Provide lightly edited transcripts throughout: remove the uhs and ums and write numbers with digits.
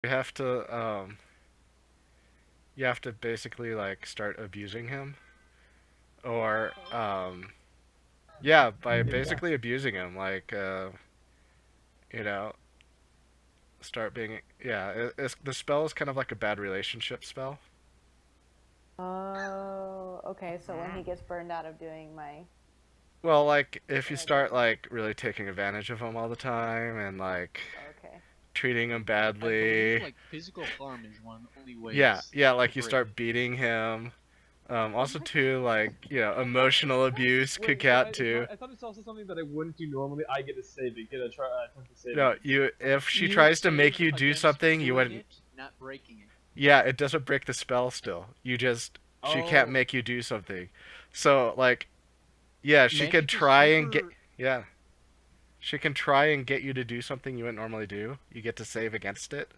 You have to you have to basically like start abusing him, or Okay. yeah, by Yeah. basically abusing him, like you know, start being yeah. The spell is kind of like a bad relationship spell. Oh, okay. So when he Mhm. gets burned out of doing my Well, like if you what I start do. like really taking advantage of him all the time and like Okay. treating him I believe badly, like physical harm is one of the only yeah, ways yeah, to like you break start it. beating him. Oh Also my too, like emotional abuse could Wait, so count too. I thought it's also something that I wouldn't do normally. I get to save it, get a try, attempt to save No, against it. you if she You tries to make save you do against something, you doing wouldn't. it, not breaking it. Yeah, it doesn't break the spell. Still, you just she can't Oh, make you do something. So like, yeah, she could Magic is try and get super. yeah, she can try and get you to do something you wouldn't normally do. You get to save against it,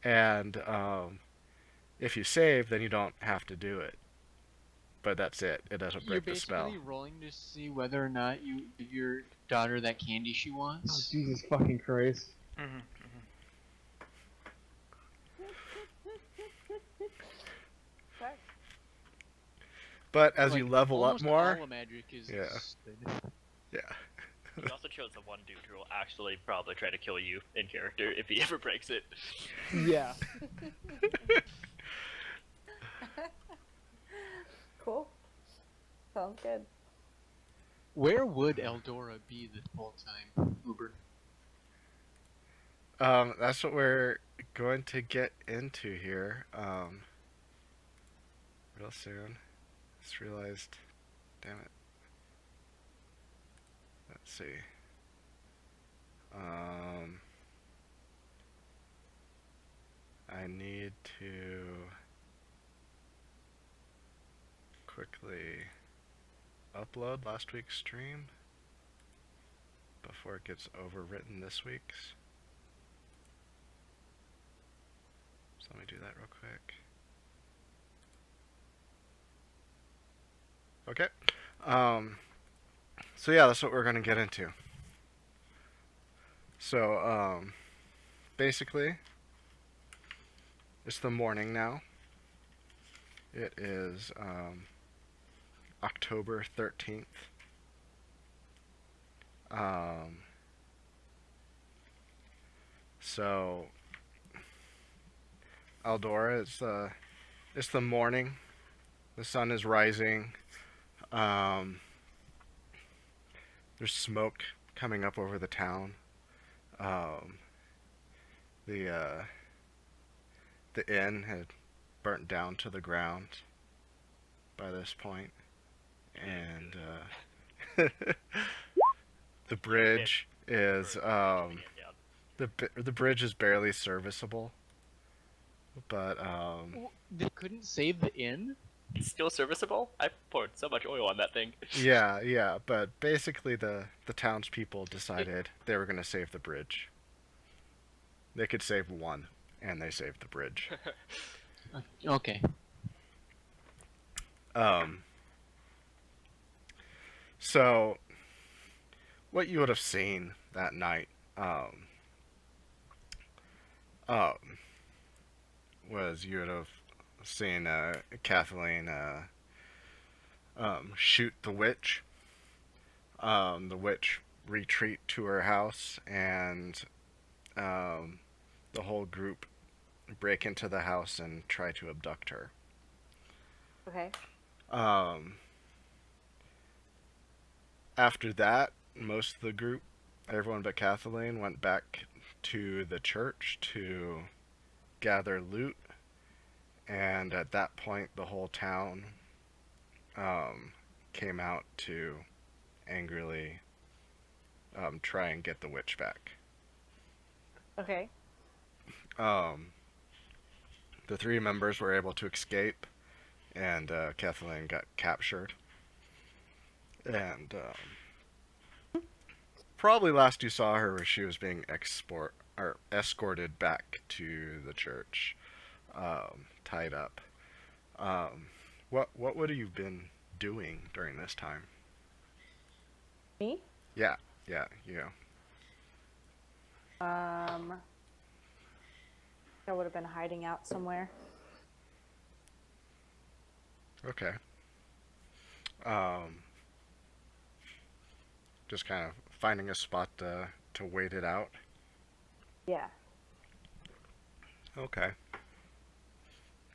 and if you save, then you don't have to do it. But that's it. It doesn't You're break the spell. basically rolling to see whether or not you give your daughter that candy she oh wants. Jesus fucking Christ! Mm-hmm. Okay. But as you Like level up almost more, all of magic is yeah, stupid. yeah. You also chose the one dude who will actually probably try to kill you in character if he ever breaks it. Yeah. Cool. Sounds good. Where would Eldora be the whole time, Uber? That's what we're going to get into here. Real soon. Just realized. Damn it. Let's see. Um, I need to quickly upload last week's stream before it gets overwritten this week's. So let me do that real quick. Okay. Um, so yeah, that's what we're gonna get into. So basically, it's the morning now. It is October 13th. Um, so Eldora, it's the morning. The sun is rising. Um, there's smoke coming up over the town. Um, the uh, the inn had burnt down to the ground by this point, and the It bridge is for keeping it down. the bridge is barely serviceable, but They couldn't save the inn? It's still serviceable. I poured so much oil on that thing. yeah, yeah, but basically the townspeople It, decided they were gonna save the bridge. They could save one, and they saved the bridge. okay. Um, so what you would have seen that night, um, was you would have seen Kathleen shoot the witch. The witch retreat to her house, and um, the whole group break into the house and try to abduct her. Okay. Um, After that, most of the group, everyone but Kathleen, went back to the church to gather loot, and at that point, the whole town um, came out to angrily try and get the witch back. Okay. Um, the three members were able to escape, and Kathleen got captured. And probably last you saw her was she was being escorted back to the church, tied up. Um, what would you been doing during this time? Me? Yeah, yeah, you know. Um. I would have been hiding out somewhere. Okay. Um, just kind of finding a spot to wait it out. Yeah. Okay.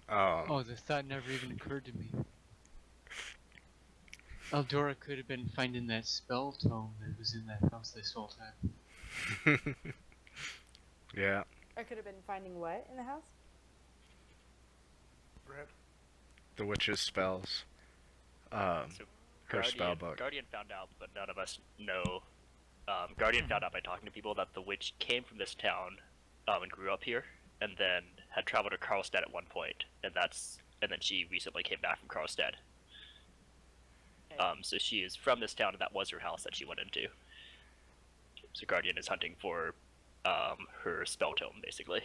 Oh, the thought never even occurred to me. Eldora could have been finding that spell tome that was in that house this whole time. Yeah. I could have been finding what in the house? The witch's spells. So Her spell book. Guardian found out, but none of us know. Guardian found out by talking to people that the witch came from this town and grew up here, and then had traveled to Karlstad at one point, and then she recently came back from Karlstad. So she is from this town, and that was her house that she went into. So Guardian is hunting for her spell tome, basically.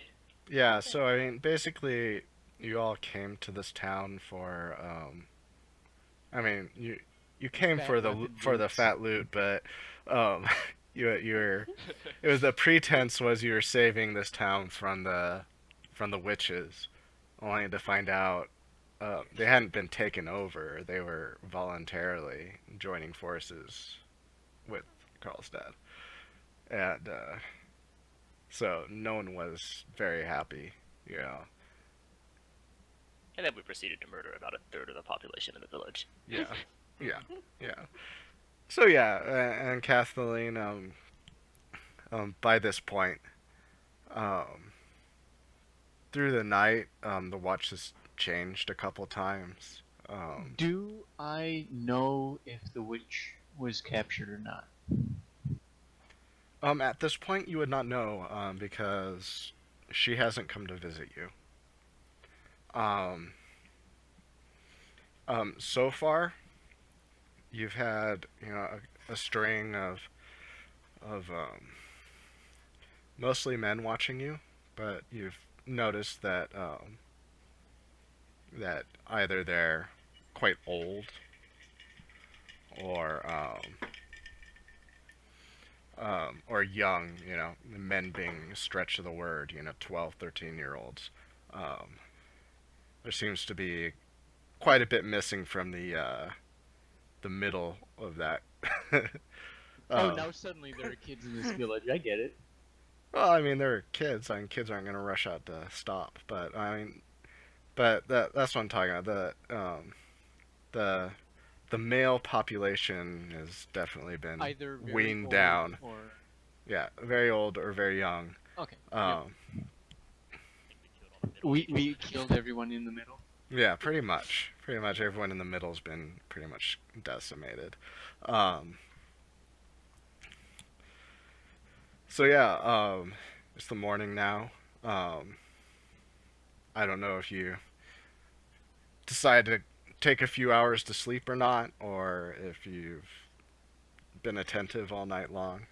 Yeah, so I mean, basically, you all came to this town for, I mean, you came Fat for the weapon for the boots. fat loot, but you were it was the pretense was you were saving this town from the witches, only to find out they hadn't been taken over. They were voluntarily joining forces with Karlstad, and so no one was very happy, you know. And then we proceeded to murder about a third of the population in the village. Yeah, yeah, yeah. So yeah, and Kathleen, by this point, through the night, the watch has changed a couple times. Do I know if the witch was captured or not? At this point, you would not know, because she hasn't come to visit you. So far, you've had, you know, a string of mostly men watching you, but you've noticed that that either they're quite old or young, you know, men being a stretch of the word, you know, 12, 13-year-olds. There seems to be quite a bit missing from the middle of that. Oh, now suddenly there are kids in this village. I get it. Well, I mean, they're kids. I mean, kids aren't going to rush out to stop. But I mean, that's what I'm talking about. The male population has definitely been Either very weaned old down. or Yeah, very old or very young. okay. Um, We killed everyone in the middle. Yeah, pretty much. Pretty much everyone in the middle's been pretty much decimated. So yeah, it's the morning now. I don't know if you decide to take a few hours to sleep or not, or if you've been attentive all night long.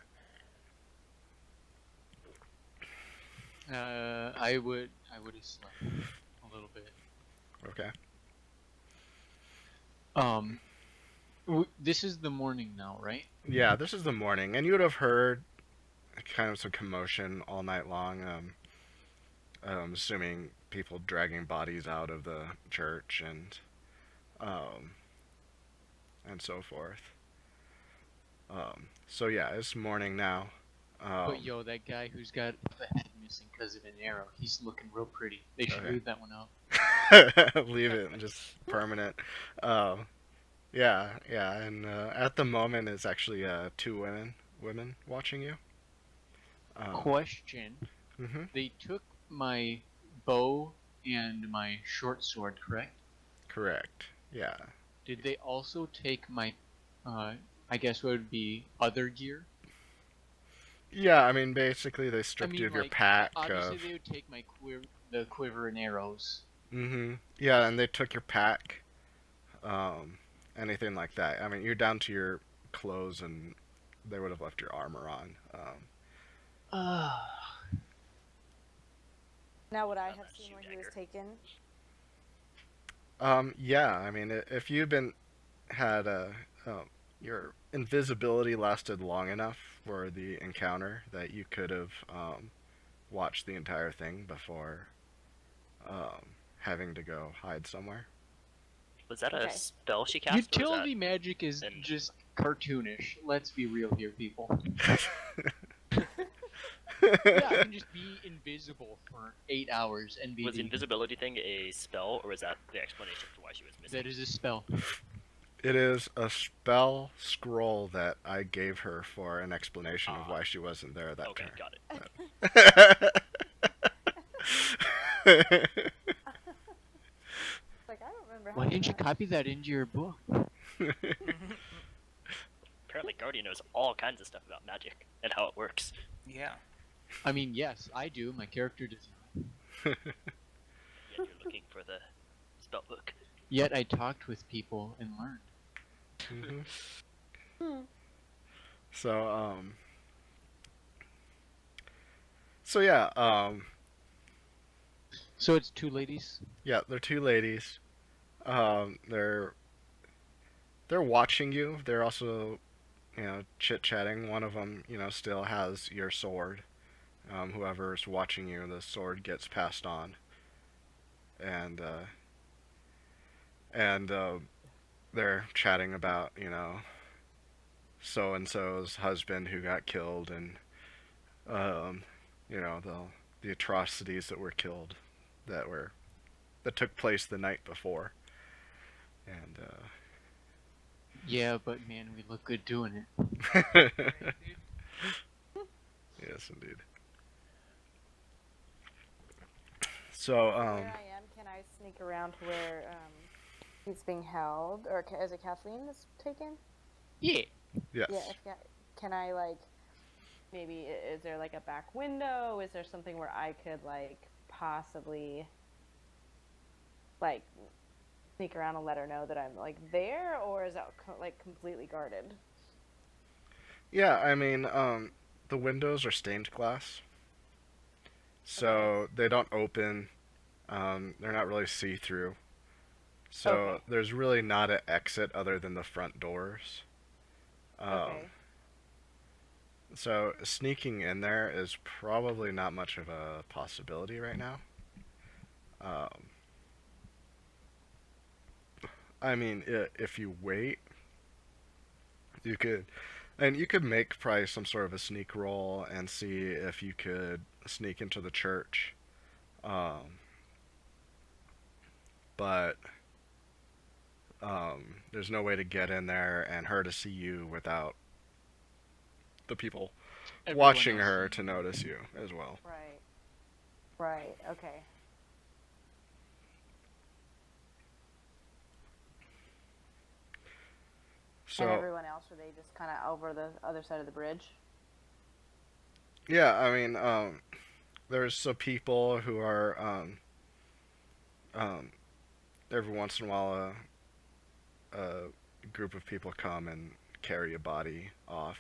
I would have slept a little bit. Okay. This is the morning now, right? Yeah, this is the morning, and you would have heard kind of some commotion all night long. Assuming people dragging bodies out of the church and so forth. So yeah, it's morning now. But yo, that guy who's got the head missing because of an arrow, he's looking real pretty. They should Okay. leave that one out. Leave it just permanent. Yeah, and at the moment it's actually two women watching you. Question: Mhm. They took my bow and my short sword, correct? Correct. Yeah. Did they also take my, I guess what would be other gear? Yeah, I mean basically they stripped you of your like, pack obviously of. they would take my the quiver and arrows. Mhm. Yeah, and they took your pack. Anything like that. I mean, you're down to your clothes, and they would have left your armor on. Now, would I Not have that seen shoe where he was dagger. taken? Yeah. I mean, if you've had your invisibility lasted long enough for the encounter that you could have watched the entire thing before having to go hide somewhere. Was that a Okay. spell she cast? Utility magic is in- just cartoonish. Let's be real here, people. Yeah, I can just be invisible for 8 hours and be. Was the invisibility thing a spell, or was that the explanation for why she was missing? That is a spell. It is a spell scroll that I gave her for an explanation of why she wasn't there that Okay, turn. got it. Like, I don't remember. Why having didn't you that. copy that into your book? Apparently, Guardian knows all kinds of stuff about magic and how it works. Yeah. I mean, yes, I do. My character does not. Yet you're looking for the spell book. Yet I talked with people and learned. So, so yeah, So it's two ladies. yeah, they're two ladies. They're watching you. They're also, chit-chatting. One of them, still has your sword. Whoever's watching you, the sword gets passed on. And they're chatting about, so-and-so's husband who got killed and, the atrocities that were killed, that took place the night before. And, Yeah, but man, we look good doing it. yes, indeed. So, Where I am, can I sneak around to where he's being held, or is it Kathleen that's taken? Yeah. yes. Yeah. Can I maybe is there like a back window? Is there something where I could possibly sneak around and let her know that I'm there, or is that completely guarded? Yeah, I mean, the windows are stained glass, so they don't open. They're not really see-through. So Okay. there's really not an exit other than the front doors. Okay. So sneaking in there is probably not much of a possibility right now. I mean, if you wait, you could make probably some sort of a sneak roll and see if you could sneak into the church. But there's no way to get in there and her to see you without the people Everyone watching else her in- to notice you as well. Right. Right. Okay. So And everyone else, are they just kind of over the other side of the bridge? yeah, I mean, there's some people who are every once in a while a group of people come and carry a body off,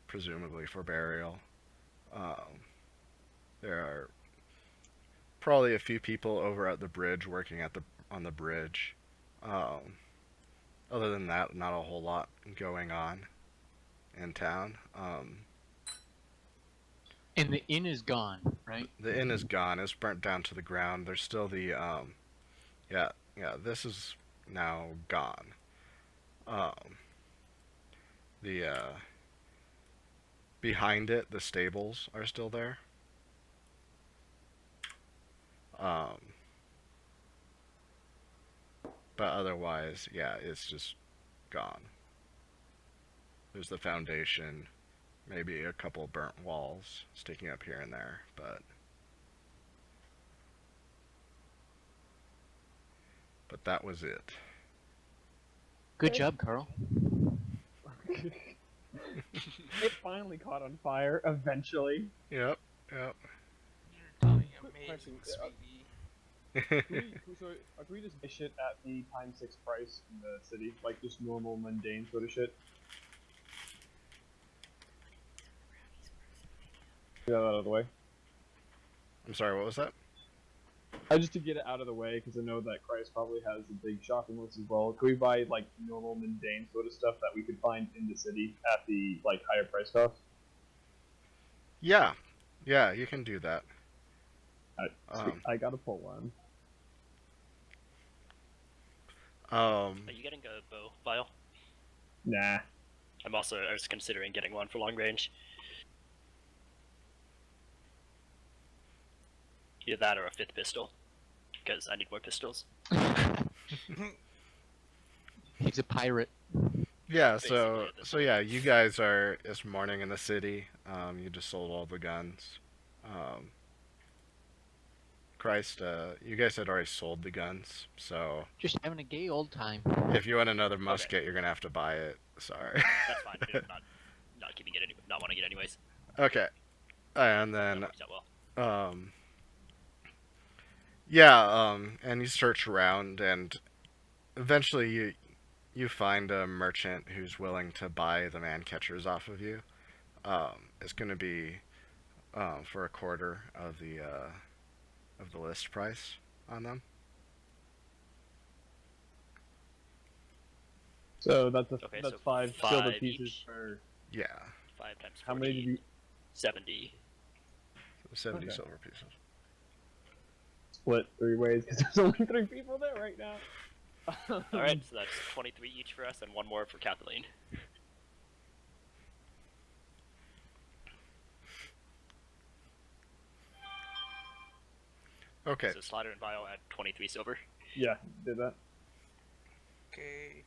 presumably for burial. There are probably a few people over at the bridge working on the bridge. Other than that, not a whole lot going on in town. And the inn is gone, right? The inn is gone. It's burnt down to the ground. There's still the yeah, this is now gone. The behind it, the stables are still there. But otherwise, yeah, it's just gone. There's the foundation, maybe a couple burnt walls sticking up here and there, but that was it. Good job, Carl. It finally caught on fire eventually. Yep. You're doing amazing, question, sweetie. Can we just buy shit at the times 6 price in the city? Like just normal, mundane sort of shit? Get that out of the way. I'm sorry, what was that? Just to get it out of the way, because I know that Christ probably has a big shopping list as well. Can we buy like normal, mundane sort of stuff that we could find in the city at the higher price stuff? Yeah, you can do that. Sweet. I got a pull one. Are you getting a bow, Vile? Nah. I was considering getting one for long range. Either that or a 5th pistol, because I need more pistols. He's a pirate. Yeah, Basically, so at this so yeah, you guys are it's morning in the city. You just sold all the guns. Christ, you guys had already sold the guns, so Just having a gay old time. if you want another musket, you're gonna have to buy it. Sorry. That's fine. Dude, not keeping it not wanting it anyways. Okay, and That then works out well. yeah, and you search around, and eventually you find a merchant who's willing to buy the man catchers off of you. It's gonna be for a quarter of the list price on them. So that's Okay, that's so 5 silver 5 pieces each. per. Yeah, 5 times 14. How many did you 70. 70 Okay. silver pieces. split 3 ways? Because there's only 3 people there right now. Alright, so that's 23 each for us and 1 more for Kathleen. Okay, So Slider and Vile at 23 silver. Yeah, did that. Okay.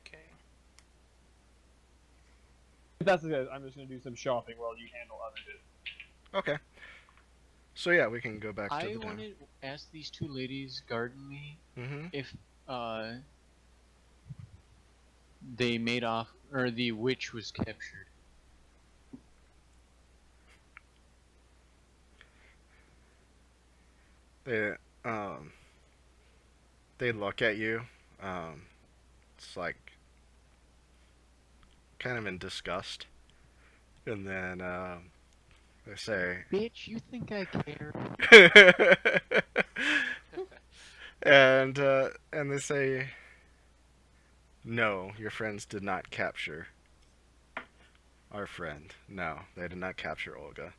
If that's the case, I'm just gonna do some shopping while you handle other shit. okay. So yeah, we can go back to I the town. wanted to ask these 2 ladies guarding me Mm-hmm. if they made off, or the witch was captured. They look at you. It's like kind of in disgust, and then they say, Bitch, you think I care? and they say, no, your friends did not capture our friend. No, they did not capture Olga.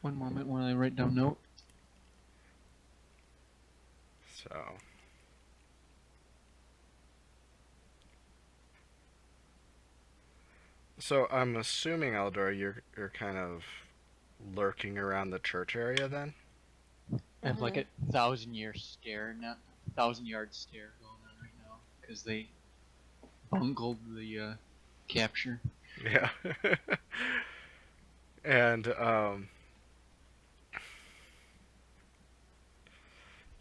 One moment while I write down note. So I'm assuming, Eldor, you're kind of lurking around the church area then? I have like a 1,000-year stare, not 1,000-yard stare going on right now, because they bungled the capture. Yeah. And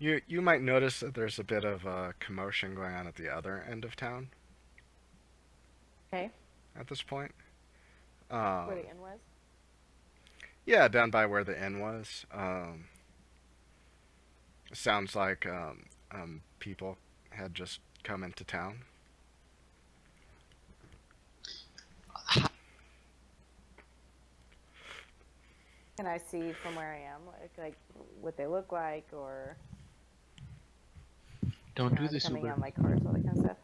you might notice that there's a bit of commotion going on at the other end of town Okay. at this point. Where the inn was? Yeah, down by where the inn was. Sounds like people had just come into town. Can I see from where I am, like what they look like, or Don't do like, this, coming Uber. on my cards, all that kind of stuff?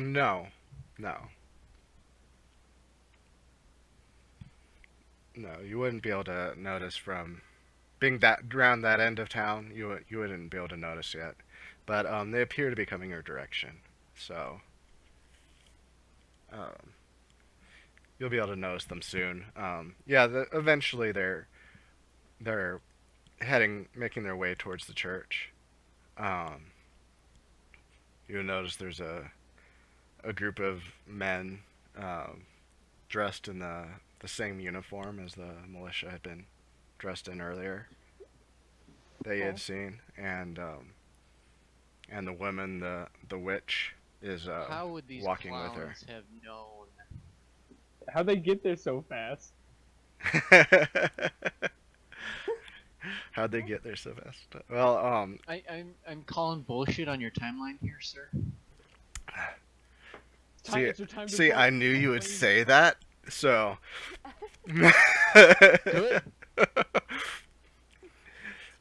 No. No, you wouldn't be able to notice from being that around that end of town. You wouldn't be able to notice yet, but they appear to be coming your direction. So you'll be able to notice them soon. Yeah, eventually they're making their way towards the church. You'll notice there's a group of men dressed in the same uniform as the militia had been dressed in earlier that you had seen, and the woman, the witch, is How would these walking clowns with her. have known? How'd they get there so fast? How'd they get there so fast? Well, I'm calling bullshit on your timeline here, sir. It's your time to see, vote. I knew you would say that, so. Good.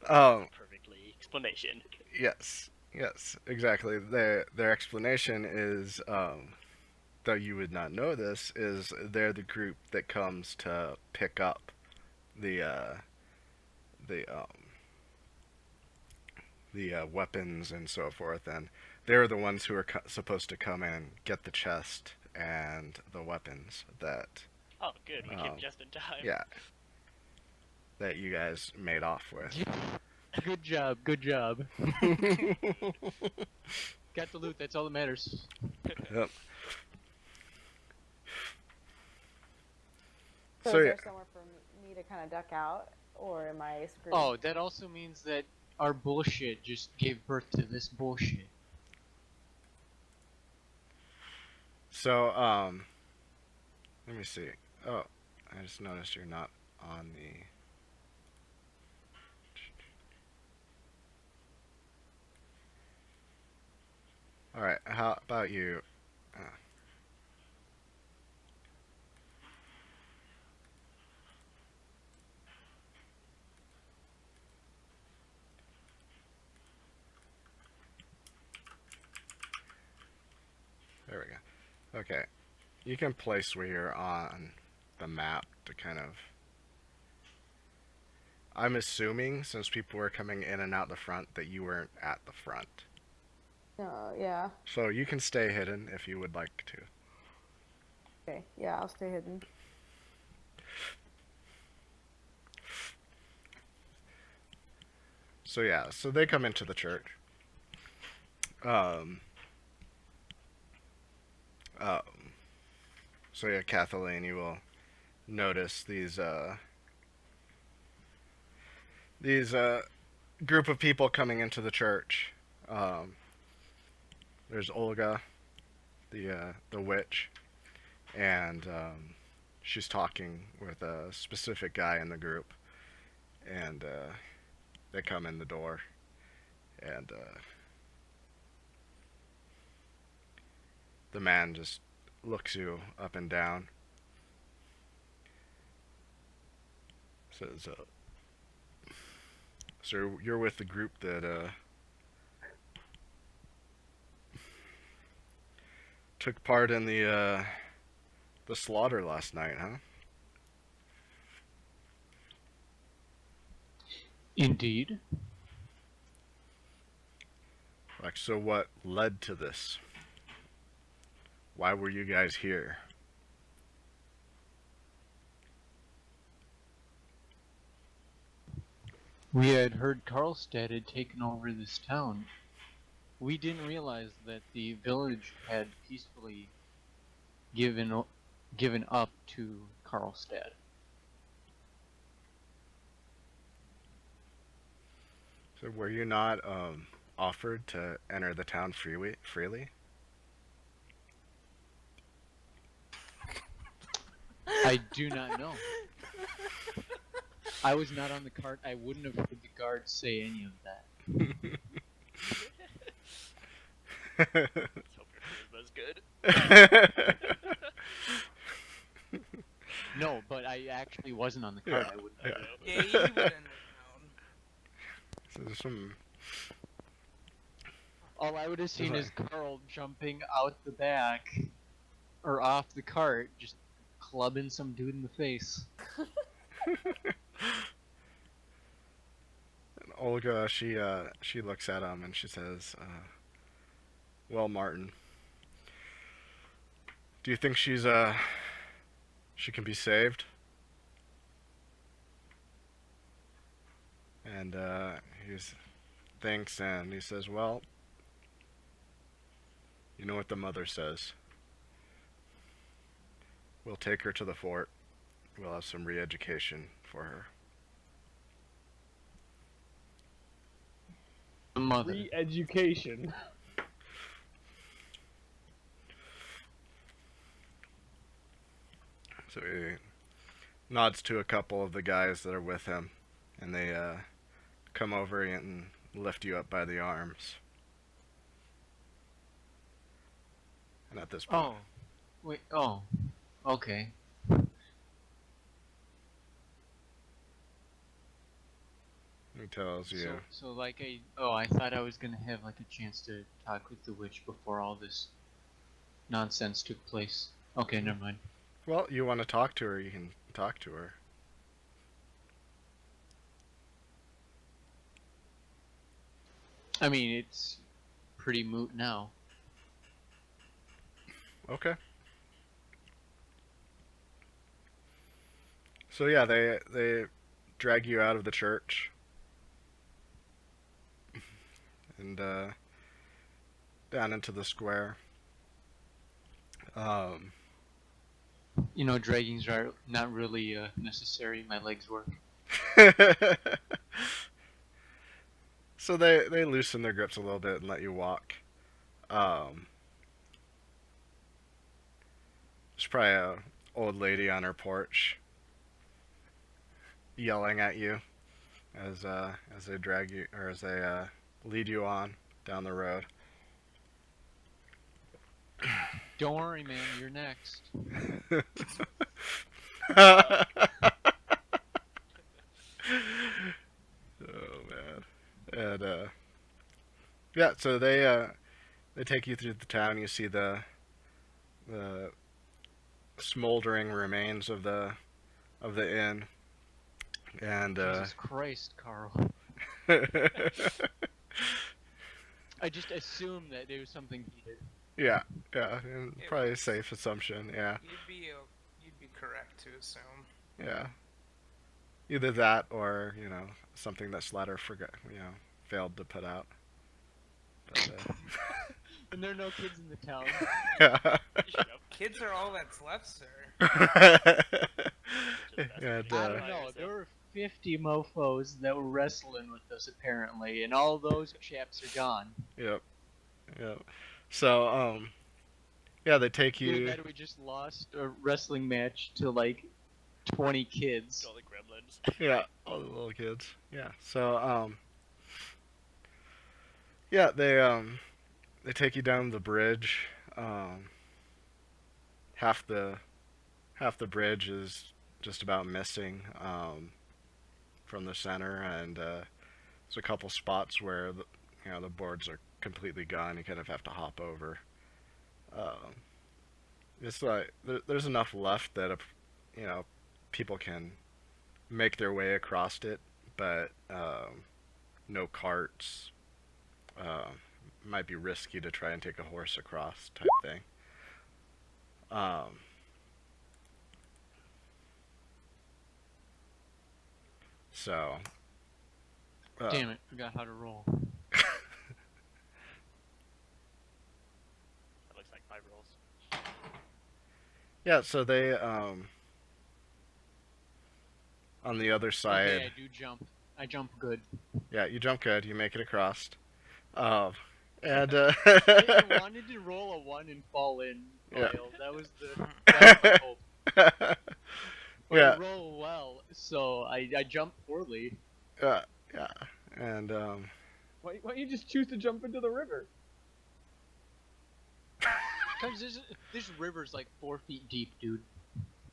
Perfectly explanation. Yes, exactly. Their explanation is though you would not know this, is they're the group that comes to pick up the the weapons and so forth, and they're the ones who are supposed to come in and get the chest and the weapons that Oh, good. We came Oh. just in time. yeah that you guys made off with. Good job, good job. Got the loot, that's all that matters. Yep. So, So is yeah, there somewhere for me to kind of duck out, or am I screwed? Oh, that also means that our bullshit just gave birth to this bullshit. so let me see. Oh, I just noticed you're not on the. All right, how about you? There we go. Okay, you can place where you're on the map to kind of. I'm assuming since people were coming in and out the front that you weren't at the front. No, yeah. So you can stay hidden if you would like to. Okay, yeah, I'll stay hidden. So yeah, so they come into the church. Um, um, so yeah, Kathleen, you will notice these group of people coming into the church. There's Olga, the witch, and she's talking with a specific guy in the group, and they come in the door, and the man just looks you up and down, says, "So you're with the group that took part in the slaughter last night, huh?" Indeed. Like, so what led to this? Why were you guys here? We had heard Karlstad had taken over this town. We didn't realize that the village had peacefully given up to Karlstad. So were you not offered to enter the town freely? I do not know. I was not on the cart. I wouldn't have heard the guards say any of that. Let's hope your charisma's good. No, but I actually wasn't on the cart. I wouldn't have. Yeah. Yeah, you wouldn't have known. So there's some. All I would have seen Sorry. is Carl jumping out the back, or off the cart, just clubbing some dude in the face. And Olga, she looks at him and she says, "Well, Martin, do you think she can be saved?" And he thinks and he says, "Well, you know what the mother says. We'll take her to the fort. We'll have some re-education for her." The mother. Re-education. So he nods to a couple of the guys that are with him, and they come over and lift you up by the arms. And at this point, Oh, wait. Oh, okay. he tells you, So like I thought I was gonna have like a chance to talk with the witch before all this nonsense took place. Okay, never mind. Well, you want to talk to her, you can talk to her. I mean, it's pretty moot now. Okay. So yeah, they drag you out of the church and down into the square. You know, draggings are not really necessary. My legs work. So they loosen their grips a little bit and let you walk. There's probably a old lady on her porch yelling at you as they drag you, or as they lead you on down the road. Don't worry, man. You're next. Oh man. And yeah, so they take you through the town. You see the smoldering remains of the inn, and Jesus Christ, Carl. I just assumed that there was something he did. yeah, and probably a safe assumption. Yeah, You'd be correct to assume. yeah. Either that or something that Slatter forgot, failed to put out. But, And there are no kids in the town. yeah. You should have Kids are all that's left, sir. And, I don't know. There were 50 mofos that were wrestling with us apparently, and all those chaps are gone. Yep. So, yeah, they take Either you. that or we just lost a wrestling match to like 20 kids. all the gremlins. Yeah, all the little kids. Yeah. So, yeah, they take you down the bridge. Half the bridge is just about missing from the center, and there's a couple spots where the boards are completely gone. You kind of have to hop over. It's like there's enough left that people can make their way across it, but no carts. Might be risky to try and take a horse across, type thing. So. Damn it, forgot how to roll. That looks like my rolls. Yeah, so they on the other side. Okay, I do jump. I jump good. Yeah, you jump good. You make it across. And I wanted to roll a 1 and fall in. Yeah. Failed. That was my hope. Or Yeah. roll well, so I jump poorly. yeah, and Why don't you just choose to jump into the river? Because this river's like 4 feet deep, dude.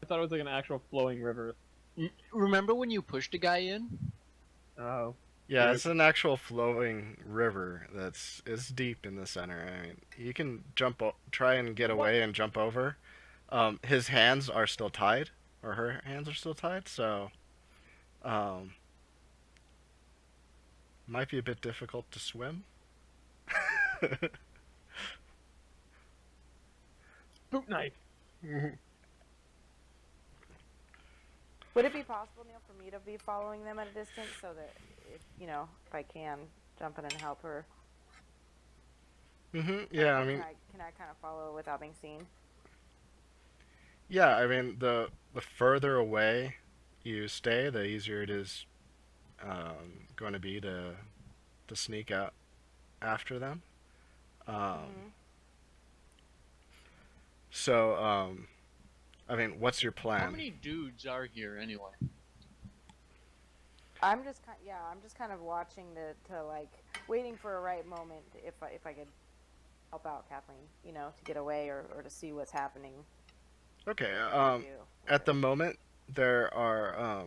I thought it was like an actual flowing river. Remember when you pushed a guy in? Oh. yeah, it's an actual flowing river it's deep in the center. I mean, you can try and get away and jump over. His hands are still tied, or her hands are still tied, so might be a bit difficult to swim. Boot knife. Would it be possible, Neil, for me to be following them at a distance so that, if I can, jump in and help her? Yeah, I mean, Can I kind of follow without being seen? yeah, I mean, the further away you stay, the easier it is going to be to sneak out after them. So, I mean, what's your plan? How many dudes are here anyway? I'm just kind of watching to like waiting for a right moment if I could help out Kathleen, to get away or to see what's happening. Okay, with you. at the moment, there are,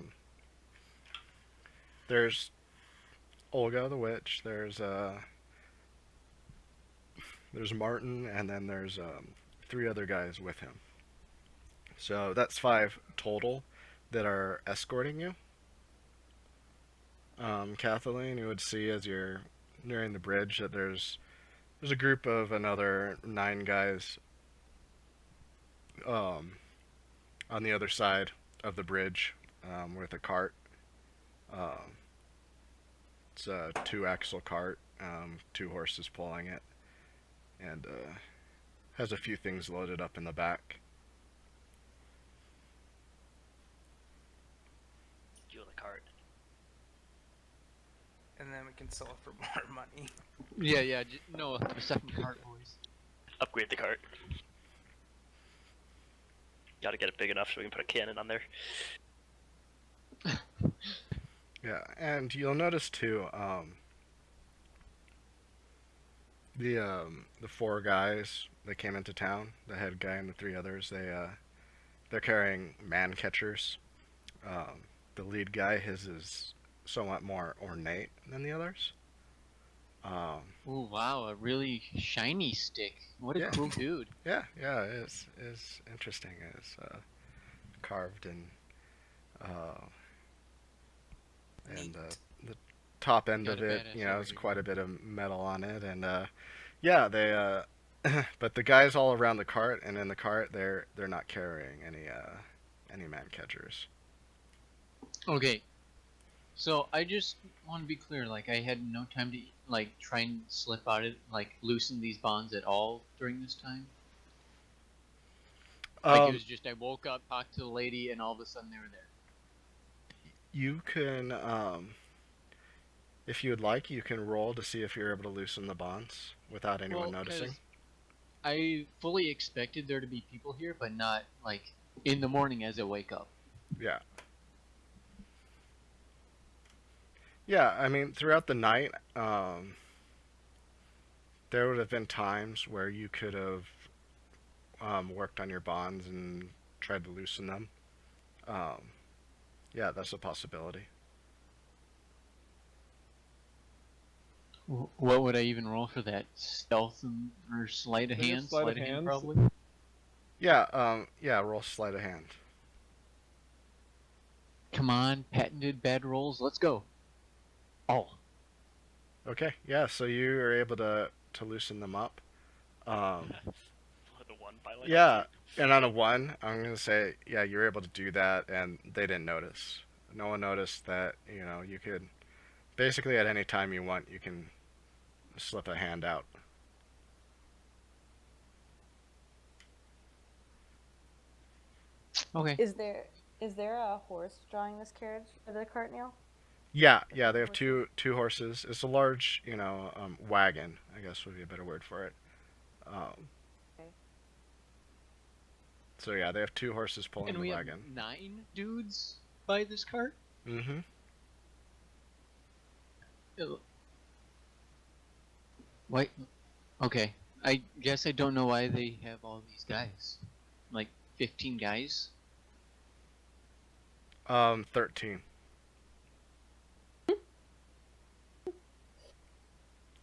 there's Olga the witch, there's Martin, and then there's 3 other guys with him. So that's 5 total that are escorting you. Kathleen, you would see as you're nearing the bridge that there's a group of another 9 guys on the other side of the bridge with a cart. It's a 2-axle cart, 2 horses pulling it, and has a few things loaded up in the back. Steal the cart. And then we can sell it for more money. Yeah. No, the second cart, boys. Upgrade the cart. Gotta get it big enough so we can put a cannon on there. Yeah, and you'll notice too, the 4 guys that came into town, the head guy and the 3 others, they're carrying man catchers. The lead guy, his is somewhat more ornate than the others. Oh wow, a really shiny stick. What a Yeah. cool dude. Yeah, it is interesting. It's carved and the top end Got of a it, badass you know, is overview. quite a bit of metal on it, and yeah, they but the guys all around the cart and in the cart, they're not carrying any man catchers. Okay. So I just want to be clear, like I had no time to like try and slip out of loosen these bonds at all during this time. Like it was just I woke up, talked to the lady, and all of a sudden they were there. You can, if you would like, you can roll to see if you're able to loosen the bonds without anyone Well, 'cause noticing. I fully expected there to be people here, but not like in the morning as I wake up. Yeah. Yeah, I mean, throughout the night, there would have been times where you could have worked on your bonds and tried to loosen them. Yeah, that's a possibility. What would I even roll for that? Stealth or sleight of Maybe hand? sleight of Sleight of hand, hand? probably. Yeah, roll sleight of hand. Come on, patented bad rolls. Let's go. Oh, Okay, yeah, so you are able to loosen them up. With a 1 pilot. Yeah, and on a 1, I'm gonna say, yeah, you're able to do that, and they didn't notice. No one noticed that, you know, you could, basically at any time you want, you can slip a hand out. okay. Is there a horse drawing this carriage or the cart, Neil? Yeah, they have two horses. It's a large, you know, wagon, I guess would be a better word for it. Okay. So yeah, they have 2 horses pulling And the we have wagon. 9 dudes by this cart. Mm-hmm. Wait. Okay. I guess I don't know why they have all these guys. Like 15 guys. 13.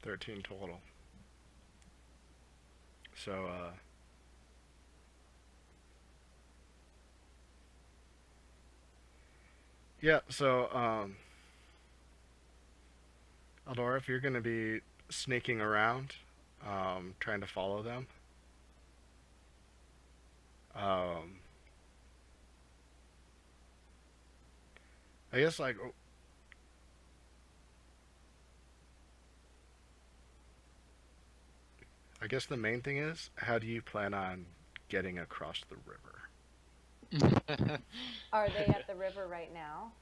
13 total. So, yeah, so, Eldora, if you're gonna be sneaking around, trying to follow them, I guess, like, I guess the main thing is, how do you plan on getting across the river? Are they at the river right now?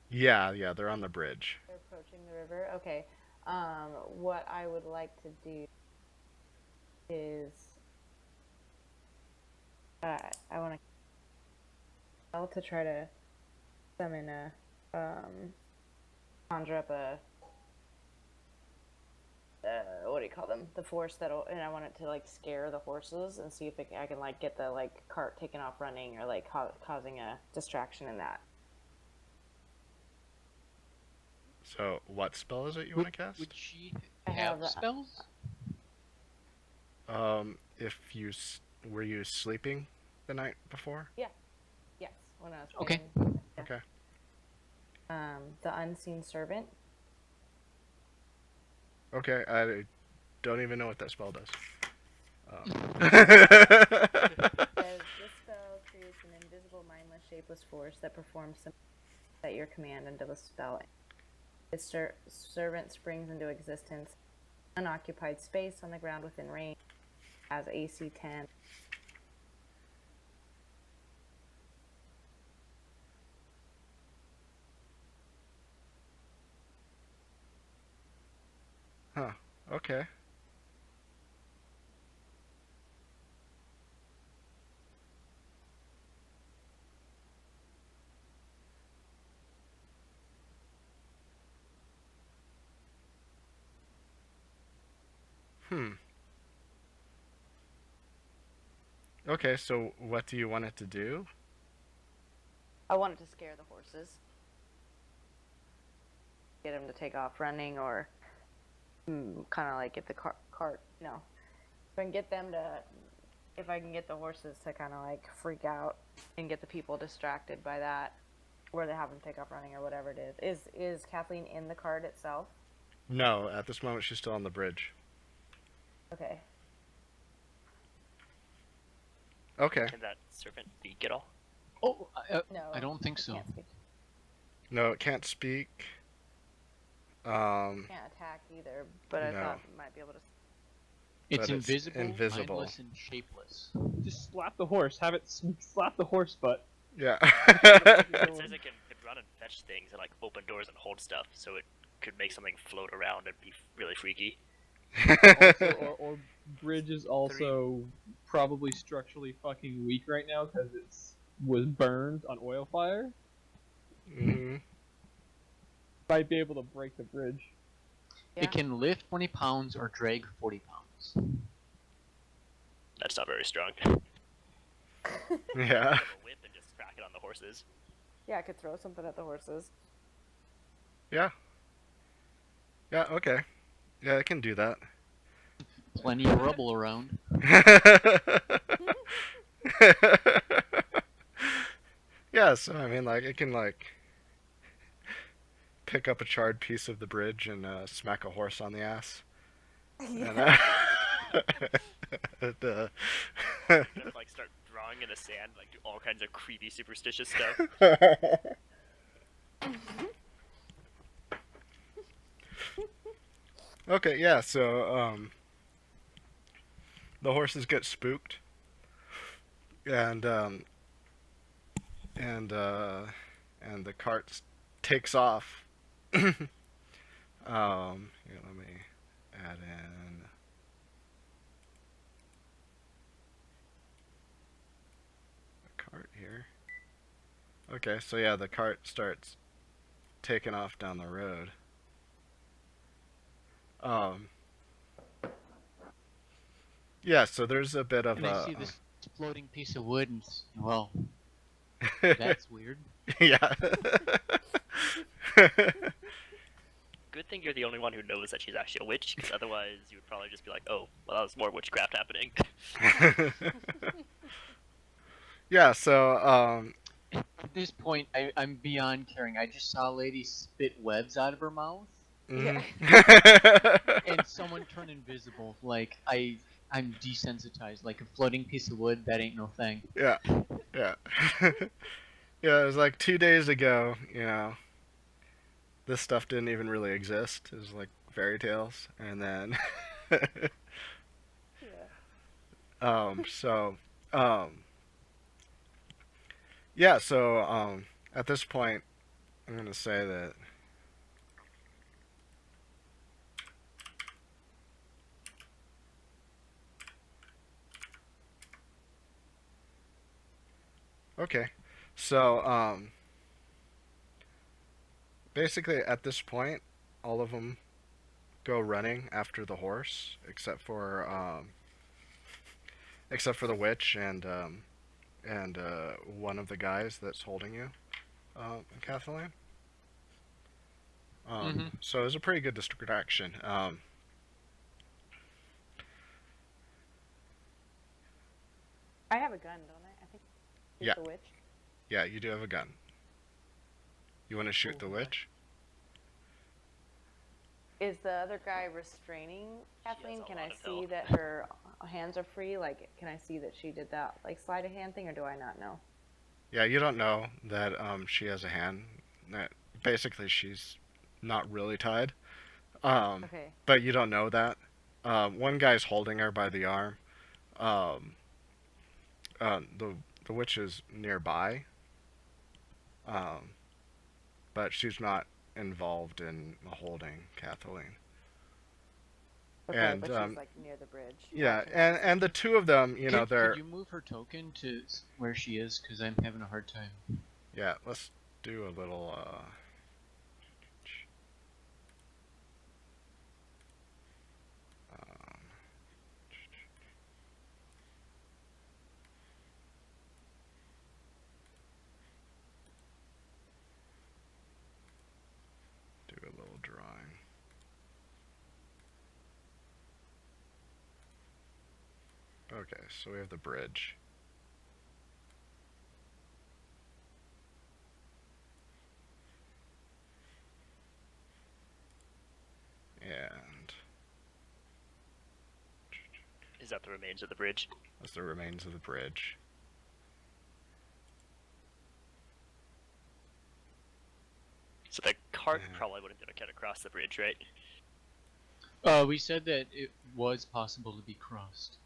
Yeah, they're on the bridge. They're approaching the river. Okay. What I would like to do is, I want to try to summon conjure up what do you call them? The force that'll, and I want it to like scare the horses and see if I can like get the like cart taken off running or like causing a distraction in that. So, what spell is it you want to cast? Would she I have have, spells? If you were you sleeping the night before? Yes, when I was Okay. playing. Yeah. Okay. The unseen servant. Okay, I don't even know what that spell does. Says this spell creates an invisible, mindless, shapeless force that performs some at your command until the spell. Its servant springs into existence. Unoccupied space on the ground within range. Has AC 10. Huh. Okay. Hmm. Okay, so what do you want it to do? I wanted to scare the horses. Get them to take off running, or kind of like get the cart. No, if I can get them to, if I can get the horses to kind of like freak out and get the people distracted by that, or they have them take off running or whatever it is. Is Kathleen in the cart itself? No, at this moment she's still on the bridge. Okay. Okay. Can that servant speak at all? Oh, No. I don't think so. Can't speak. No, it can't speak. Can't attack either, but I No. thought it might be able to. It's But it's invisible, invisible. mindless, and shapeless. Just slap the horse. Have it slap the horse butt. Yeah. It says it can run and fetch things and like open doors and hold stuff, so it could make something float around and be really freaky. Also, or Bridge is also probably structurally fucking weak right now because it was burned on oil fire. hmm Might be able to break the bridge. Yeah. It can lift 20 pounds or drag 40 pounds. That's not very strong. Yeah. Have a whip and just crack it on the horses. Yeah, I could throw something at the horses. Yeah. Yeah, okay. Yeah, I can do that. Plenty of rubble around. Yeah, so I mean, like, it can, like, pick up a charred piece of the bridge and smack a horse on the ass. Yeah. And, Just, like start drawing in the sand, like do all kinds of creepy, superstitious stuff. Okay, yeah, so, the horses get spooked. And the cart takes off. Here, let me add in the cart here. Okay, so yeah, the cart starts taking off down the road. Yeah, so there's a bit of And I see this floating piece of wood, and well, that's weird. yeah. Good thing you're the only one who knows that she's actually a witch, because otherwise you would probably just be like, oh, well, that was more witchcraft happening. Yeah, so At this point, I'm beyond caring. I just saw a lady spit webs out of her mouth, mhm. and someone turn invisible. Like, I'm desensitized. Like a floating piece of wood, that ain't no thing. Yeah, yeah. Yeah, it was like 2 days ago, you know, this stuff didn't even really exist. It was like fairy tales. And then, so, yeah, so, at this point, I'm going to say that okay. So, basically at this point, all of them go running after the horse, except for the witch and one of the guys that's holding you, Kathleen. So it was a pretty good distraction. I have a gun, don't I? I think. Shoot Yeah. The witch. Yeah, you do have a gun. You want to shoot the Oh, witch? Is the other guy restraining has Kathleen? a Can lot I of see health. that her hands are free? Like, can I see that she did that, like, sleight of hand thing, or do I not know? Yeah, you don't know that she has a hand. That basically she's not really tied. Okay. But you don't know that. One guy's holding her by the arm. Um, the witch is nearby. But she's not involved in holding Kathleen. Okay, And, but she's like near the bridge. Yeah, watching and it. and the two of them, you know, they're Could you move her token to where she is? Because I'm having a hard time. yeah. Let's do a little. Um, do a little drawing. Okay, so we have the bridge. And Is that the remains of the bridge? that's the remains of the bridge. So the cart Yeah. probably wouldn't be able to get across the bridge, right? We said that it was possible to be crossed.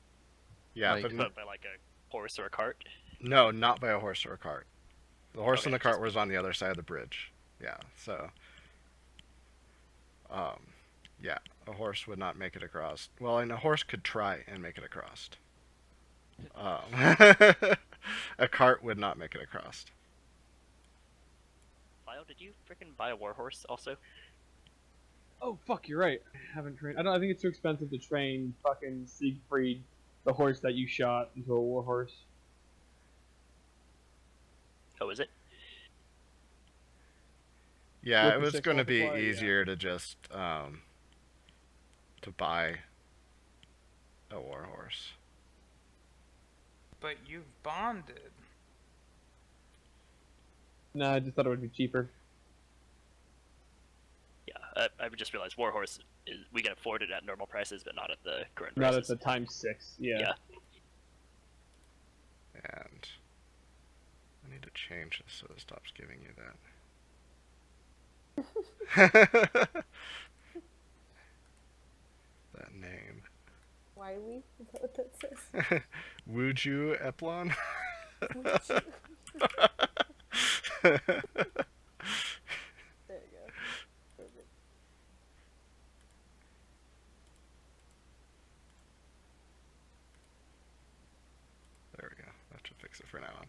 Yeah, Like- but But by like a horse or a cart. no, not by a horse or a cart. The horse Okay, and the cart just- was on the other side of the bridge. Yeah, so yeah, a horse would not make it across. Well, and a horse could try and make it across. A cart would not make it across. Lyle, did you freaking buy a warhorse also? Oh fuck, you're right. I haven't trained. I think it's too expensive to train fucking Siegfried, the horse that you shot, into a warhorse. Oh, is it? Yeah, With it the was 6 going to be multiplier, yeah. easier to just to buy a warhorse. But you've bonded. Nah, I just thought it would be cheaper. Yeah, I just realized warhorse we can afford it at normal prices, but not at the current Not at prices. the times 6. Yeah. Yeah. And I need to change this so it stops giving you that. That name. Why we? Is that what that says? Wuju Eplon? There you go. Perfect. There we go. That should fix it for now on.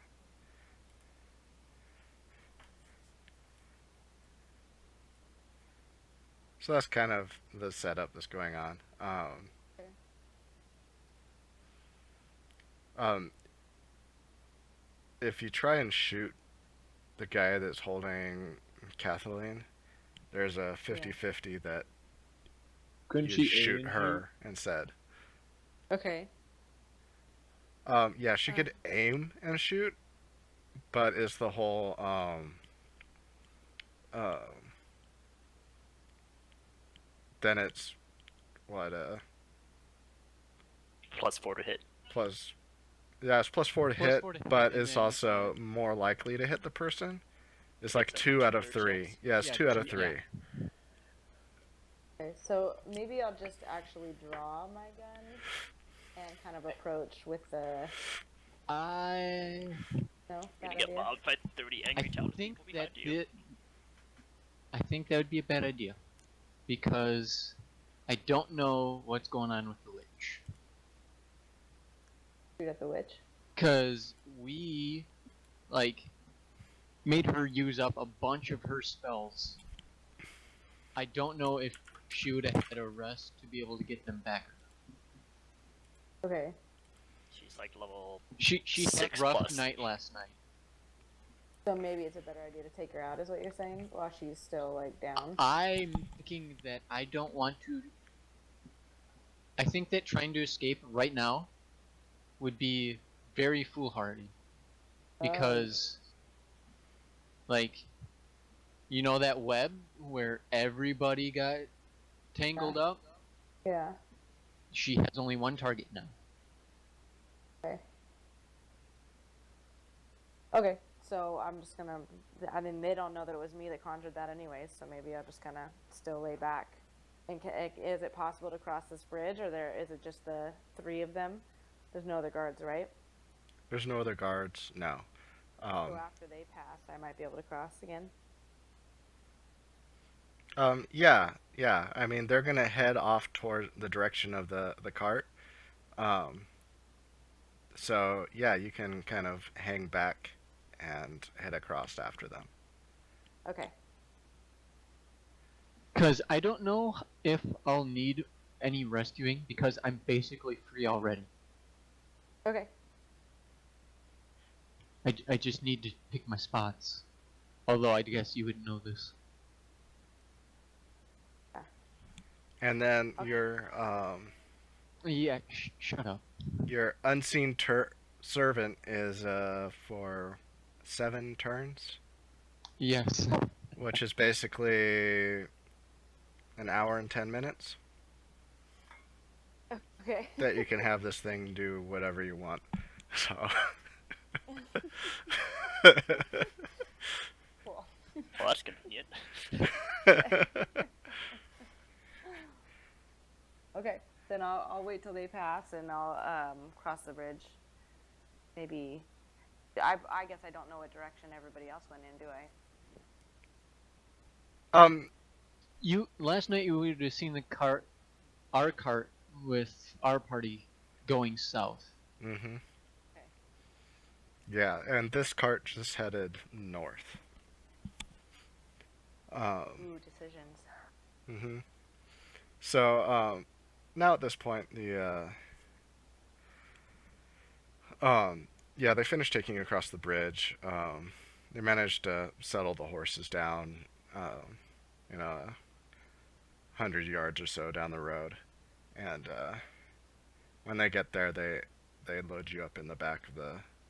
So that's kind of the setup that's going on. Okay. If you try and shoot the guy that's holding Kathleen, there's a 50-50 that Couldn't you she shoot aim her instead. Okay. Yeah, she could aim and shoot, but it's the whole then it's what +4 to hit. plus yeah, it's +4 to Plus hit, 4 to hit, but and it's then- also more likely to hit the person. It's like It's like 2 out of 2/3 3. chance. Yeah, it's Yeah, 2 out of 2 3. yeah. Okay, so maybe I'll just actually draw my gun and kind of approach with the I no You're that gonna get idea? mobbed by 30 angry talented think people behind that you. I think that would be a bad idea, because I don't know what's going on with the witch. Shoot at the witch. Because we, like, made her use up a bunch of her spells. I don't know if she would have had a rest to be able to get them back. Okay. She's like level. She had 6 rough plus. night last night. So maybe it's a better idea to take her out, is what you're saying, while she's still like down. I'm thinking that I don't want to. I think that trying to escape right now would be very foolhardy because, like, you know that web where everybody got tangled up? Yeah. She has only one target now. Okay, so I'm just gonna. I mean, they don't know that it was me that conjured that, anyways. So maybe I'll just kind of still lay back. And is it possible to cross this bridge, or is it just the three of them? There's no other guards, right? There's no other guards. No. So after they pass, I might be able to cross again. Yeah, yeah. I mean, they're gonna head off toward the direction of the cart. Um, so yeah, you can kind of hang back and head across after them. Okay. Because I don't know if I'll need any rescuing because I'm basically free already. Okay. I just need to pick my spots. Although I guess you would know this. And then Okay. Yeah, shut up. your unseen servant is for 7 turns, Yes. which is basically an hour and 10 minutes. Okay. That you can have this thing do whatever you want. So. Cool. Well, that's convenient. Okay. Then I'll wait till they pass and I'll cross the bridge. Maybe. I guess I don't know what direction everybody else went in, do I? You last night you would have seen the cart, our cart with our party going south. Mm-hmm. Yeah, and this cart just headed north. Ooh, decisions. Mm-hmm. So, now at this point, yeah, they finished taking you across the bridge. They managed to settle the horses down, you know, 100 yards or so down the road. And, when they get there, they load you up in the back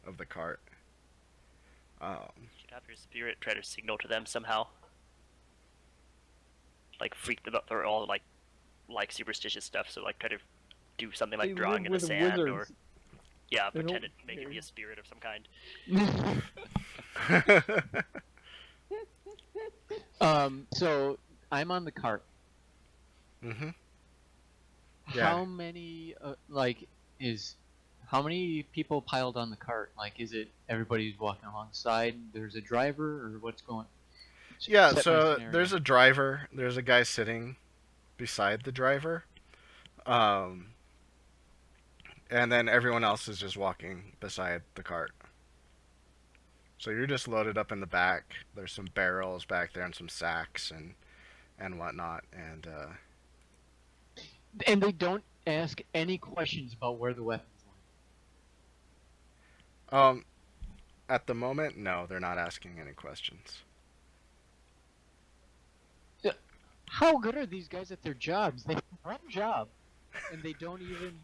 of the cart. Should have your spirit try to signal to them somehow. Like freak them up, or all like superstitious stuff. So like try to do something like They drawing live in the with sand, or wizards. yeah, They pretend don't- make it be a spirit of some kind. So I'm on the cart. Mm-hmm. Yeah. How many people piled on the cart? Like, is it everybody's walking alongside? There's a driver, or what's going? Yeah, Set my so scenario. there's a driver. There's a guy sitting beside the driver. And then everyone else is just walking beside the cart. So you're just loaded up in the back. There's some barrels back there and some sacks and whatnot. And they don't ask any questions about where the weapons went. At the moment, no, they're not asking any questions. How good are these guys at their jobs? They have one job, and they don't even.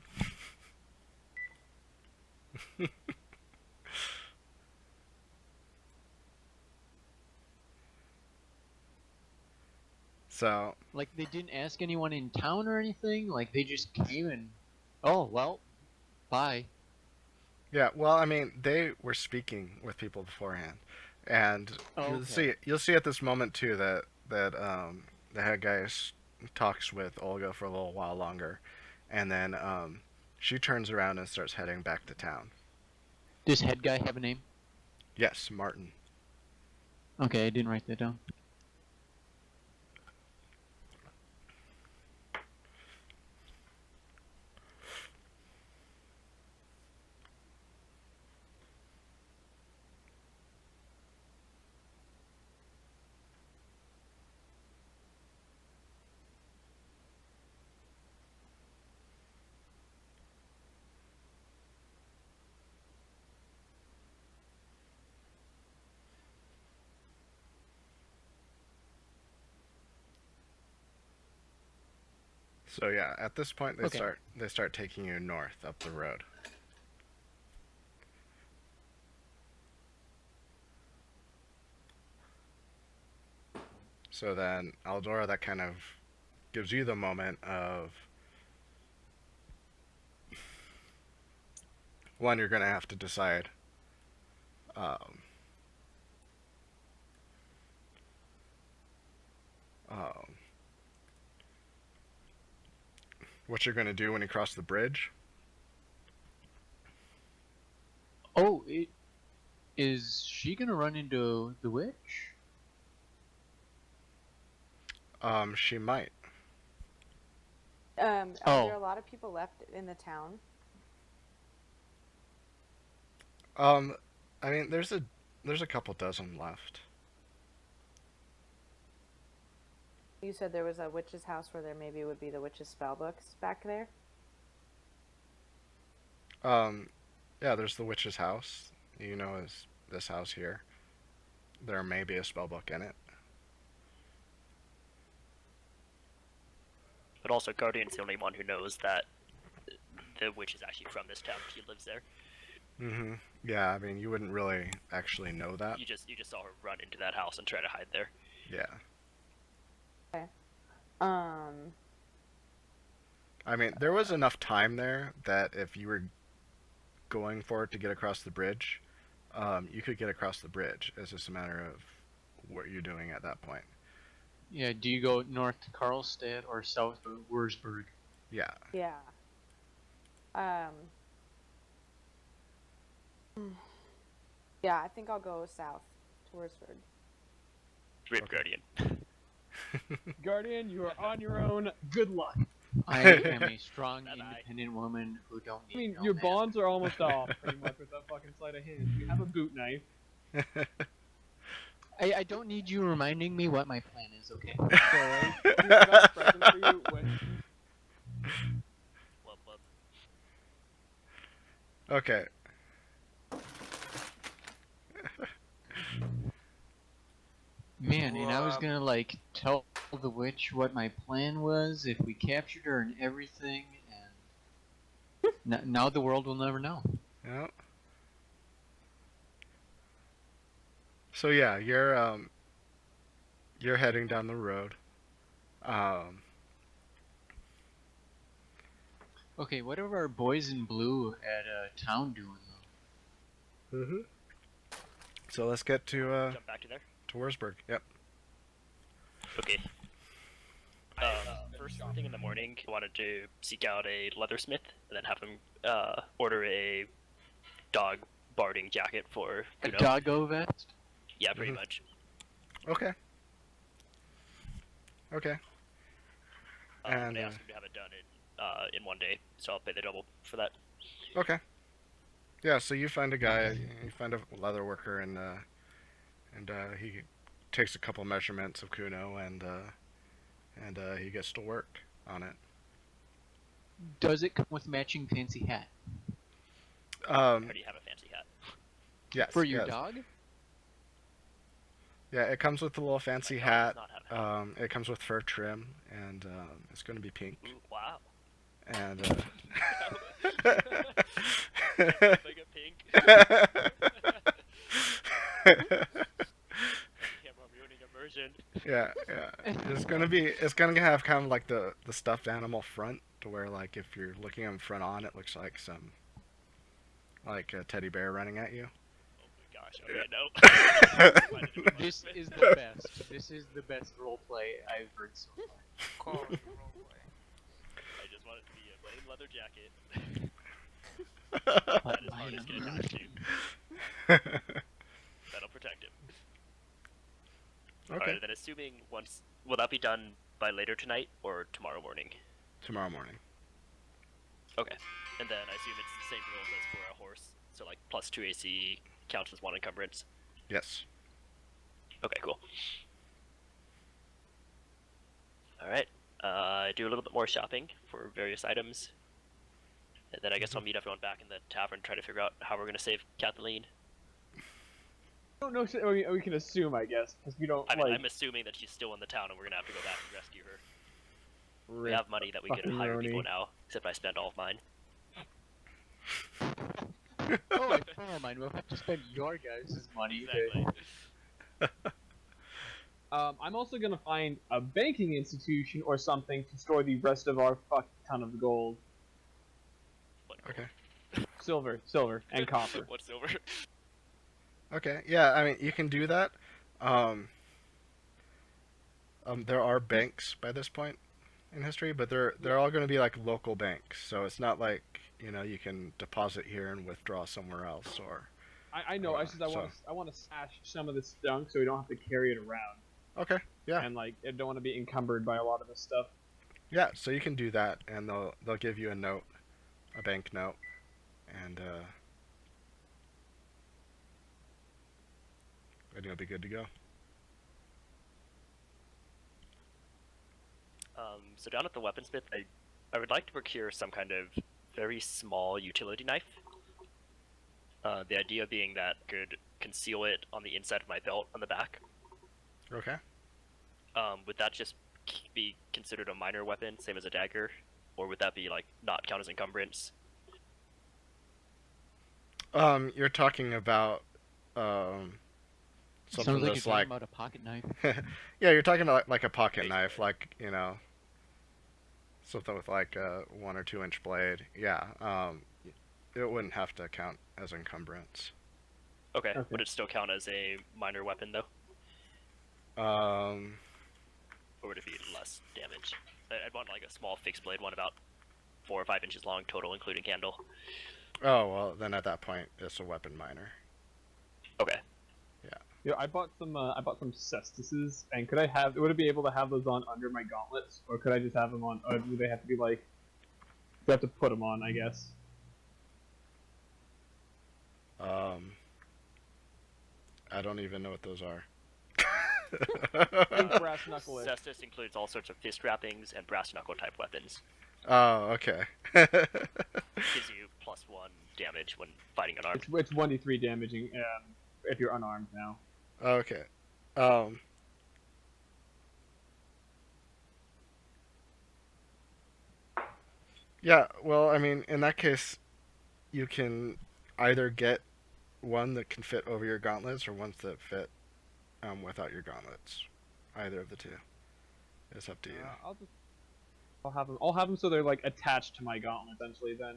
So, Like, they didn't ask anyone in town or anything? Like, they just came and. Oh, well, bye. yeah, well, I mean, they were speaking with people beforehand. And Oh, you'll see at this moment too that the head guy talks with Olga for a little while longer, and then she turns around and starts heading back to town. Does head guy have a name? Yes, Martin. Okay, I didn't write that down. So yeah, at this point Okay. they start taking you north up the road. So then, Aldora, that kind of gives you the moment of one, you're going to have to decide um, um, what you're going to do when you cross the bridge. Oh, is she gonna run into the witch? She might. Are Oh. there a lot of people left in the town? I mean, there's a couple dozen left. You said there was a witch's house where there maybe would be the witch's spell books back there. Yeah, there's the witch's house. You know, is this house here. There may be a spell book in it. But also, Guardian's the only one who knows that the witch is actually from this town. She lives there. Mm-hmm. Yeah, I mean, you wouldn't really actually know that. You just saw her run into that house and try to hide there. Yeah. I mean, there was enough time there that if you were going for it to get across the bridge, you could get across the bridge. It's just a matter of what you're doing at that point. Yeah, do you go north to Karlstad or south to Wurzburg? Yeah. Yeah. Yeah, I think I'll go south to Wurzburg. Rip Okay. Guardian. Guardian, you are on your own. Good luck. I am a strong, Bye-bye. independent woman who don't need I mean, no your man. bonds are almost off, pretty much, with that fucking sleight of hand. You have a boot knife. I don't need you reminding me what my plan is, okay? So, we've got a present for you when... Wub wub. Okay. Man, and I was Whoa. gonna like tell the witch what my plan was if we captured her and everything, and now the world will never know. Yeah. So yeah, you're heading down the road. Okay, what are our boys in blue at town doing though? Mm-hmm. So let's get to Jump back to there. Wurzburg. Yep. Okay. First thing in the morning, I wanted to seek out a leathersmith and then have him order a dog barding jacket for A Kuno. doggo vest? Yeah, pretty Mhm. much. Okay. Okay. And, I asked him to have it done in one day, so I'll pay the double for that. Okay. Yeah. So you find a guy. You find a leather worker, and he takes a couple measurements of Kuno, and he gets to work on it. Does it come with matching fancy hat? I already have a fancy hat. Yes. For your yes. dog? Yeah, it comes with a little fancy My dog hat. does not have a hat. It comes with fur trim, and it's going to be pink. Ooh, wow. And Like a pink. Yeah, I'm ruining immersion. yeah, it's gonna have kind of like the stuffed animal front, to where like if you're looking at front on, it looks like like a teddy bear running at you. Oh my gosh, okay, no. This is the best. This is the best roleplay I've heard so far. Quality roleplay. I just want it to be a plain leather jacket. But That is my hard as getting immersion- to. That'll protect him. Okay. Alright, then assuming will that be done by later tonight or tomorrow morning? Tomorrow morning. Okay. And then I assume it's the same rules as for a horse. So like plus 2 AC counts as 1 encumbrance. Yes. Okay, cool. Alright. I do a little bit more shopping for various items. And then I guess I'll meet everyone back in the tavern, try to figure out how we're gonna save Kathleen. I don't know, we can assume, I guess, because we don't, I mean, like... I'm assuming that she's still in the town and we're gonna have to go back and rescue her. We rip have money that we could fucking hire Roni. people now, except I spent all of mine. Oh, never mind. We'll have to spend your guys' money. Exactly. I'm also gonna find a banking institution or something to store the rest of our fuck ton of gold. What Okay. Silver, and copper. What's silver? Okay. Yeah, I mean, you can do that. Um, there are banks by this point in history, but they're all going to be like local banks. So it's not like, you can deposit here and withdraw somewhere else or I know. I just I want to stash some of this junk so we don't have to carry it around. Okay. Yeah. And like, I don't want to be encumbered by a lot of this stuff. Yeah, so you can do that and they'll give you a note, a bank note, and you'll be good to go. So down at the weaponsmith, I would like to procure some kind of very small utility knife. The idea being that I could conceal it on the inside of my belt on the back. Okay. Would that just be considered a minor weapon, same as a dagger, or would that be like not count as encumbrance? You're talking about something Sounds like you're that's talking like about a pocket knife. yeah, you're talking about like a pocket Basically. knife, like something with like a 1 or 2 inch blade. Yeah, it wouldn't have to count as encumbrance. Okay. Okay. Would it still count as a minor weapon though, Um, or would it be less damage? I'd want like a small fixed blade one, about 4 or 5 inches long total, including handle. oh well, then at that point it's a weapon minor. Okay. Yeah, I bought some cestises, and would it be able to have those on under my gauntlets, or could I just have them on? Or do they have to be like? Do I have to put them on? I guess. I don't even know what those are. Think brass knuckle it. Cestus includes all sorts of fist wrappings and brass knuckle type weapons. Oh, okay. Gives you +1 damage when fighting unarmed. It's 1d3 damaging if you're unarmed now. Okay. Yeah, well, I mean, in that case, you can either get one that can fit over your gauntlets or ones that fit without your gauntlets. Either of the two. It's up to you. I'll have them so they're like attached to my gauntlet essentially. Then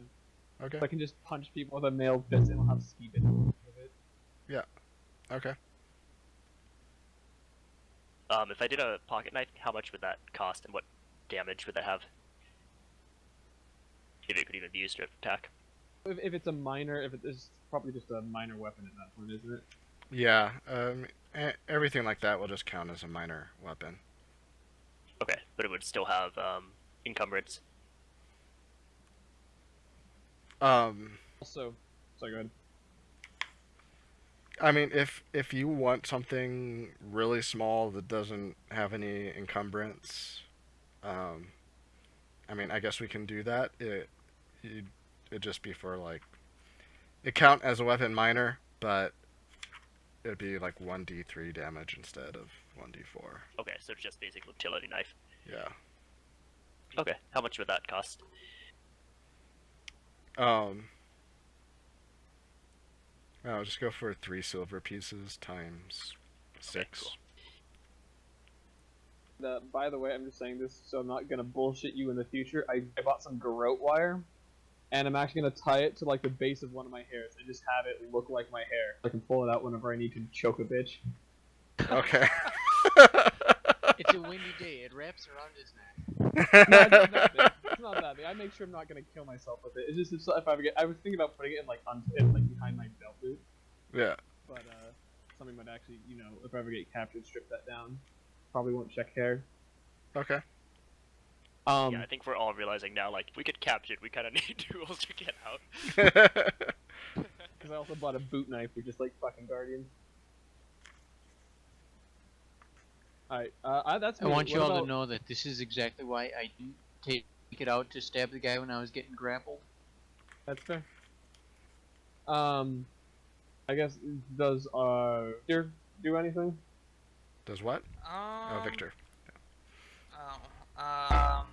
Okay. so I can just punch people with a nailed fist and I'll have speed it. Okay. If I did a pocket knife, how much would that cost, and what damage would that have? If it could even be used to attack. If it's a minor, it's probably just a minor weapon at that point, isn't it? Yeah. Everything like that will just count as a minor weapon. Okay, but it would still have encumbrance. Also, sorry, go ahead. I mean, if you want something really small that doesn't have any encumbrance, I mean, I guess we can do that. It'd just be for like, it count as a weapon minor, but it'd be like 1d3 damage instead of 1d4. Okay, so it's just basic utility knife. Yeah. Okay, how much would that cost? I'll just go for 3 silver pieces times 6. cool. By the way, I'm just saying this so I'm not gonna bullshit you in the future. I bought some garrote wire, and I'm actually gonna tie it to like the base of one of my hairs and just have it look like my hair. I can pull it out whenever I need to choke a bitch. Okay. It's a windy day. It wraps around his neck. No, it's not that big. It's not that big. I make sure I'm not gonna kill myself with it. It's just if I get. I was thinking about putting it in like behind my belt loop, Yeah. but somebody might actually, if I ever get captured, strip that down. Probably won't check hair. Okay. Yeah, I think we're all realizing now, like, if we get captured, we kind of need tools to get out. Because I also bought a boot knife, which is like fucking Guardian. Alright, that's I me. want you What all to about- know that this is exactly why I didn't take it out to stab the guy when I was getting grappled. That's fair. I guess, does, Victor do anything? Does what? Oh, Victor. I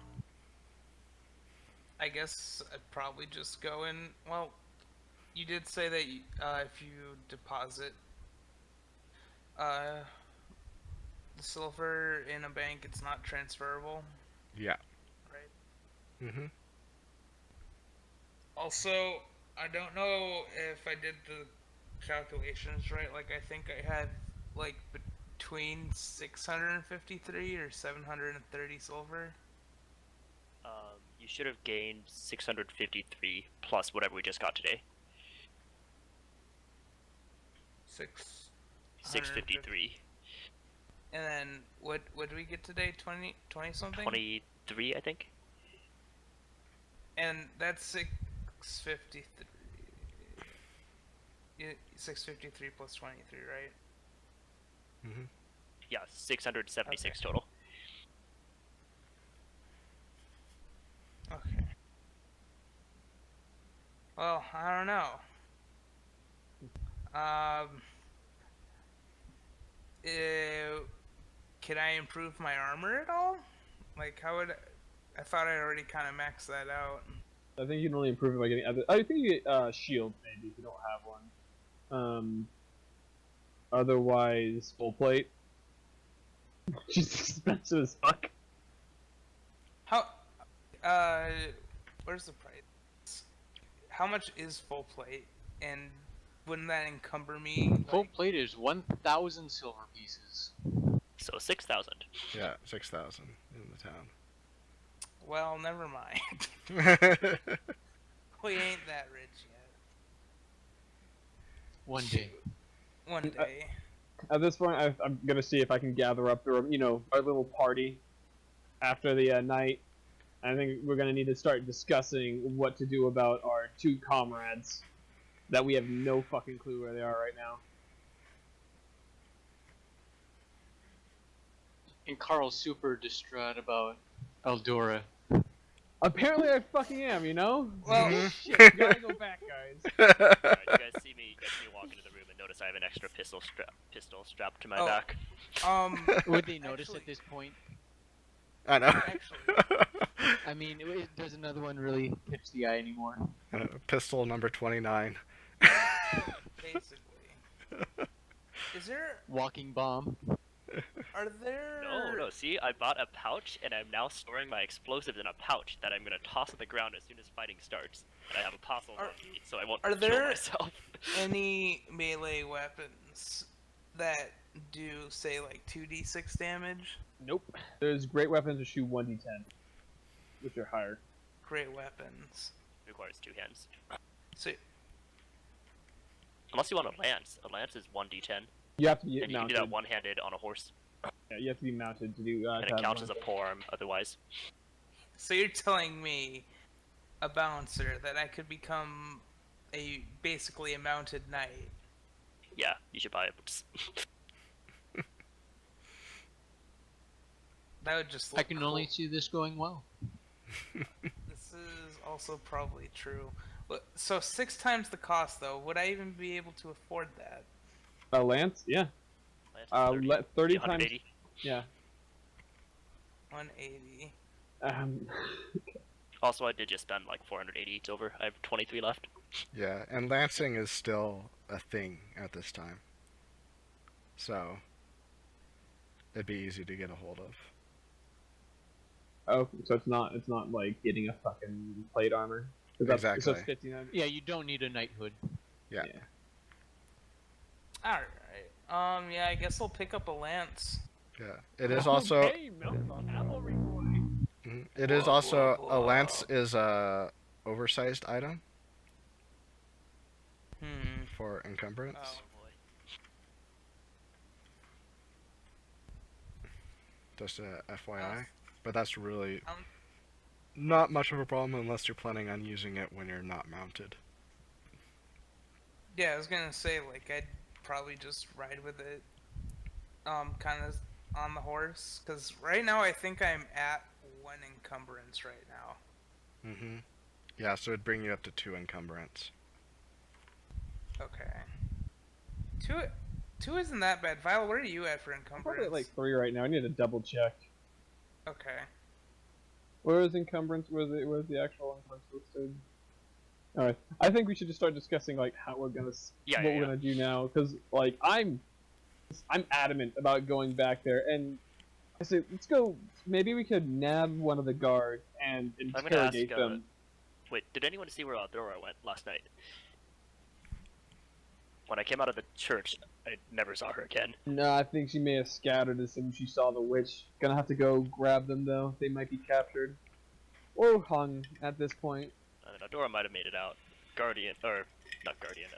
guess I'd probably just go in. Well, you did say that if you deposit silver in a bank, it's not transferable, Yeah. right? Mm-hmm. Also, I don't know if I did the calculations right. Like, I think I had like between 653 or 730 silver. You should have gained 653 plus whatever we just got today. 653. And then what did we get today? 20 something? 23, I think. And that's 653. Yeah, 653 plus 23, right? Mm-hmm. Yeah, 676 Okay. total. Okay. Well, I don't know. Can I improve my armor at all? Like, how would I thought I already kind of maxed that out. I think you can only improve it by getting other. I think you get shield maybe if you don't have one. Otherwise, full plate. Which is expensive as fuck. How? Where's the price? How much is full plate? And wouldn't that encumber me? Full Like, plate is 1,000 silver pieces. So 6,000. Yeah, 6,000 in the town. well, never mind. We ain't that rich yet. One day. One day. At this point, I'm gonna see if I can gather up our little party after the night. I think we're gonna need to start discussing what to do about our two comrades that we have no fucking clue where they are right now. And Carl's super distraught about Eldora. Apparently, I fucking am. Well, Shit, gotta go back, guys. Alright, you guys see me walk into the room and notice I have an extra pistol strapped to my Oh. back. Would they notice Actually- at this point? I know. Actually, I mean, does another one really catch the eye anymore? Pistol number 29. basically. Is there? Walking bomb. Are there? No, see, I bought a pouch and I'm now storing my explosives in a pouch that I'm gonna toss on the ground as soon as fighting starts. And I have a puzzle on me, so I won't are kill there- myself. Any melee weapons that do say like 2d6 damage? Nope. There's great weapons that shoot 1d10, which are higher. Great weapons. Requires 2 hands. So Unless you want a lance. A lance is 1d10. You have to be And you can mounted. do that one-handed on a horse. Yeah, you have to be mounted to do. And to it have counts one. as a polearm otherwise. So you're telling me, a bouncer, that I could become basically a mounted knight? Yeah, you should buy it. That would just. I Look can cool. only see this going well. This is also probably true. So 6 times the cost, though. Would I even be able to afford that? Lance, yeah. Lance is 30, 30 times. 180. Yeah. 180. Also, I did just spend like 480 silver. I have 23 left. Yeah, and lancing is still a thing at this time. So, it'd be easy to get a hold of. Oh, so it's not like getting a fucking plate armor. 'Cause that's- Exactly. So it's 59. Yeah, you don't need a knighthood. Yeah. Yeah. Alright. Yeah, I guess I'll pick up a lance. Yeah. It is also Hey, mount the cavalry boy. Mhm. It is Whoa, also whoa, a lance whoa. is a oversized item Hmm. for encumbrance. Oh. boy. Just a FYI. But that's really Um, not much of a problem unless you're planning on using it when you're not mounted. Yeah, I was gonna say, like, I'd probably just ride with it, kind of on the horse. Because right now I think I'm at 1 encumbrance right now. Mm-hmm. Yeah, so it'd bring you up to 2 encumbrance. Okay. Two isn't that bad. Viola, what are you at for encumbrance? Probably at like 3 right now. I need to double check. Okay. Where is encumbrance? Where's the actual encumbrance listed? Alright, I think we should just start discussing like how we're gonna Yeah, what yeah, we're yeah. gonna do now, because like I'm I'm adamant about going back there, and I say, let's go. Maybe we could nab one of the guards and I'm gonna interrogate ask, them. Wait, did anyone see where Aldora went last night? When I came out of the church, I never saw her again. No, I think she may have scattered as soon as she saw the witch. Gonna have to go grab them though. They might be captured or hung at this point. I don't know, Aldora might have made it out. Guardian, or not Guardian,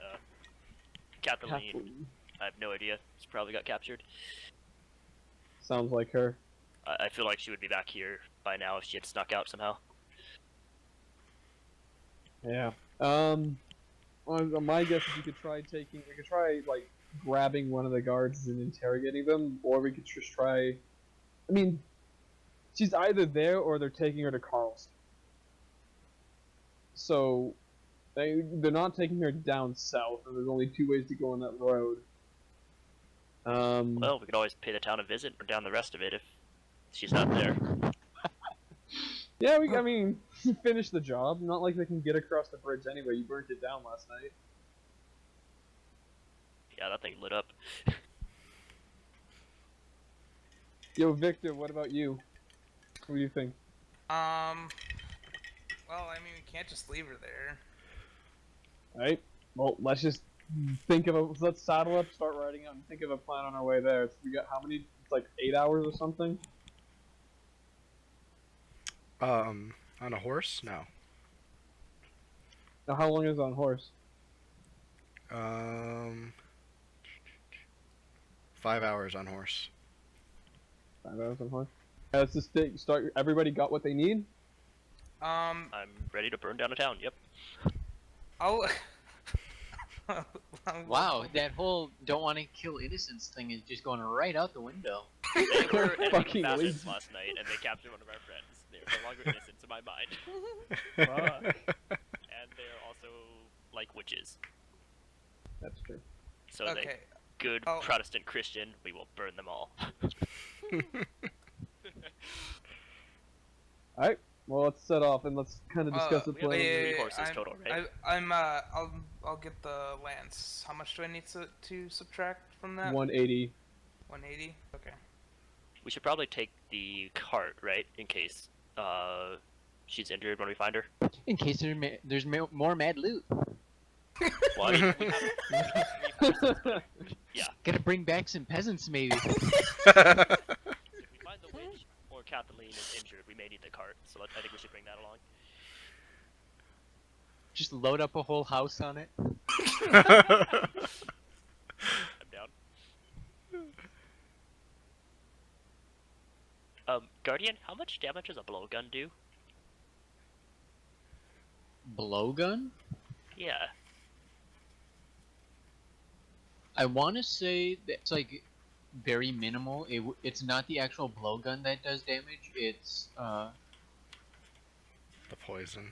Kathleen. Kathleen. I have no idea. She probably got captured. Sounds like her. I feel like she would be back here by now if she had snuck out somehow. Yeah. My guess is we could try like grabbing one of the guards and interrogating them, or we could just try. I mean, she's either there or they're taking her to Carlston. So, they're not taking her down south, and there's only 2 ways to go on that road. Well, we could always pay the town a visit or down the rest of it if she's not there. Yeah, I mean, finish the job. Not like they can get across the bridge anyway. You burnt it down last night. Yeah, that thing lit up. Yo, Victor, what about you? What do you think? Well, I mean, we can't just leave her there. Alright, well, let's just let's saddle up, start riding out, and think of a plan on our way there. We got how many? It's like 8 hours or something? On a horse? No. Now, how long is it on horse? 5 hours on horse. 5 hours on horse? Let's just start. Everybody got what they need? I'm ready to burn down a town, yep. I'll. Wow, that whole don't want to kill innocents thing is just going right out the window. They were enemy Fucking combatants lazy. last night, and they captured one of our friends. They're no longer innocents in my mind. And they're also like witches. That's true. So Okay. they good Oh. Protestant Christian, we will burn them all. Alright, well, let's set off and let's kind of discuss the we have plan. three horses total, right? I'll get the lance. How much do I need to subtract from that? 180. 180. Okay. We should probably take the cart, right, in case she's injured when we find her. In case there's more mad loot. Well, I mean, we have three horses. Gotta bring back some peasants, maybe. If we find the witch or Kathleen is injured, we may need the cart. So I think we should bring that along. Just load up a whole house on it. I'm down. Guardian, how much damage does a blowgun do? Blowgun? Yeah. I want to say that it's like very minimal. It's not the actual blowgun that does damage. It's The poison.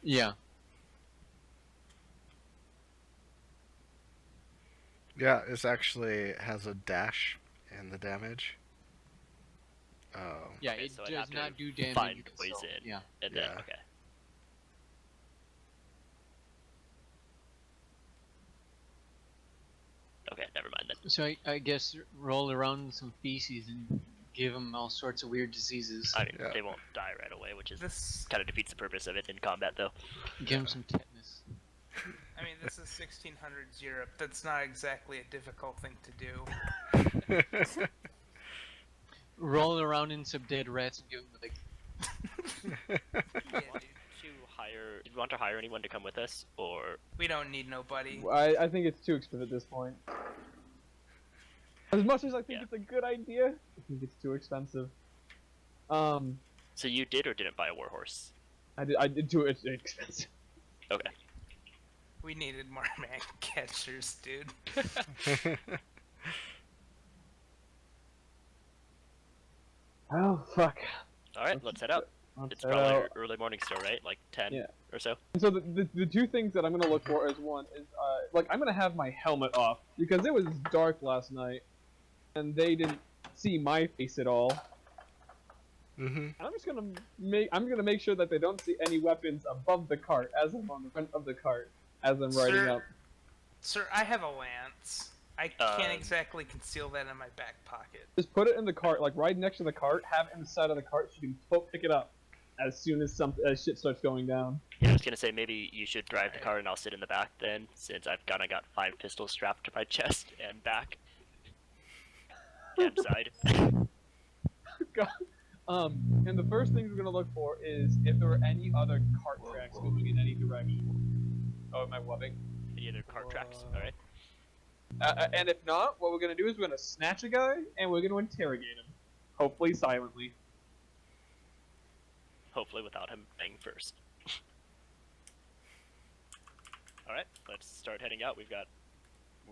yeah. Yeah, it actually has a dash in the damage. Oh. Yeah, Okay, it so I'd have does to not do damage. find itself. poison. Yeah. And then, Yeah. okay. Okay, never mind then. So I guess roll around some feces and give them all sorts of weird diseases. I mean, Yeah. they won't die right away, which is This. kind of defeats the purpose of it in combat, though. Give them some tetanus. I mean, this is 1600s Europe. That's not exactly a difficult thing to do. Roll around in some dead rats and give them like. Yeah, dude. Do you want to hire anyone to come with us, or We don't need nobody. I think it's too expensive at this point. As much as I think Yeah. it's a good idea, I think it's too expensive. so you did or didn't buy a warhorse? I did too expensive. Okay. We needed more man catchers, dude. Oh, fuck. All right, let's head out. Let's It's head probably out. early morning still, right? Like 10 Yeah. or so. So the two things that I'm gonna look for is one is like I'm gonna have my helmet off because it was dark last night, and they didn't see my face at all. Mm-hmm. And I'm gonna make sure that they don't see any weapons above the cart as I'm on the front of the cart as I'm riding Sir. up. Sir, I have a lance. I can't Um, exactly conceal that in my back pocket. Just put it in the cart, like right next to the cart. Have it in the side of the cart so you can pick it up as soon as as shit starts going down. Yeah, I was gonna say maybe you should drive the car and I'll sit in the back then, since I've kinda got 5 pistols strapped to my chest and back. And side. God. And the first thing we're gonna look for is if there are any other cart tracks moving in any direction. Oh, am I wubbing? Any other cart tracks, alright? And if not, what we're gonna do is we're gonna snatch a guy and we're gonna interrogate him, hopefully silently. Hopefully without him dying first. Alright, let's start heading out. We're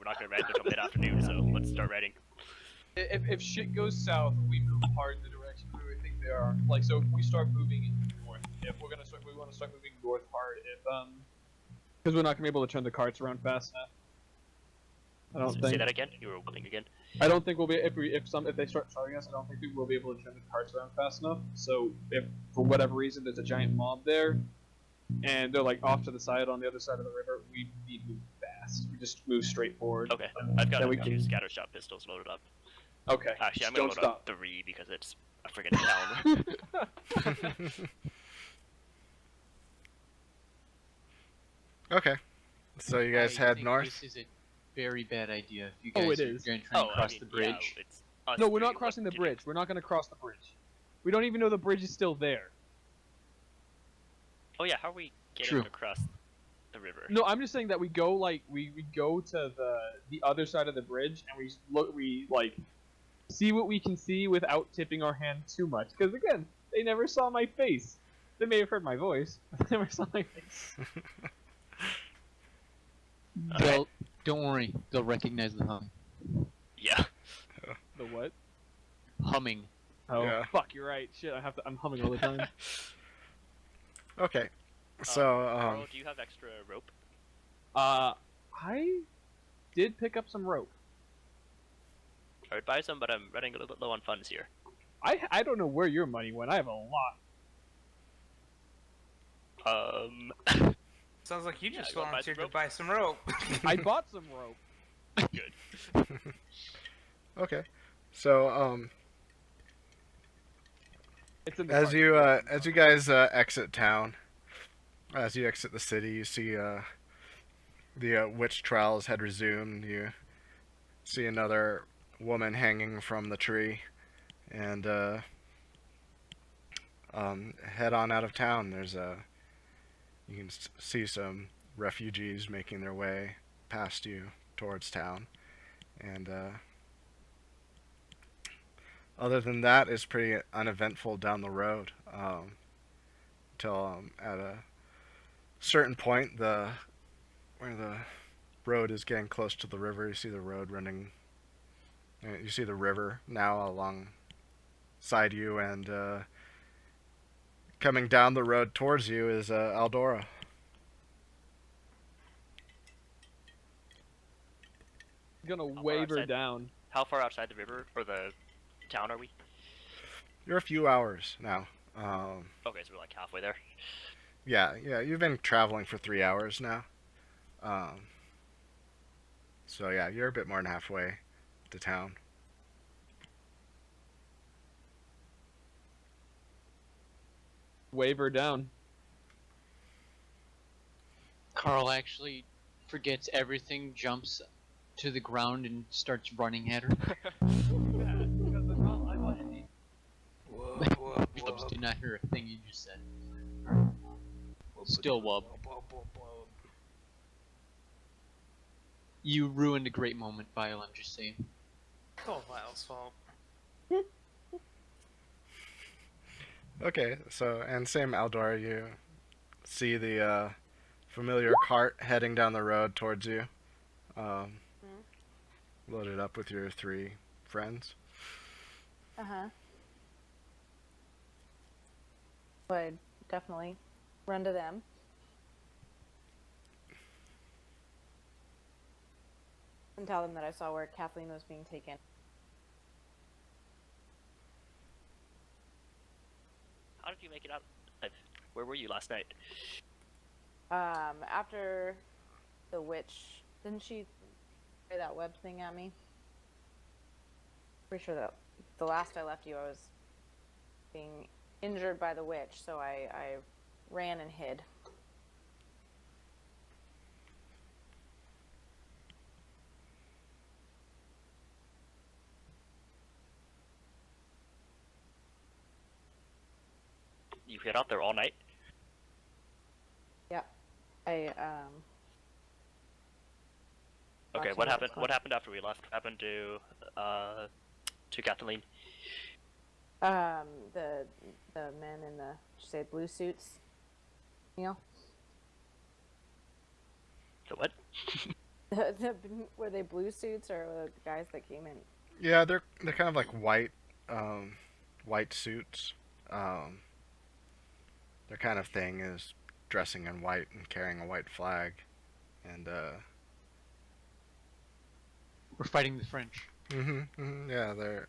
not gonna ride until mid-afternoon, so let's start riding. If shit goes south, we move hard in the direction where we think they are. Like, so if we start moving north, if we want to start moving north hard, because we're not gonna be able to turn the carts around fast enough. I don't Say think. that again? You were willing again? I don't think we'll be if they start charging us. I don't think we will be able to turn the carts around fast enough. So if for whatever reason there's a giant mob there, and they're like off to the side on the other side of the river, we need to move fast. We just move straight forward. Okay, I've got Then we 2 can- scattershot pistols loaded up. Okay. Actually, I'm just gonna don't load stop. up 3 because it's a friggin' town. Okay. So you guys I head think north? This is a very bad idea. If you Oh, guys it are is. going to try and I cross mean, the bridge. Yeah, it's us No, we're three not crossing the looking to bridge. We're not gonna cross the bridge. We don't even know the bridge is still there. Oh yeah, how are we getting True. across the river? No, I'm just saying that we go like we go to the other side of the bridge and we like see what we can see without tipping our hand too much. Because again, they never saw my face. They may have heard my voice, but they never saw my face. Don't worry, they'll recognize the hum. Yeah. The what? Humming. Oh, Yeah. fuck! You're right. Shit, I'm humming all the time. Okay. So, Carl, do you have extra rope? I did pick up some rope. I would buy some, but I'm running a little bit low on funds here. I don't know where your money went. I have a lot. Sounds like you just you wanna buy some volunteered to rope? buy some rope. I bought some rope. Good. okay. So, It's in the as cart. you guys exit town, as you exit the city, you see the witch trials had resumed. You see another woman hanging from the tree, and head on out of town. You can see some refugees making their way past you towards town, and other than that, it's pretty uneventful down the road until at a certain point, where the road is getting close to the river. You see the road running. You see the river now alongside you, and coming down the road towards you is Aldora. Gonna far wave her outside? down. How far outside the river or the town are we? You're a few hours now. Okay, so we're like halfway there. Yeah, you've been traveling for 3 hours now. So yeah, you're a bit more than halfway to town. Wave her down. Carl actually forgets everything, jumps to the ground, and starts running at her. Whoa, whoa, Wubs whoa. did not hear a thing you just said. Still wub. You ruined a great moment, Vile, I'm just saying. It's all Lyle's fault. Okay, so and same Aldora, you see the familiar cart heading down the road towards you, loaded up with your 3 friends. Would definitely run to them. And tell them that I saw where Kathleen was being taken. How did you make it out? Where were you last night? After the witch, didn't she spray that web thing at me. Pretty sure that the last I left you, I was being injured by the witch, so I ran and hid. You hid out there all night? Yep. I Okay, watching what the happened? clock. What happened after we left? What happened to Kathleen? The men in the, did you say blue suits? Neil? The what? Were they blue suits or were the guys that came in? Yeah, they're kind of like white suits. Their kind of thing is dressing in white and carrying a white flag, and We're fighting the French. yeah, they're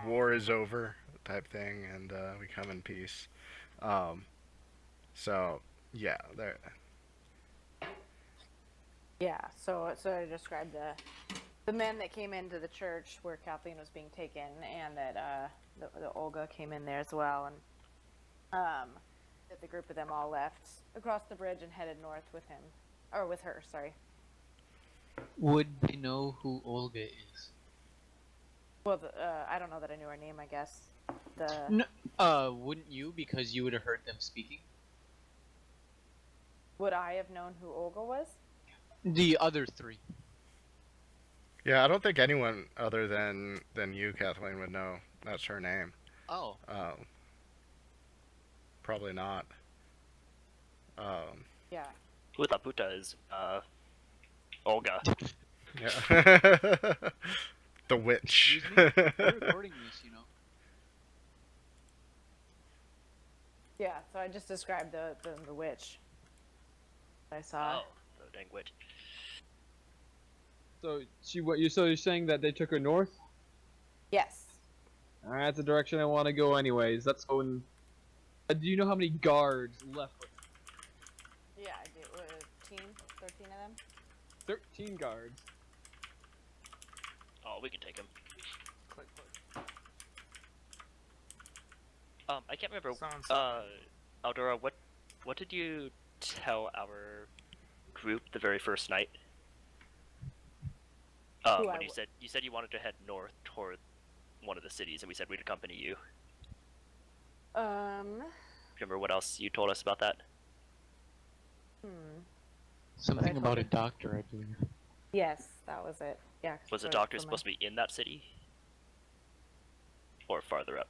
war is over type thing, and we come in peace. So yeah, they're Yeah, so I described the men that came into the church where Kathleen was being taken, and that the Olga came in there as well, and that the group of them all left across the bridge and headed north with him, or with her. Sorry. Would they know who Olga is? Well, I don't know that I knew her name. I guess the No, wouldn't you? Because you would have heard them speaking. would I have known who Olga was? The other three. yeah. I don't think anyone other than you, Kathleen, would know that's her name. Oh. Probably not. Yeah. Huta Puta is Olga. Yeah. The witch. Excuse me? We're recording this, you know. Yeah. So I just described the witch I saw. Oh, the dang witch. So you're saying that they took her north? Yes. Alright, that's the direction I want to go anyways. Let's go and... do you know how many guards left with Yeah, I did. 13 of them. 13 guards. Oh, we can take him. Click, click. I can't remember. Sounds Aldora, what did you tell our group the very first night? Who When I you said you wanted to head north toward one of the cities, and we said we'd accompany you. Remember what else you told us about that? Something I about told a you. doctor, I believe. Yes, that was it. Yeah. Was the doctor supposed to be in that city? Or farther up?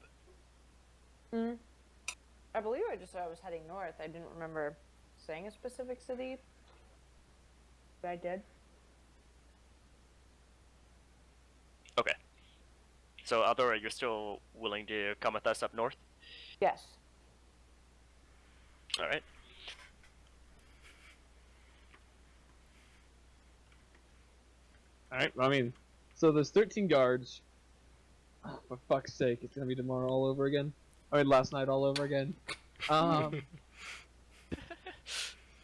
I believe I just said I was heading north. I didn't remember saying a specific city. But I did. Okay. So, Aldora, you're still willing to come with us up north? Yes. Alright. Alright, I mean, so there's 13 guards. Oh, for fuck's sake, it's gonna be tomorrow all over again. I mean, last night all over again.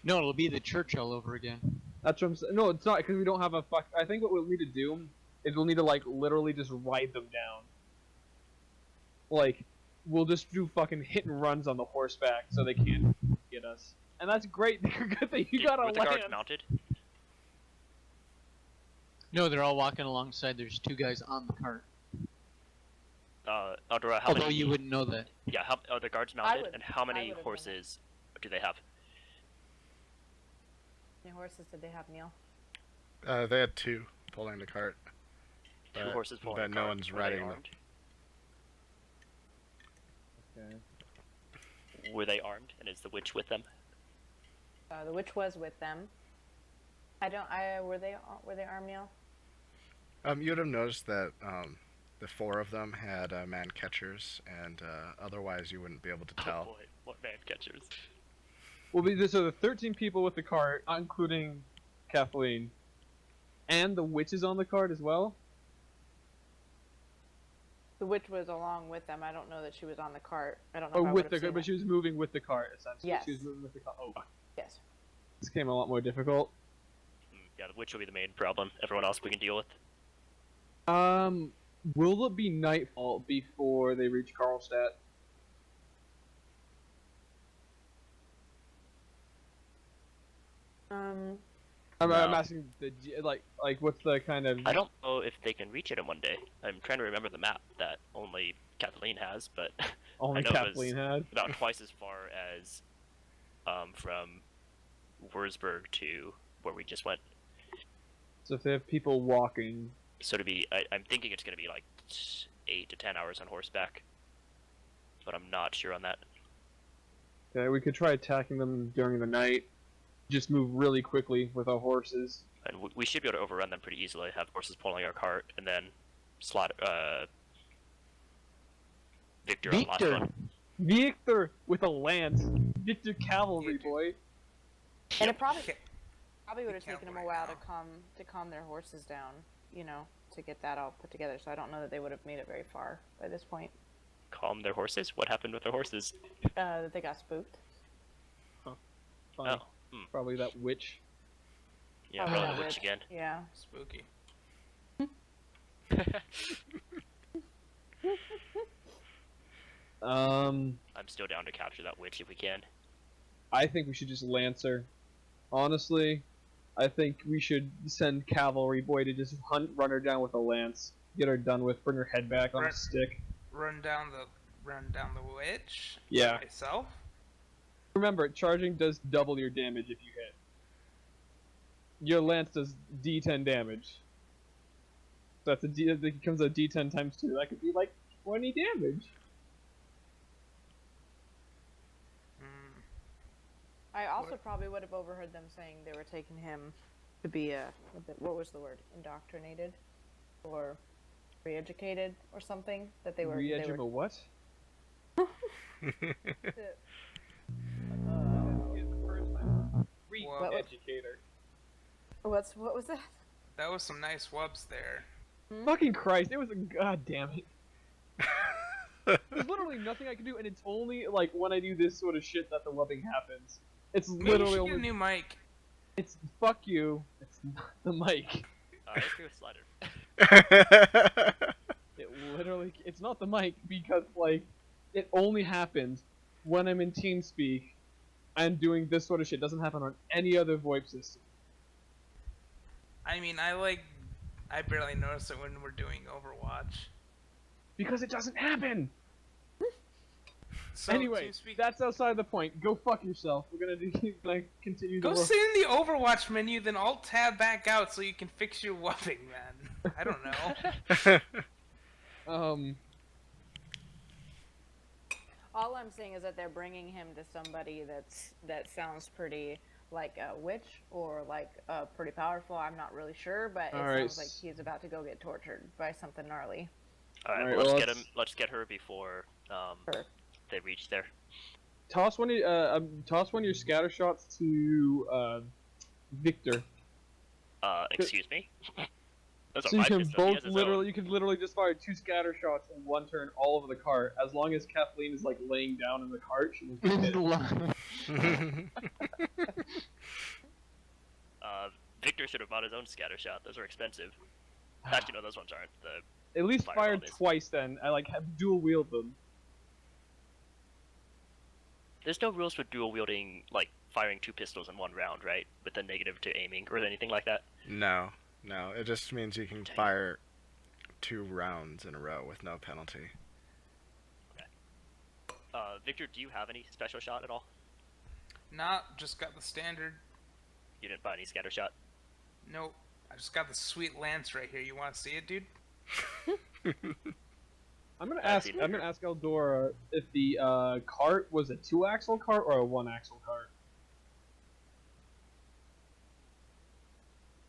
No, it'll be the church all over again. That's what I'm saying. No, it's not, because we don't have a fuck. I think what we'll need to do is we'll need to, like, literally just ride them down. Like, we'll just do fucking hit and runs on the horseback so they can't get us. And that's great. Good that you got a Were the guards land. mounted? No, they're all walking alongside. There's two guys on the cart. Aldora, how Although many... you wouldn't know that. Yeah, are the guards I mounted? would- And how I many would've known horses do they have? How many horses did they have, Neil? They had two pulling the cart. Two But- horses pulling but a no cart. one's Were they riding them. armed? Okay. Were they armed? And is the witch with them? The witch was with them. Were they armed, Neil? You would have noticed that the four of them had man catchers, and otherwise you wouldn't be able to Oh tell. boy, what man catchers. Well, so the 13 people with the cart, including Kathleen, and the witch is on the cart as well. The witch was along with them. I don't know that she was on the cart. I don't know. Oh, if I with would've the seen cart, but it. she was moving with the cart essentially. Yes. She was moving with the cart. Oh, Yes. this became a lot more difficult. Yeah, which will be the main problem. Everyone else we can deal with. Will it be nightfall before they reach Karlstadt? I'm No. asking like what's the kind of I don't know if they can reach it in one day. I'm trying to remember the map that only Kathleen has, but only I know it was- Kathleen had? about twice as far as from Wurzburg to where we just went. So if they have people walking, So to be, I'm thinking it's going to be like 8 to 10 hours on horseback, but I'm not sure on that. okay, we could try attacking them during the night. Just move really quickly with our horses. And we should be able to overrun them pretty easily. Have horses pulling our cart, and then slot Victor on last Victor! one. Victor with a lance. Victor cavalry Victor. boy. And it probably Okay. would have taken them a Cavalry while now. to calm their horses down, you know, to get that all put together. So I don't know that they would have made it very far by this point. Calm their horses. What happened with their horses? That they got spooked. Funny. Oh, Probably that witch. yeah, Probably probably that the witch witch. again. Yeah. Spooky. Um, I'm still down to capture that witch if we can. I think we should just lance her. Honestly, I think we should send cavalry boy to just run her down with a lance. Get her done with. Bring her head back on a Right. stick. Run down the witch. Yeah. Myself. Remember, charging does double your damage if you hit. Your lance does D10 damage. So that's that becomes a D10 times 2. That could be like 20 damage. Hmm. I also probably would have overheard them saying they were taking him to be what was the word? Indoctrinated, or re-educated, or something. That they were. Re-edge a what? What Re-educator. what was that? That was some nice wubs there. Fucking Christ! It was a god damn it. There's literally nothing I can do, and it's only like when I do this sort of shit that the wubbing happens. It's Maybe you literally should get a only. new mic. It's fuck you. It's not the mic. I agree with Slider. It literally. It's not the mic because like, it only happens when I'm in TeamSpeak and doing this sort of shit. It doesn't happen on any other VoIP system. I mean, I barely notice it when we're doing Overwatch. Because it doesn't happen. So Anyway, TeamSpeak, that's outside the point. Go fuck yourself. We're gonna continue go the. sit in the Overwatch menu, then Alt tab back out so you can fix your wubbing, man. I don't know. All I'm saying is that they're bringing him to somebody that sounds pretty like a witch or like pretty powerful. I'm not really sure, but it Alright, sounds like he's about to go get tortured by something gnarly. All right, Alright, well, well, let's get let's- him. Let's get her before Sure. they reach there. Toss one of your scatter shots to Victor. Excuse me. Those So are you my can pistols. He both has his own. you can literally just fire 2 scatter shots in one turn all over the cart. As long as Kathleen is like laying down in the cart, she will get hit. Victor should have bought his own scatter shot. Those are expensive. Actually, no, those ones aren't. At least Fireball fire is. twice then. I like have dual wield them. There's no rules for dual wielding, like firing 2 pistols in one round, right? With a negative to aiming or anything like that. No. It just means you can fire 2 rounds in a row with no penalty. Victor, do you have any special shot at all? Not just got the standard. You didn't buy any scatter shot. Nope. I just got the sweet lance right here. You want to see it, dude? I'm gonna I ask. see. I'm gonna ask Eldora if the cart was a 2-axle cart or a 1-axle cart.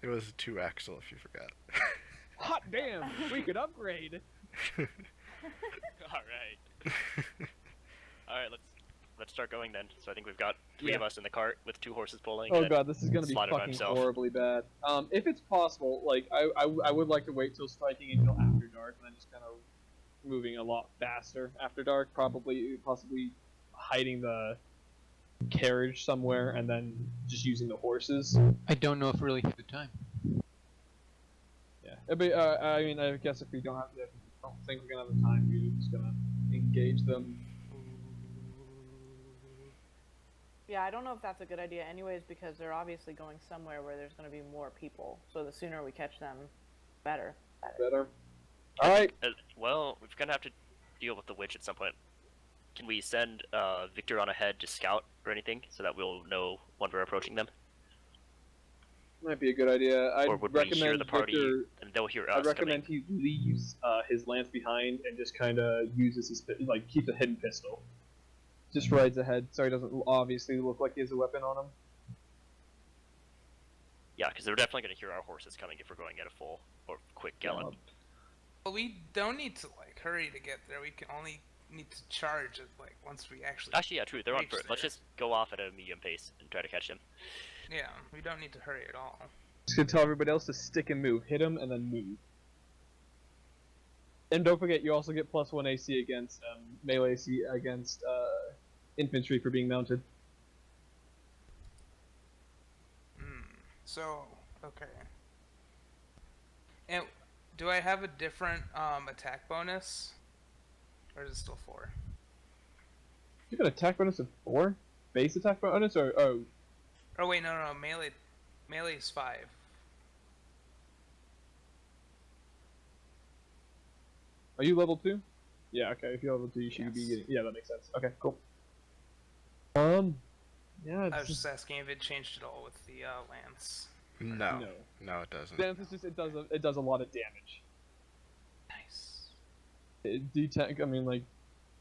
It was a 2-axle if you forgot. Hot damn! We could upgrade. All right. All right, let's start going then. So I think we've got 3 of us in the cart with 2 horses pulling. Oh and god, this is gonna be Slaughter by fucking himself. horribly bad. If it's possible, like I would like to wait till striking until after dark, and then just kind of moving a lot faster after dark. Possibly hiding the carriage somewhere and then just using the horses. I don't know if we really have the time. Yeah. But, I mean, I guess if we don't have, if we don't think we're gonna have the time, we're just gonna engage them. Yeah, I don't know if that's a good idea anyways, because they're obviously going somewhere where there's going to be more people. So the sooner we catch them, better. Better. All right. Well, we're gonna have to deal with the witch at some point. Can we send Victor on ahead to scout or anything so that we'll know when we're approaching them? Might be a good idea. I'd Or would we recommend hear the party Victor, and they'll hear us I'd recommend coming? he leaves his lance behind and just kind of uses his like keeps a hidden pistol. Just rides ahead, so he doesn't obviously look like he has a weapon on him. Yeah, because they're definitely gonna hear our horses coming if we're going at a full or quick gallop. Well, we don't need to like hurry to get there. We can only need to charge it like once we actually. Actually, yeah, true. They're on reach foot. Let's there. just go off at a medium pace and try to catch them. Yeah, we don't need to hurry at all. Just gonna tell everybody else to stick and move. Hit him and then move. And don't forget, you also get +1 AC against melee AC against infantry for being mounted. So okay. And do I have a different attack bonus, or is it still 4? You got attack bonus of 4? Base attack bonus or Oh wait, no, melee is 5. are you level 2? Yeah, okay. If you're level 2, you should be Yes. getting. Yeah, that makes sense. Okay, cool. Yeah. I was just asking if it changed at all with the lance. No, no, it doesn't. Dance is just it does a lot of damage. Nice. D10, I mean like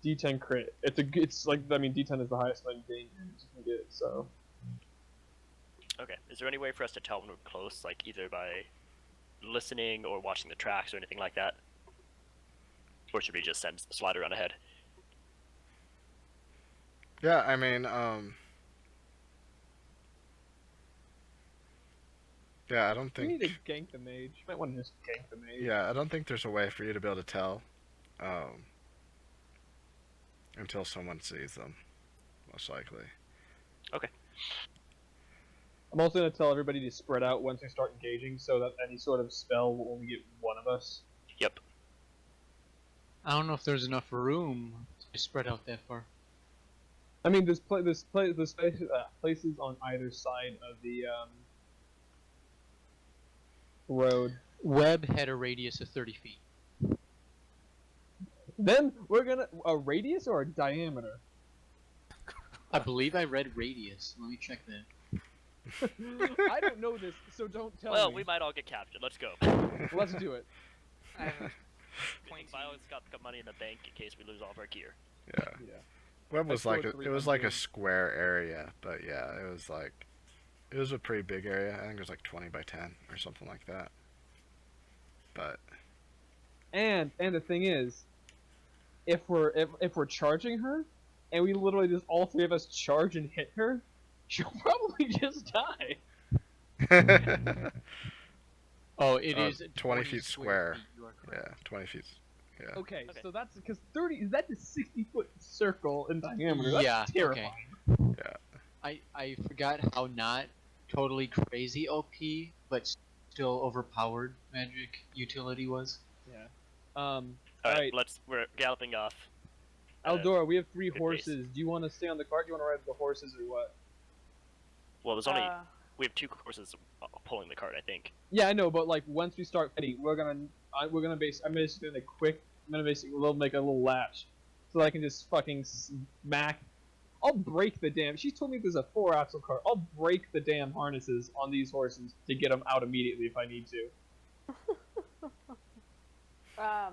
D10 crit. It's like I mean D10 is the highest amount of damage you can get. So Okay. Is there any way for us to tell when we're close, like either by listening or watching the tracks or anything like that? Or should we just send Slider on ahead? Yeah, I mean, yeah, I don't you need think. to gank the mage. You might want to just gank the mage. Yeah, I don't think there's a way for you to be able to tell, until someone sees them, most likely. Okay. I'm also gonna tell everybody to spread out once we start engaging, so that any sort of spell will only get one of us. Yep. I don't know if there's enough room to spread out that far. I mean, there's places on either side of the road. Webb had a radius of 30 feet. Then we're gonna a radius or a diameter. I believe I read radius. Let me check that. I don't know this, so don't tell Well, me. we might all get captured. Let's go. Let's do it. I have I think Violet's got money in the bank in case we lose all of our gear. Yeah. Yeah. Web was scored like it was like a 300. square area, but yeah, it was a pretty big area. I think it was like 20 by 10 or something like that. But And the thing is, if we're charging her, and we literally just all three of us charge and hit her, she'll probably just die. Oh, it is 20 feet square. feet, you are yeah, correct. 20 feet. Yeah. Okay, Okay. so that's because 30 that's a 60-foot circle in diameter. That's Yeah, okay. terrifying. I forgot how not totally crazy OP, but still overpowered magic utility was. Yeah. All Alright. right, we're galloping off. Eldora, we have 3 good horses. Do you want to stay on the cart? Do you want to ride the horses or what? Well, there's only Uh, we have 2 horses pulling the cart, I think. Yeah, I know, but like once we start fighting, I'm basically we'll make a little latch, so that I can just fucking smack. I'll break the damn. She told me there's a 4-axle cart. I'll break the damn harnesses on these horses to get them out immediately if I need to. I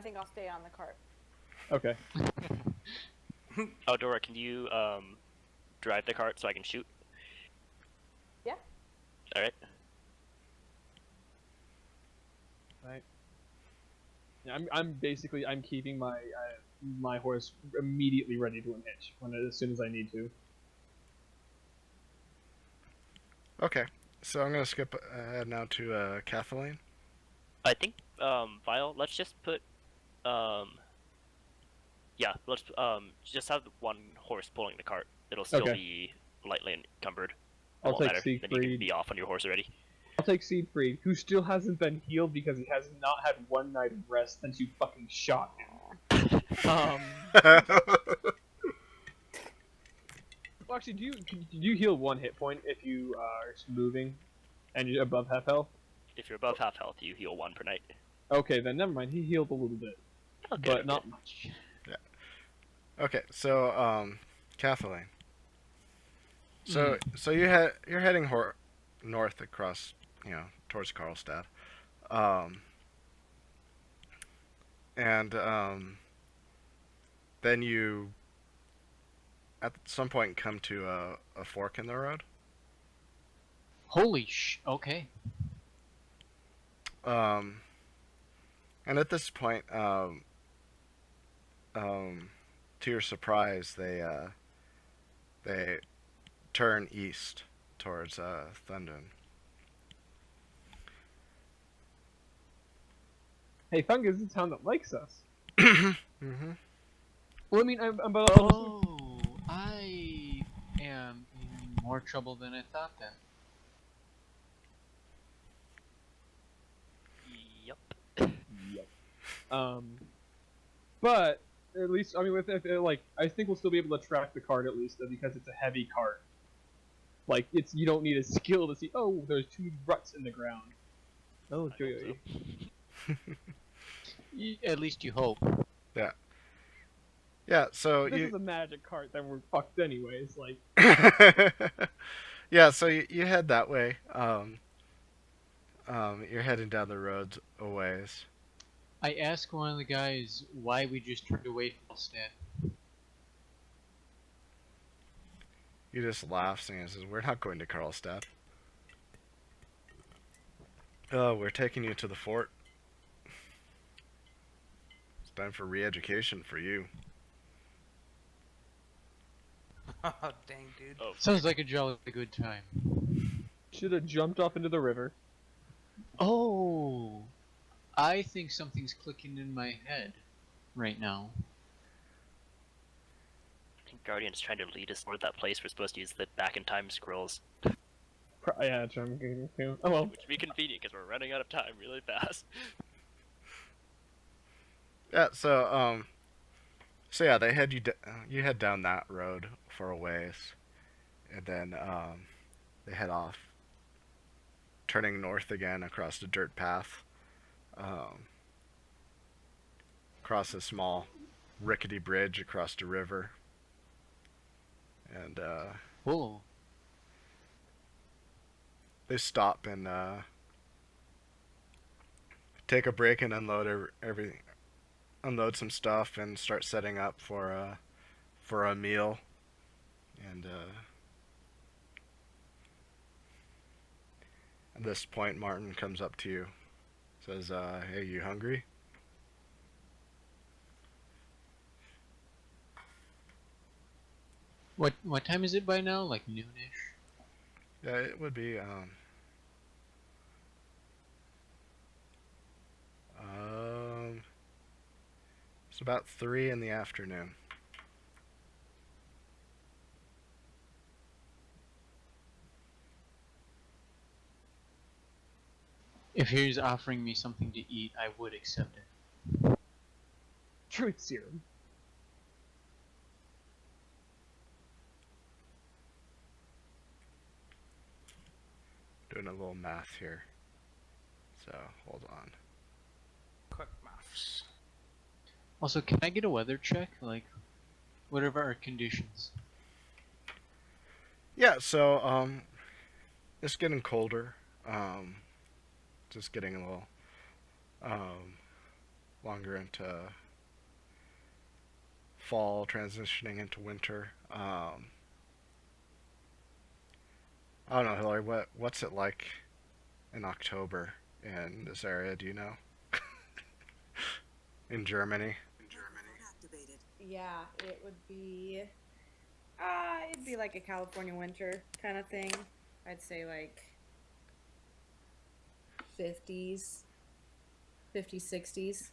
think I'll stay on the cart. Okay. Oh, Dora, can you drive the cart so I can shoot? Yeah. All right. Right. Yeah, I'm basically keeping my horse immediately ready to unhitch as soon as I need to. Okay, so I'm gonna skip ahead now to Kathleen. I think Vile. Let's just put yeah. Let's just have one horse pulling the cart It'll still Okay. be lightly encumbered. It I'll won't take matter. Then you can Siegfried. be off on your horse already. I'll take Siegfried, who still hasn't been healed because he has not had one night of rest since you fucking shot him. Well, actually, do you heal 1 hit point if you are moving and you're above half health? If you're above half health, you heal 1 per night. Okay, then never mind. He healed a little bit, Okay, but okay. not much. Okay, so Kathleen. So you're heading north across, towards Karlstad, and then you at some point come to a fork in the road. Holy okay. And at this point, to your surprise, they turn east towards Thundun. Hey, Thunga is a town that likes us. Mm-hmm. Well, I mean, I'm but Oh, I am in more trouble than I thought then. Yup. Yep. But at least I mean, I think we'll still be able to track the cart at least, though, because it's a heavy cart. Like you don't need a skill to see. Oh, there's 2 ruts in the ground. Oh, I hope joy. so. At least you hope. Yeah. So This is a magic cart, then we're fucked anyways. Like, yeah. So you head that way. You're heading down the road a ways. I asked one of the guys why we just turned away from Stat. You just laugh and says, "We're not going to Karlstad. Oh, we're taking you to the fort. It's time for re-education for you." Oh, dang, dude. Oh, Sounds like a jolly good time. should have jumped off into the river. Oh, I think something's clicking in my head right now. I think Guardian's trying to lead us toward that place we're supposed to use the back in time scrolls. Yeah, I'm getting too. Oh well. Which would be convenient because we're running out of time really fast. Yeah. So yeah, they head you head down that road for a ways, and then they head off, turning north again across the dirt path, across a small rickety bridge across the river, and Whoa. they stop and take a break and unload some stuff and start setting up for a meal. And at this point, Martin comes up to you, says, "Hey, you hungry?" What time is it by now? Like noonish? Yeah, it would be it's about 3 in the afternoon. If he's offering me something to eat, I would accept it. Truth serum. Doing a little math here. So, hold on. Quick maths. Also, can I get a weather check? Like, whatever our conditions. Yeah, so it's getting colder. Just getting a little longer into fall, transitioning into winter. I don't know, Hillary. What's it like in October in this area? Do you know? In Germany. Yeah, it would be. It'd be like a California winter kind of thing. I'd say like 50s, 60s.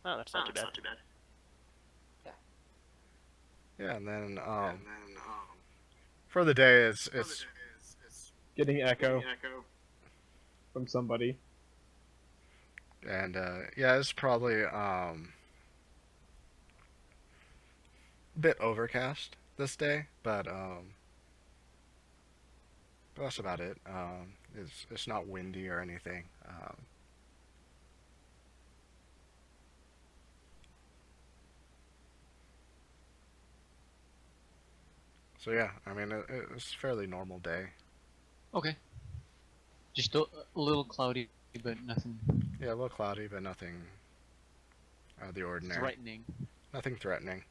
Oh, that's not too bad. Yeah, and then for the day, it's Getting echo from somebody. and yeah, it's probably a bit overcast this day, but that's about it. It's not windy or anything. So yeah, I mean it's a fairly normal day. Okay. Just a little cloudy, but nothing Yeah, a little cloudy, but nothing out of the ordinary. threatening. Nothing threatening.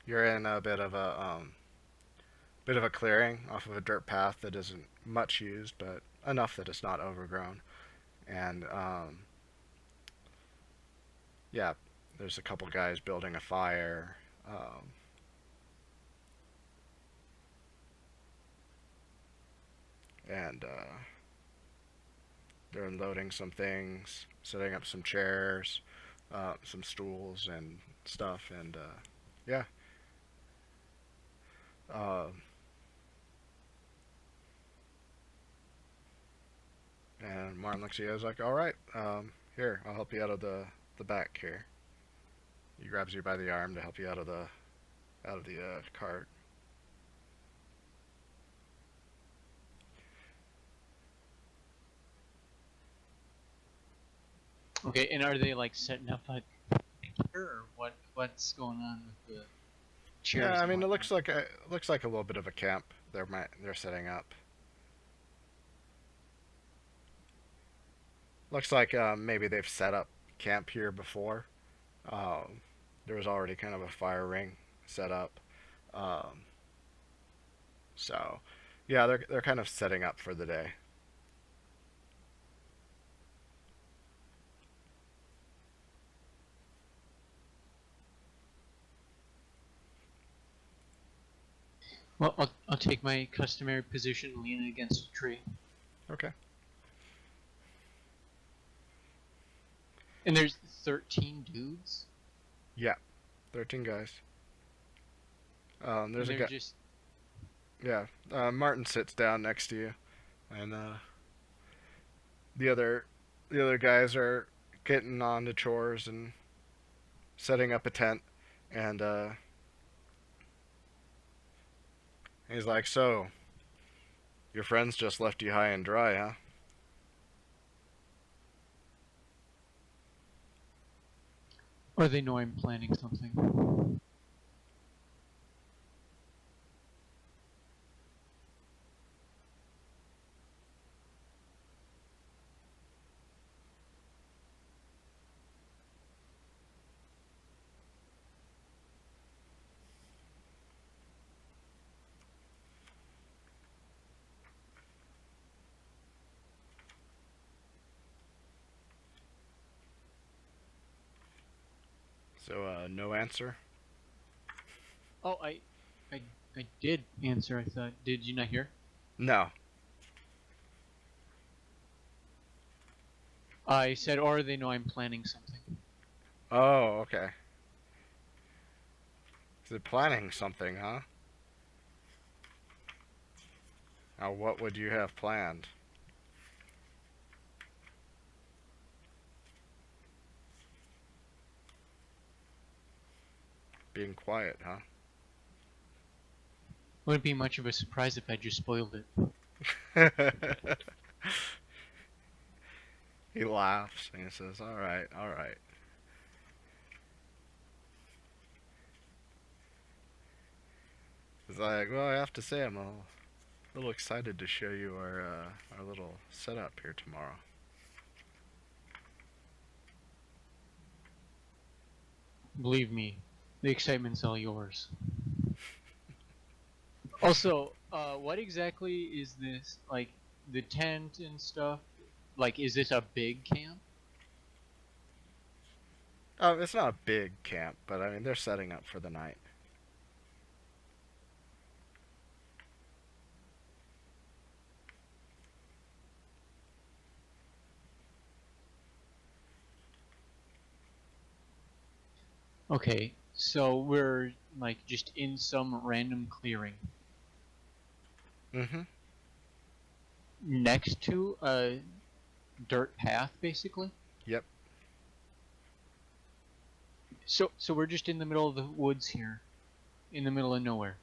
You're in a bit of a clearing off of a dirt path that isn't much used, but enough that it's not overgrown. And yeah, there's a couple guys building a fire. And they're unloading some things, setting up some chairs, some stools and stuff, and yeah. And Martin looks at you. He's like, "All right, here, I'll help you out of the back here." He grabs you by the arm to help you out of the cart. Okay, and are they like setting up a or what's going on with the chairs? Yeah, I and mean, it whatnot? looks like a little bit of a camp. They're setting up. Looks like maybe they've set up camp here before. Um, there was already kind of a fire ring set up. Um, so, yeah, they're kind of setting up for the day. Well, I'll take my customary position, leaning against a tree. Okay. And there's 13 dudes. Yeah, 13 guys. There's a and they're guy. just Yeah, Martin sits down next to you, and the other guys are getting on to chores and setting up a tent, and he's like, "So, your friends just left you high and dry, huh?" or they know I'm planning something. So, no answer. Oh, I, I did answer. I thought. Did you not hear? No. I said, or they know I'm planning something. Oh, okay. Is it planning something, huh? Now, what would you have planned? Being quiet, huh? Wouldn't be much of a surprise if I just spoiled it. He laughs and he says, "All right, all right." He's like, "Well, I have to say, I'm a little excited to show you our little setup here tomorrow." Believe me, the excitement's all yours. Also, what exactly is this? Like, the tent and stuff? Like, is this a big camp? It's not a big camp, but I mean they're setting up for the night. Okay, So we're like just in some random clearing Mm-hmm. next to a dirt path, basically. Yep. So we're just in the middle of the woods here, in the middle of nowhere.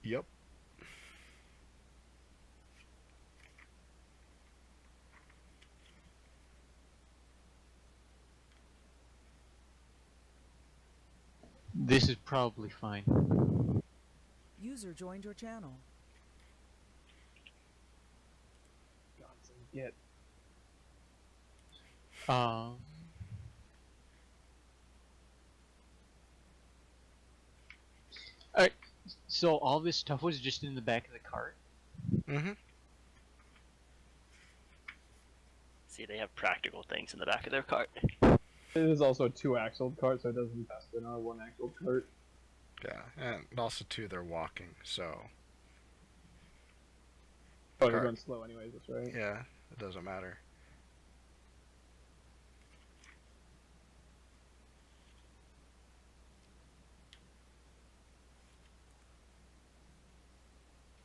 Yep. This is probably fine. User joined your channel. Johnson, get. Um. Alright, so all this stuff was just in the back of the cart? Mm-hmm. See, they have practical things in the back of their cart. It is also a 2-axled cart, so it doesn't pass in our 1-axled cart. Yeah, and also too, they're walking, so Oh, you're Cart. going slow anyways, that's right. yeah, it doesn't matter.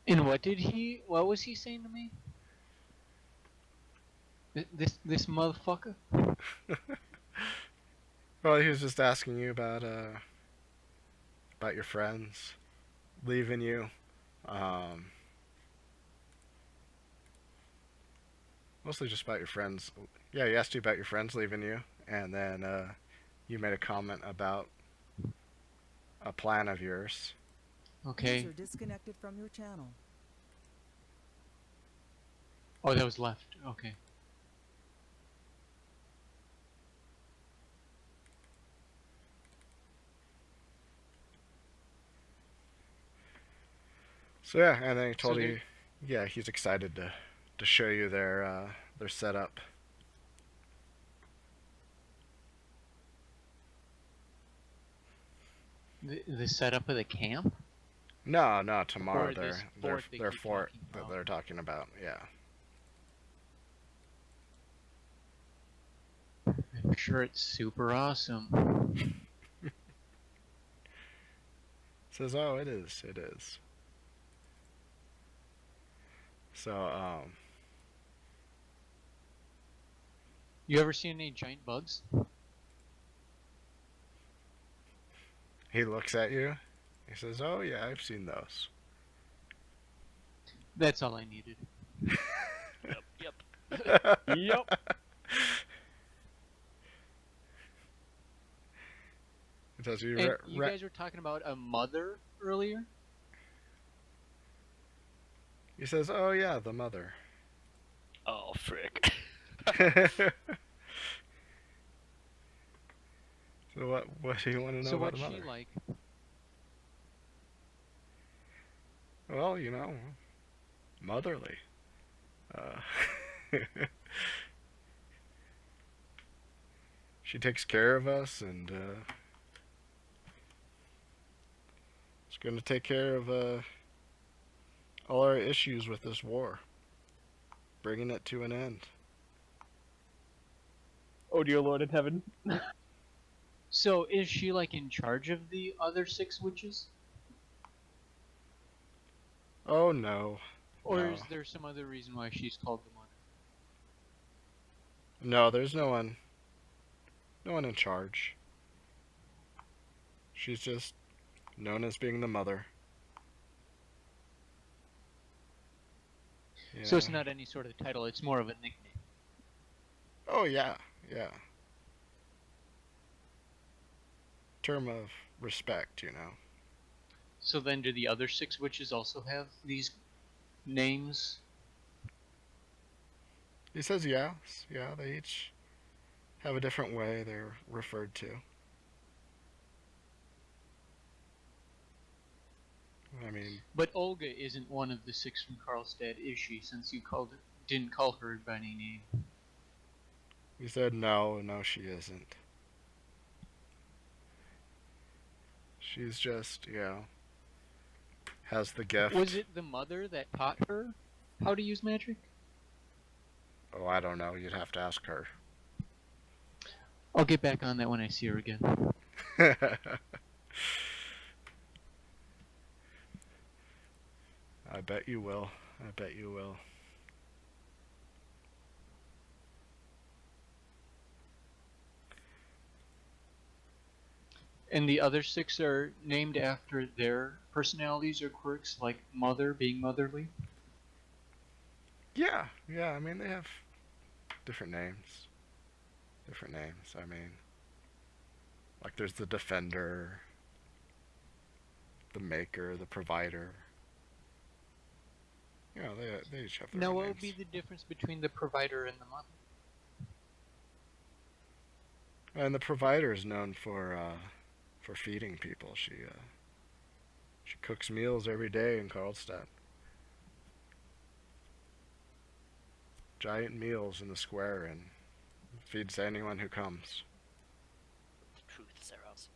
And what was he saying to me? This motherfucker? Well, he was just asking you about your friends leaving you. Mostly just about your friends. Yeah, he asked you about your friends leaving you, and then you made a comment about a plan of yours. Okay. User disconnected from your channel. Oh, that was left. Okay. So yeah, and then he told So you, yeah, he's excited to show you their setup. The setup of the camp? No, no, tomorrow Or this their fort they their keep fort talking that about. they're talking about. Yeah. I'm sure it's super awesome. Says, oh, it is, it is. So, You ever seen any giant bugs? he looks at you. He says, oh yeah, I've seen those. That's all I needed. Yep. Yep. He tells you, And you guys were talking about a mother earlier? he says, oh yeah, the mother. Oh, frick. So what do you want to know So about what's the she mother? like? Well, you know, motherly. She takes care of us, and is going to take care of all our issues with this war, bringing it to an end. Oh dear Lord in heaven. So is she like in charge of the other 6 witches? Oh no. Or No. is there some other reason why she's called the mother? No, there's no one in charge. She's just known as being the mother. So it's Yeah. not any sort of title, it's more of a nickname. Oh yeah, yeah. Term of respect, you know. So then do the other 6 witches also have these names? He says yes, yeah, they each have a different way they're referred to. I mean, But Olga isn't one of the 6 from Karlstad, is she, since you didn't call her by any name? he said no, she isn't. She's just, has the gift. Was it the mother that taught her how to use magic? Oh, I don't know, you'd have to ask her. I'll get back on that when I see her again. I bet you will. I bet you will. And the other 6 are named after their personalities or quirks, like Mother being motherly. Yeah, yeah, I mean, they have different names. Different names, I mean. Like, there's the Defender, the Maker, the Provider. You know, they each have their Now, own what names. would be the difference between the Provider and the Mother? And the Provider is known for feeding people. She cooks meals every day in Karlstadt. Giant meals in the square and feeds anyone who comes. Truth, Saros.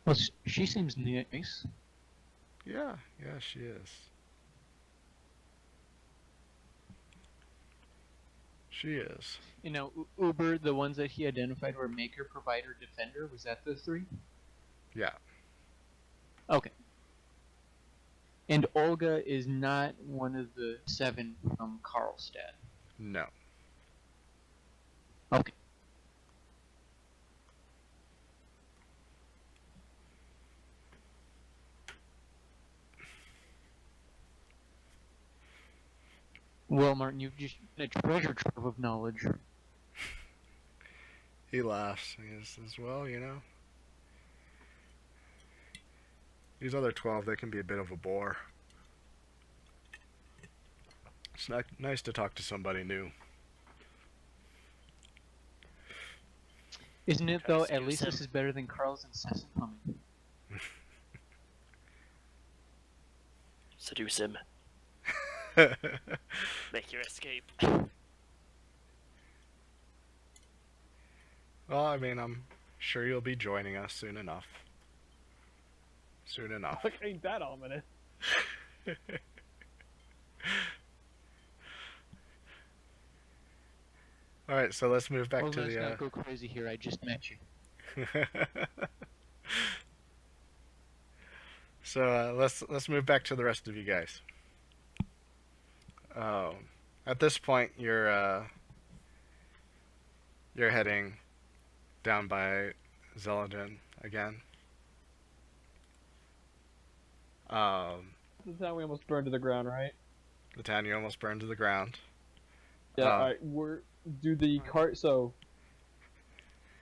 Well, she seems nice. Yeah, yeah, she is. She is. You know, Uber, the ones that he identified were Maker, Provider, Defender. Was that the 3? Yeah. Okay. And Olga is not one of the 7 from Karlstadt. No. Okay. Well, Martin, you've just a treasure trove of knowledge. He laughs. He says, well, you know, these other 12, they can be a bit of a bore. It's nice to talk to somebody new. Isn't it, Try to though? At seduce least him. this is better than Carl's incessant humming. Seduce him. Make your escape. Well, I mean, I'm sure you'll be joining us soon enough. Soon enough. Fuck, ain't that ominous? Alright, so let's move back Well, to let's the... not go crazy here. I just met you. So let's move back to the rest of you guys. At this point, you're heading down by Zeladin again. The town we almost burned to the ground, right? The town you almost burned to the ground. Yeah. Oh. Alright. Do the cart. So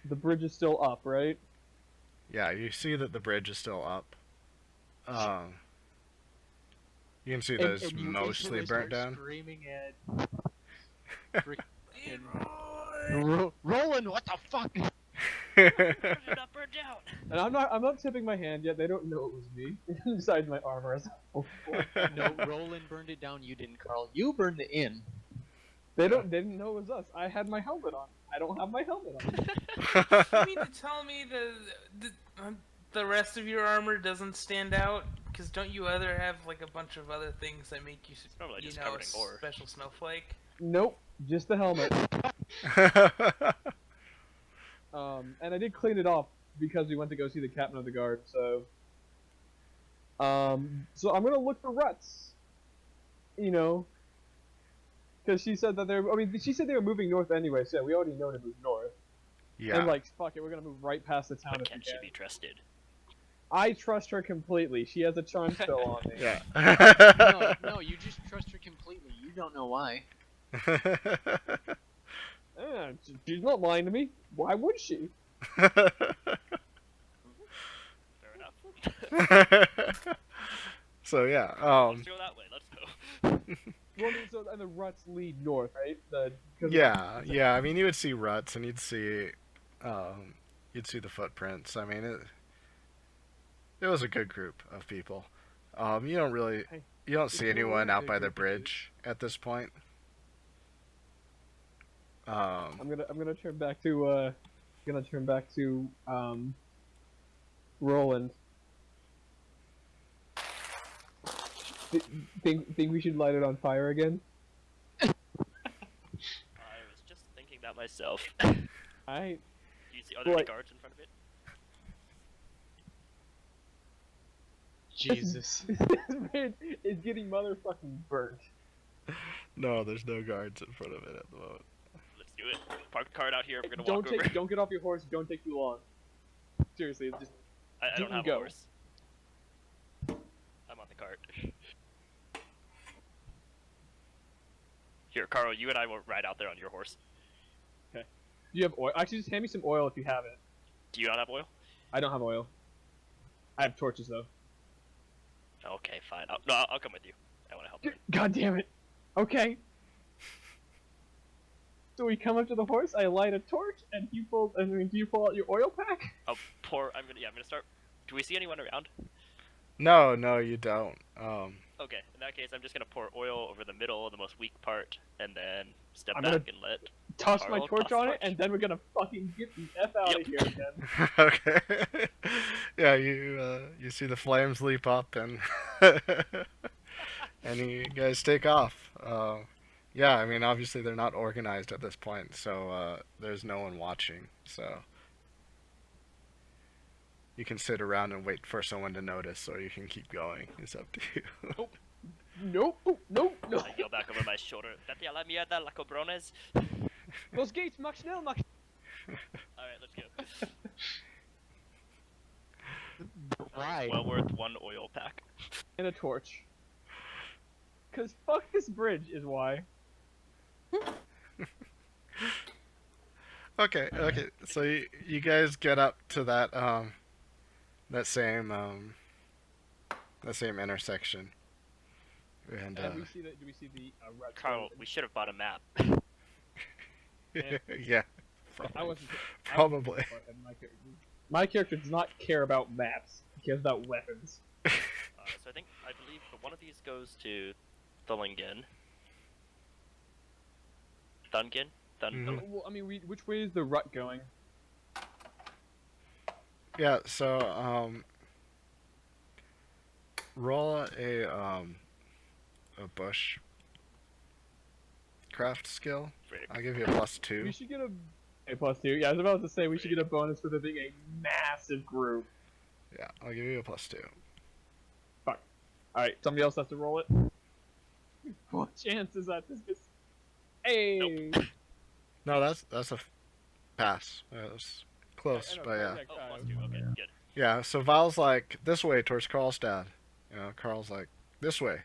the bridge is still up, right? Yeah, you see that the bridge is still up. You can see that it's And you mostly instantly burnt start down. Screaming at Roland, what the fuck? Burn it up, burn down. And I'm not tipping my hand yet. They don't know it was me. Besides my armor as a whole. No, Roland burned it down. You didn't, Carl. You burned the inn. They didn't know it was us. I had my helmet on. I don't have my helmet on. You mean to tell me the rest of your armor doesn't stand out? Because don't you other have like a bunch of other things that make you, Probably you just know, covered in gore. special snowflake? Nope, just the helmet. And I did clean it off because we went to go see the captain of the guard. So I'm gonna look for ruts. You know, because she said that she said they were moving north anyway. So we already know to move north. Yeah. And like, fuck it, we're gonna move right past the town But if we can she can. be trusted? I trust her completely. She has a charm spell on me. Yeah. No, you just trust her completely. You don't know why. She's not lying to me. Why would she? Fair enough. So yeah, Let's go that way. Let's go. Well, I mean, so and the ruts lead north, right? 'Cause yeah. I mean, you would see ruts, and you'd see the footprints. I mean, it was a good group of people. You don't see anyone out by the bridge at this point. I'm gonna turn back to Roland. Think we should light it on fire again? I was just thinking that myself. Alright. Use Are there any What? guards in front of it? Jesus. This bridge is getting motherfucking burnt. No, there's no guards in front of it at the moment. Let's do it. Park the cart out here. We're gonna walk over. Don't get off your horse. Don't take too long. Seriously, just I don't have go. a horse. I'm on the cart. Here, Carl, you and I will ride out there on your horse. you have oil. Actually, just hand me some oil if you have it. Do you not have oil? I don't have oil. I have torches though. Okay, fine. I'll come with you. I want to help you. God damn it. Okay. So we come up to the horse. I light a torch, and do you pull out your oil pack? I'll pour. I'm gonna start. Do we see anyone around? No, you don't. Okay, in that case, I'm just gonna pour oil over the middle, the most weak part, and then step I'm back gonna and let. Toss my Carl, torch toss on it, torch. and then we're gonna fucking get the F out of Yep. here again. Okay. Yeah, you see the flames leap up and and you guys take off. Yeah, I mean obviously they're not organized at this point, so there's no one watching. So you can sit around and wait for someone to notice, or you can keep going. It's up to you. Nope, no. I yell back over my shoulder. Vete a la mierda, la cabrones. Los gates, mach schnell, mach. Alright, let's go. Why? Well worth one oil pack. And a torch. Cause fuck this bridge is why. Okay. So you guys get up to that that same intersection, and And do we see the red Carl, skeleton? we should have bought a map. yeah, I wasn't. probably. My character does not care about maps. He cares about weapons. So I believe one of these goes to Thullingen. Thungen? Mhm. Well, I mean, which way is the rut going? Yeah. So roll a bush craft skill. Frick. I'll give you a +2. We should get a +2. Yeah, I was about to say we should get a bonus for there being a massive group. Yeah, I'll give you a +2. Alright, somebody else has to roll it. What chance is that this gets... Hey! No, that's a pass. That was close, I know, but yeah. correct, Oh, I- +2. Okay, good. Yeah, so Val's like, this way towards Karlstad. You know, Carl's like, this way.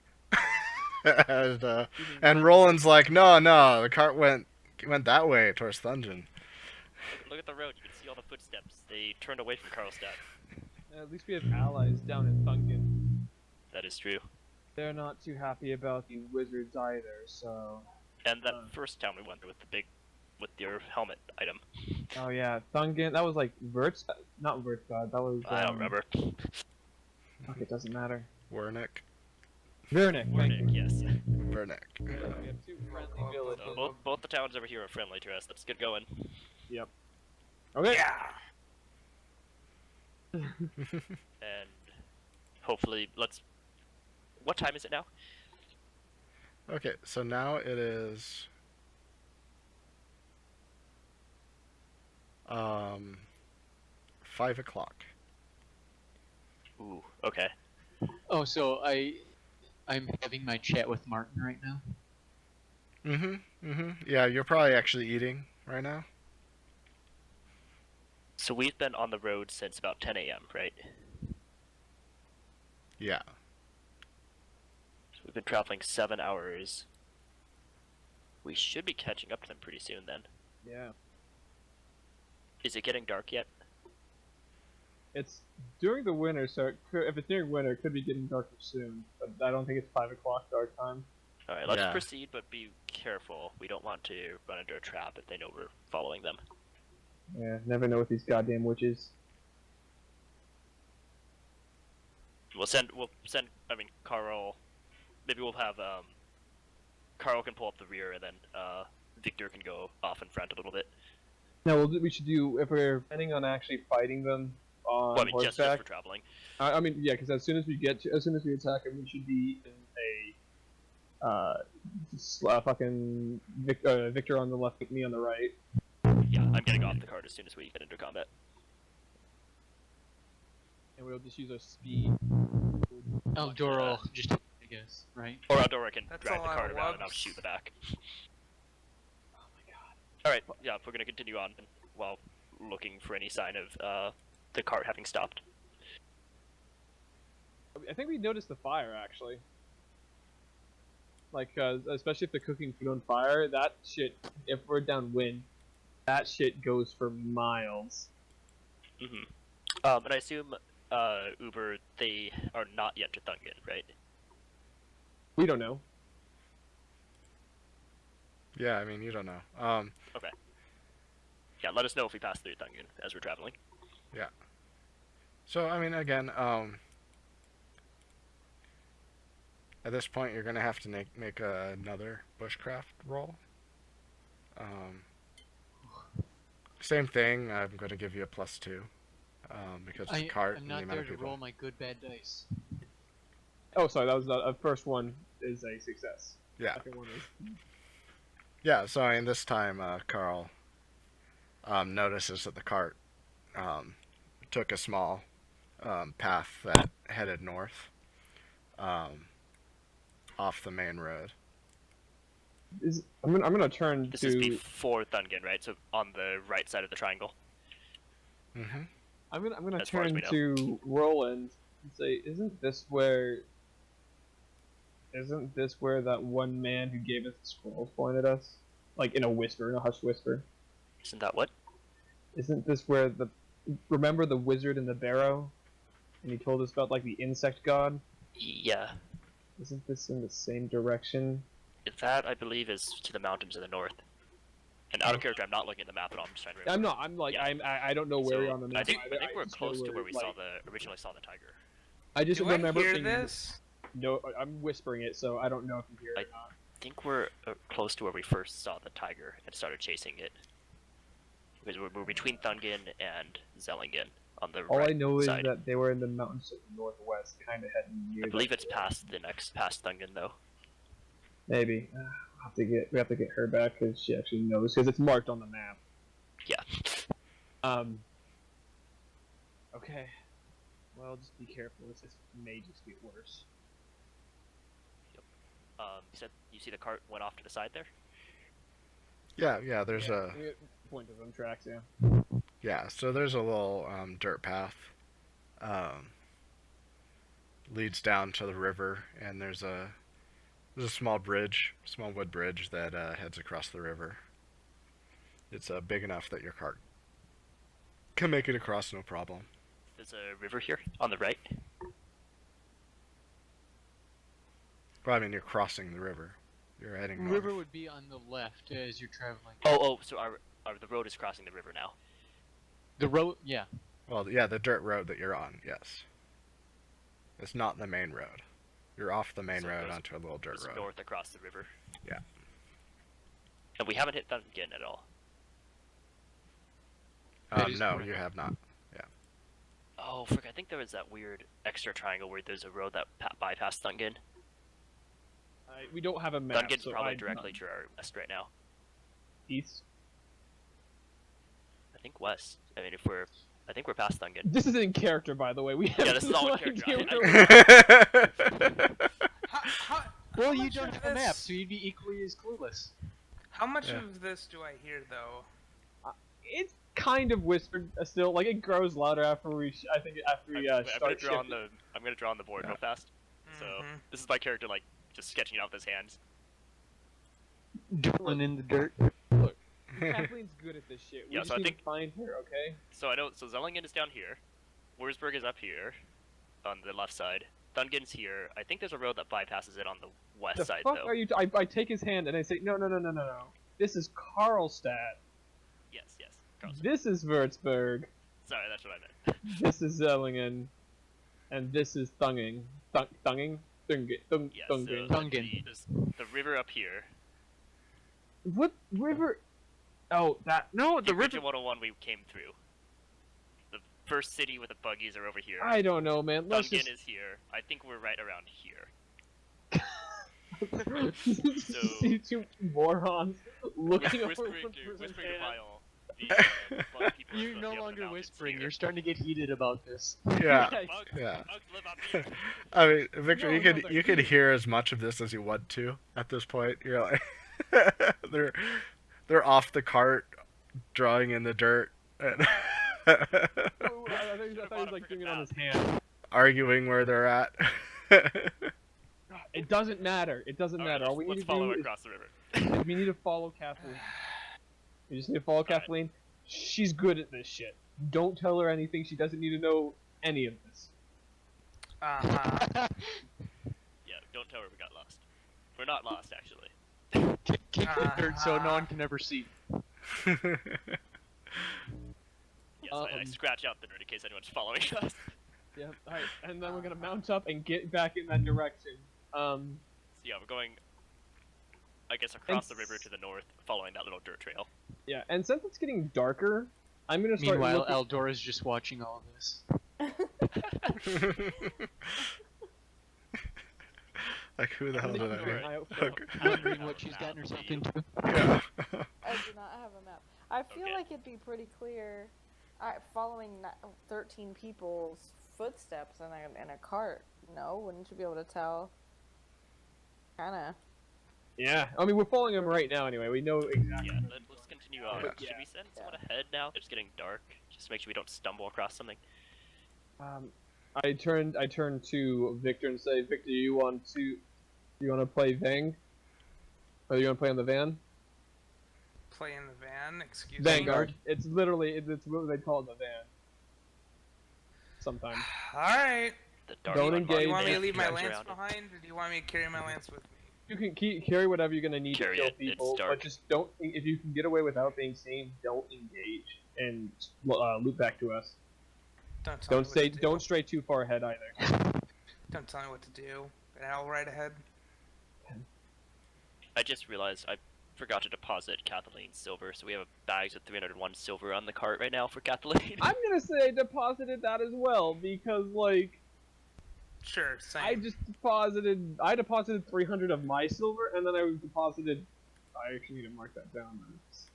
and Roland's like, no, the cart went that way towards Thungen. Look at the road. You can see all the footsteps. They turned away from Karlstad. At least we have allies down in Thungen. That is true. They're not too happy about the wizards either, so... And that first town we went to with your helmet item. Oh yeah, Thungen, that was like not Vertstad, that was... I don't remember. Fuck, it doesn't matter. Wernick. Vernick, thank you. Wernick, yes. Wernick. We have two friendly villages. So both the towns over here are friendly to us. Let's get going. Okay! And hopefully, what time is it now? Okay, so now it is 5 o'clock. Ooh, okay. Oh, so I'm having my chat with Martin right now. Yeah, you're probably actually eating right now. So we've been on the road since about 10 a.m., right? Yeah. So we've been traveling 7 hours. We should be catching up to them pretty soon then. Yeah. Is it getting dark yet? It's during the winter, so if it's during winter, it could be getting darker soon. But I don't think it's 5 o'clock dark time. Alright, let's Yeah. proceed, but be careful. We don't want to run into a trap if they know we're following them. Yeah, never know with these goddamn witches. We'll send, Carl, maybe we'll have, Carl can pull up the rear and then, Victor can go off in front a little bit. No, we should do, if we're planning on actually fighting them on Well, I mean, just horseback. for traveling. I mean, yeah, because as soon as we attack them, we should be in a, fucking Victor on the left, me on the right. Yeah. I'm getting off the cart as soon as we get into combat. And we'll just use our speed. Eldora, just I guess, right? Or Eldora can That's drag a the lot cart of around and I'll lugs. shoot the back. Oh my god. Alright, yeah, we're gonna continue on while looking for any sign of the cart having stopped. I think we noticed the fire actually. Like, especially if they're cooking food on fire, that shit. If we're downwind, that shit goes for miles. Mm-hmm. And I assume Uber, they are not yet to Thungan, right? We don't know. Yeah, I mean, you don't know. Okay. Yeah, let us know if we pass through Thungan as we're traveling. So, I mean, again, at this point, you're gonna have to make another bushcraft roll. Same thing. I'm gonna give you a +2, because it's a cart I'm and the not amount there of to people. roll my good bad dice. Oh, sorry, that was the first one is a success. Yeah. Second one is. Yeah. So, I mean, this time, Carl notices that the cart took a small path that headed north, off the main road. I'm gonna turn This to. is before Thungan, right? So on the right side of the triangle. Mm-hmm. I'm gonna as far as turn we know. to Roland and say, isn't this where that one man who gave us the scrolls pointed us? Like in a whisper, in a hushed whisper. Isn't that what? Isn't this where remember the wizard in the barrow? And he told us about like the insect god? Yeah. Isn't this in the same direction? That, I believe, is to the mountains in the north. And out of character, I'm not looking at the map at all. I'm just trying to remember. I'm not. I'm like Yeah. I don't know where So, you're on the map. I think either. we're just close know to where we like, originally saw the tiger. I just Do remember I hear being- this? No, I'm whispering it, so I don't know if you hear it or not. I think we're close to where we first saw the tiger and started chasing it. Because we're between Thungan and Zellingen on the All right I know is side. that they were in the mountains to the northwest, kind of heading near. I believe that it's past Thungan though. Maybe. We have to get her back because she actually knows because it's marked on the map. Yeah. Okay. Well, just be careful. This may just get worse. You said you see the cart went off to the side there. Yeah. There's Pointers on tracks, yeah. Yeah, so there's a little dirt path, leads down to the river, and there's a small bridge, small wood bridge that heads across the river. It's big enough that your cart can make it across no problem. There's a river here on the right. Well, I mean, you're crossing the river. You're heading north. River would be on the left as you're traveling. Oh, so the road is crossing the river now. The road, yeah. Well, yeah, the dirt road that you're on, yes. It's not the main road. You're off the main So it road goes- onto a little dirt It's road. north across the river. Yeah. And we haven't hit Thungan at all. That is No, correct. you have not. Oh, frick, I think there was that weird extra triangle where there's a road that bypassed Thungan. We don't have a map. Thungan's so probably I- directly to our west right now. east. I think west. I mean, I think we're past Thungan. This is in character, by the way. We have Yeah, this is all no in character. idea I- How Well, you much don't of have a map, this- so you'd be equally as clueless. How much Yeah. of this do I hear though? It's kind of whispered still. Like it grows louder after we. I think after we I'm gonna start draw on shifting. I'm gonna draw on the board real fast. So Mhm. this is my character like just sketching it out with his hands. Doodling in the dirt. Kathleen's good at this shit. We Yeah, just so I need think- to find her, okay? So I know. So Zellingen is down here. Wurzburg is up here, on the left side. Thungan's here. I think there's a road that bypasses it on the west The side fuck though. are you? I take his hand and I say, no. This is Karlstadt. Yes. Carlson. This is Würzburg. Sorry, that's what I meant. This is Zellingen. And this is Thunging. Thunging? Thunging. Yeah. So Thungan. there's the river up here. What river? Oh, no, the river. Region 101 we came through. The first city with the buggies are over here. I don't know, man. Let's Thungan just. is here. I think we're right around here. See two morons looking over Whispering one to person's whispering to hand. Vile. Bug people are You're supposed to no be up in the longer mountains whispering. here. You're starting to get heated about this. Yeah. Bugs, Yeah. bugs live up here. I mean, Victor, No, you no, could they're you could here. hear as much of this as you want to at this point. You're like, they're off the cart, drawing in the dirt, and Oh, I thought he was like doing it on his hand. arguing where they're at. It doesn't matter. It doesn't Alright, matter. All we need let's to follow do it is across the river. we need to follow Kathleen. We just need to follow Alright. Kathleen. She's good at this shit. Don't tell her anything. She doesn't need to know any of this. Uh-huh. Yeah, don't tell her we got lost. We're not lost, actually. Keep the dirt so no one can ever see. Yes, I Um, scratch out the dirt in case anyone's following us. Yeah. Alright, and then we're gonna mount up and get back in that direction. So yeah, we're going, I guess, across the river to the north, following that little dirt trail. Yeah, and since it's getting darker, I'm gonna start Meanwhile, looking... Eldora's just watching all of this. Like, who the hell I'm did gonna I keep an mean? eye out for- Okay. Wondering what she's gotten herself into. Yeah. I do not have a map. I feel Okay. like it'd be pretty clear, following 13 people's footsteps in a cart. No, wouldn't you be able to tell? Kinda. Yeah, I mean, we're following him right now anyway. We know exactly. Yeah, let's continue on. Yeah. Should we send someone ahead now? It's getting dark, just to make sure we don't stumble across something. I turned to Victor and say, Victor, you want to play Vang? Or you want to play on the van? Play in the van, excuse me. Vanguard. It's literally it's what they call it, the van. Sometimes. Alright. The dark Don't mud engage. Do bug you want me to man leave my drives lance around it. behind, or do you want me to carry my lance with me? You can carry whatever you're gonna need Carry to kill it, it's people, dark. but just don't. If you can get away without being seen, don't engage and loop back to us. Don't tell Don't me what say to do. don't stray too far ahead either. Don't tell me what to do. And I'll ride ahead. I just realized I forgot to deposit Kathleen's silver, so we have bags with 301 silver on the cart right now for Kathleen. I'm gonna say I deposited that as well because like Sure, same. I deposited 300 of my silver and then I deposited. I actually need to mark that down. But it's,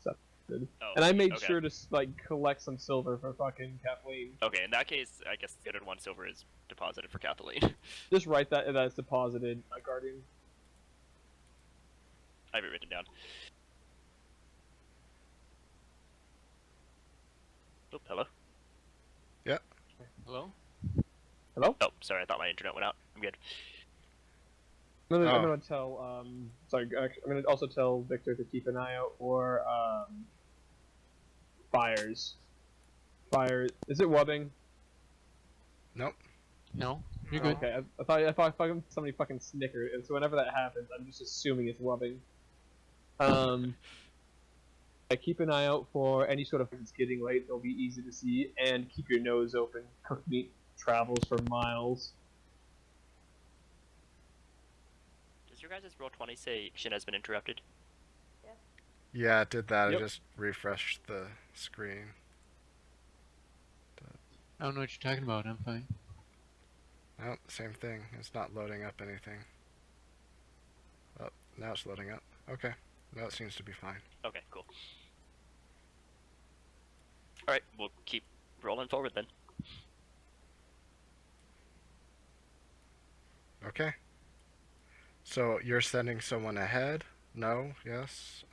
accepted. Oh, And I made okay. sure to like collect some silver for fucking Kathleen. Okay, in that case, I guess 301 silver is deposited for Kathleen. Just write that it's deposited, Guardian. I have it written down. Oh, hello? Hello? Hello? Oh, sorry, I thought my internet went out. I'm good. I'm Oh. gonna tell sorry, actually, I'm gonna also tell Victor to keep an eye out for fires. Fire. Is it wubbing? Nope. No? You're No. good. Okay, I thought somebody fucking snickered, and so whenever that happens, I'm just assuming it's wubbing. I keep an eye out for any sort of it's getting late. They'll be easy to see, and keep your nose open. Cooked meat travels for miles. Does your guys' roll 20 say action has been interrupted? Yeah, it did that. Yep. I just refreshed the screen. I don't know what you're talking about. I'm fine. Oh, same thing. It's not loading up anything. Oh, now it's loading up. Okay. Now it seems to be fine. Okay, cool. Alright, we'll keep rolling forward then. Okay. So you're sending someone ahead? No? Yes?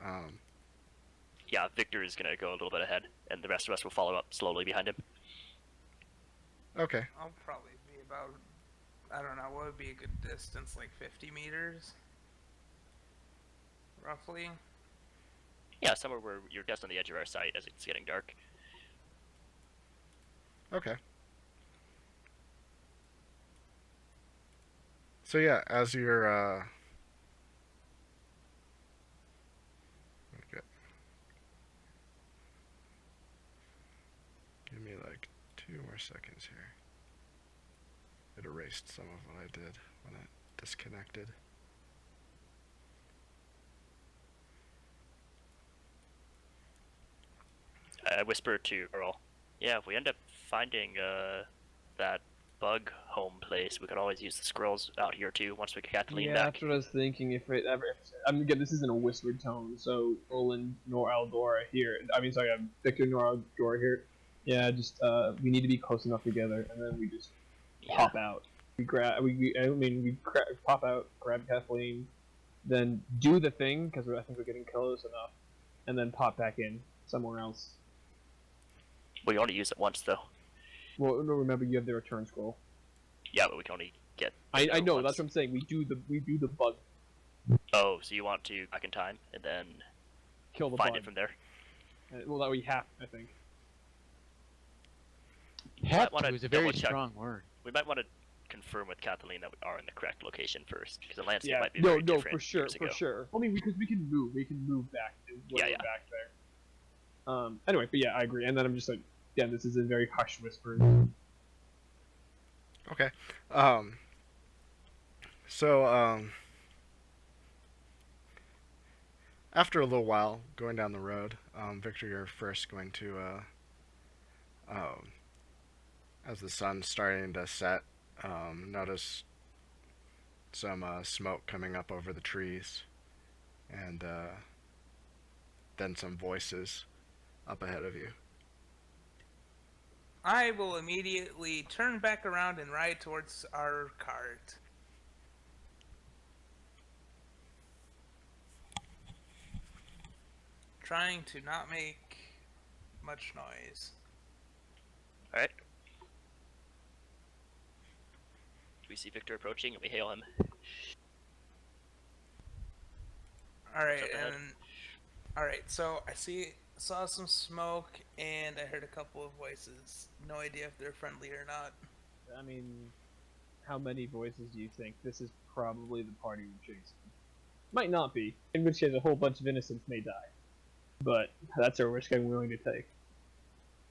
Yeah, Victor is gonna go a little bit ahead, and the rest of us will follow up slowly behind him. Okay. I'll probably be about, I don't know, what would be a good distance, like 50 meters? Roughly? Yeah, somewhere where you're just on the edge of our sight as it's getting dark. Okay. So yeah, as you're okay. Give me like 2 more seconds here. It erased some of what I did when it disconnected. I whisper to Earl, yeah, if we end up finding that bug home place, we could always use the squirrels out here too once we get Kathleen Yeah, back. that's what I was thinking. If it ever, I mean, again, this isn't a whispered tone, so Roland nor Aldora here. I mean, sorry, Victor nor Aldora here. Yeah, just we need to be close enough together, and then we just Yeah. pop out. We grab, pop out, grab Kathleen, then do the thing because I think we're getting close enough, and then pop back in somewhere else. We only use it once though. Well, no, remember you have the return scroll. Yeah, but we can only get. I there know once. that's what I'm saying. We do the bug, Oh, so you want to back in time and then kill the find bug. it from there? Well, that we have, I think. Have wanna to is a very double-check. strong word. We might want to confirm with Kathleen that we are in the correct location first, because the landscape Yeah, might be no, very no, different for sure, years for ago. sure. I mean, because we can move back. Yeah, yeah. Back there. Anyway, but yeah, I agree. And then I'm just like, yeah, this is a very hushed whisper. Okay. So, after a little while going down the road, Victor, you're first going to, as the sun's starting to set, notice some smoke coming up over the trees, and then some voices up ahead of you. I will immediately turn back around and ride towards our cart. Trying to not make much noise. Alright. We see Victor approaching and we hail him. Alright, Jump ahead. and alright, so saw some smoke and I heard a couple of voices. No idea if they're friendly or not. I mean, how many voices do you think? This is probably the party we're chasing. Might not be, in which case a whole bunch of innocents may die. But that's a risk I'm willing to take.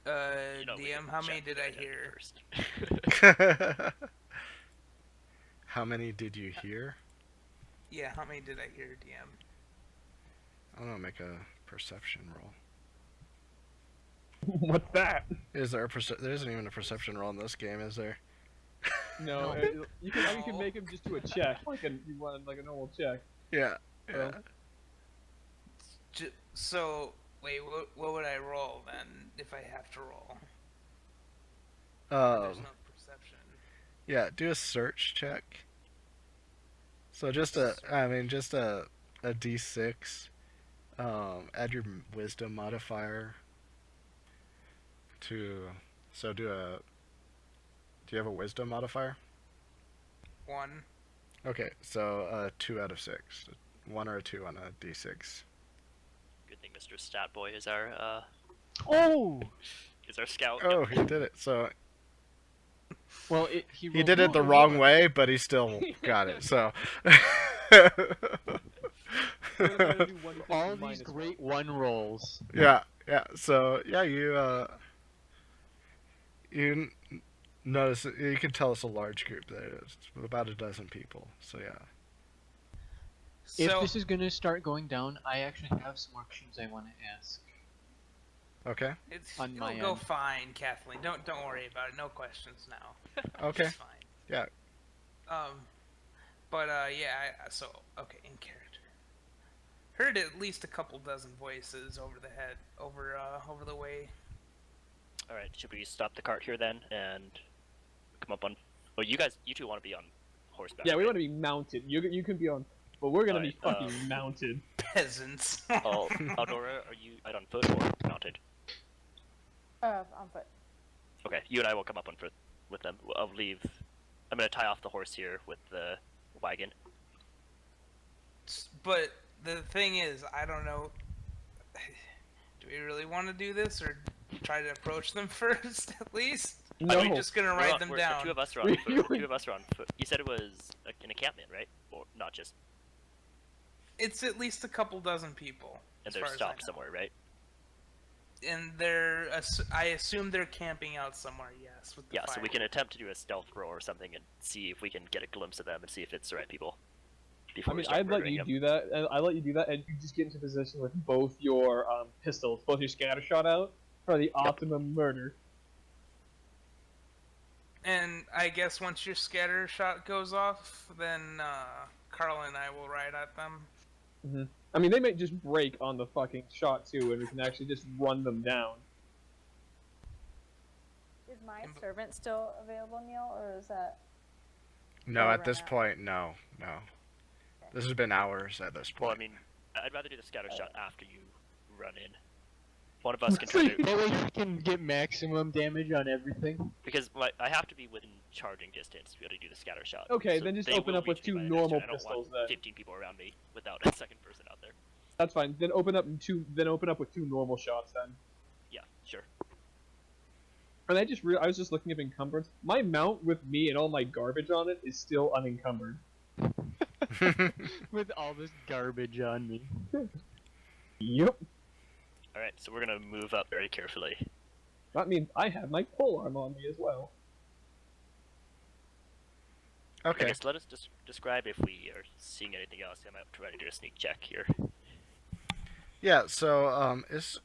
You know, we DM, can how many check did the I internet hear? first. How many did you hear? Yeah, how many did I hear, DM? I don't know, make a perception roll. What's that? Is there there isn't even a perception roll in this game, is there? No, you can make him just do a check, like a normal check. Yeah. Yeah. So, wait, what would I roll then if I have to roll? There's no perception. Yeah, do a search check. So just a d6. Add your wisdom modifier to. So do you have a wisdom modifier? 1. Okay, so 2 out of 6. 1 or a 2 on a d6. Good thing Mr. Stat Boy is our Oh! scout. Oh, he did it. So Well, he did it the wrong way, but he still got it. So All these great one rolls. yeah. So yeah, you notice you can tell it's a large group. There's about a dozen people. So yeah. If So, this is gonna start going down, I actually have some more questions I want to ask. Okay. on my it'll go end. fine, Kathleen. Don't worry about it. No questions now. Okay. It's fine. Yeah. But yeah. So okay, in character. Heard at least a couple dozen voices over the head, over the way. Alright, should we stop the cart here then and come up on. Oh, you two want to be on horseback. Yeah, we right? want to be mounted. You can be on, but we're gonna be Alright, fucking mounted. Peasants. Oh, Aldora, are you out on foot or mounted? On foot. Okay, you and I will come up on foot with them. I'll leave. I'm gonna tie off the horse here with the wagon. But the thing is, I don't know. Do we really want to do this, or try to approach them first at least? No. Are we just gonna write them down? The two of us are on foot. Two of us are on foot. You said it was an encampment, right? Or not just. It's at least a couple dozen people. And as they're far as I stopped know. somewhere, right? And I assume they're camping out somewhere. Yes. With the Yeah, so we fire. can attempt to do a stealth roll or something and see if we can get a glimpse of them and see if it's the right people. I Before we mean, start I'd let murdering you them. do that. And I let you do that, and you just get into position with both your pistols, both your scatter shot out for the optimum murder. And I guess once your scatter shot goes off, then Carl and I will ride at them. I mean, they might just break on the fucking shot too, and we can actually just run them down. Is my servant still available, Neil, or is that? No, Oh, at this right. point, no. This has been hours at this point. Well, I mean, I'd rather do the scatter shot after you run in. One of us can try to, That way you can get maximum damage on everything. because I have to be within charging distance to be able to do the scatter shot. Okay, So then just they open will up with reach me 2 by the normal next turn. I don't pistols want then. 15 people around me without a second person out there. That's fine. Then open up with 2 normal shots then. Yeah, sure. And I was just looking up encumbrance. My mount with me and all my garbage on it is still unencumbered. With all this garbage on me. Yep. Alright, so we're gonna move up very carefully. That means I have my polearm on me as well. I Okay. guess let us just describe if we are seeing anything else. I might try to do a sneak check here. Yeah, so it's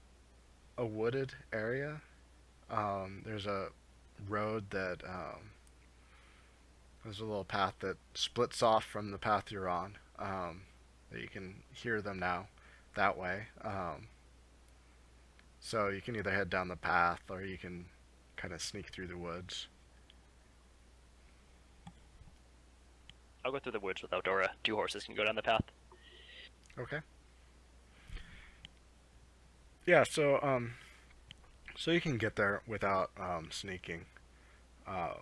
a wooded area. There's a road that there's a little path that splits off from the path you're on. That you can hear them now that way. So you can either head down the path or you can kind of sneak through the woods. I'll go through the woods with Eldora. 2 horses can go down the path. Okay. Yeah, so you can get there without sneaking. Let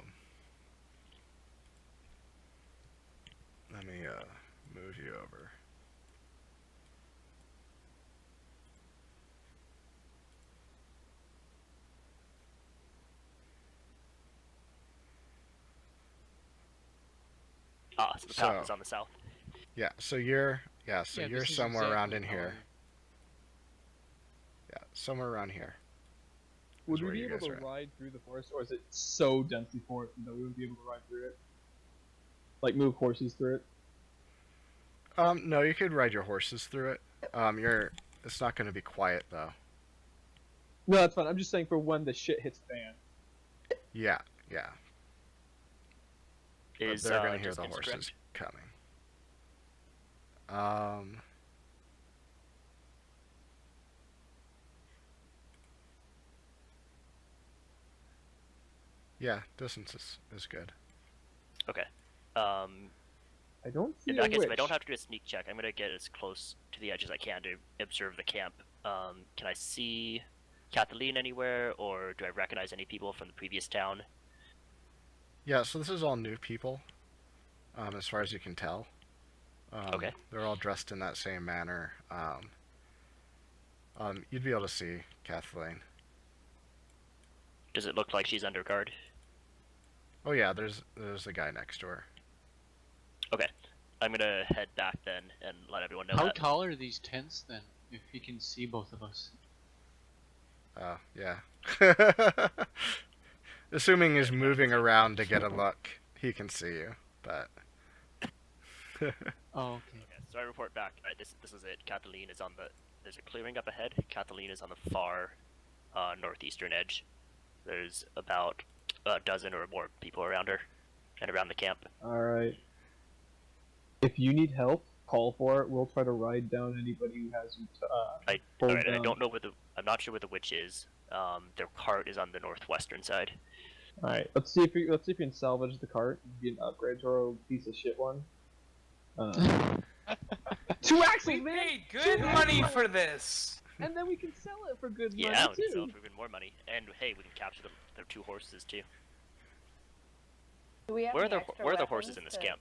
me move you over. Ah, so the path So- is on the south. Yeah, so you're Yeah, you're this is somewhere around in exactly how here. Yeah, somewhere around here. Would we where be you able guys to are at. ride through the forest, or is it so densely forested that we wouldn't be able to ride through it? Like move horses through it? No, you could ride your horses through it. It's not going to be quiet though. No, that's fine. I'm just saying for when the shit hits fan. Yeah. But Is they're going to hear the distance horses correct? coming. Yeah, distance is good. Okay. I don't see In a that case, if I witch. don't have to do a sneak check, I'm gonna get as close to the edge as I can to observe the camp. Can I see Kathleen anywhere, or do I recognize any people from the previous town? Yeah, so this is all new people, as far as you can tell. Okay. They're all dressed in that same manner. You'd be able to see Kathleen. Does it look like she's under guard? Oh yeah, there's a guy next to her. Okay. I'm gonna head back then and let everyone know How that. tall are these tents then? If you can see both of us. Yeah. Assuming he's moving around to get a look, he can see you, but... Oh, okay. Okay, so I report back. This is it. Kathleen is on the... There's a clearing up ahead. Kathleen is on the far northeastern edge. There's about a dozen or more people around her and around the camp. Alright. If you need help, call for it. We'll try to ride down anybody who has full Alright, I gun. don't know where I'm not sure where the witch is. Their cart is on the northwestern side. Alright, let's see if you can salvage the cart and get an upgrade to our piece of shit one. 2 axles, We man! paid good money for this. And then we can sell it for good Yeah, money we can sell too. it for even more money. And hey, we can capture their 2 horses too. Do we have Where are any the extra where are the horses weapons in this to- camp?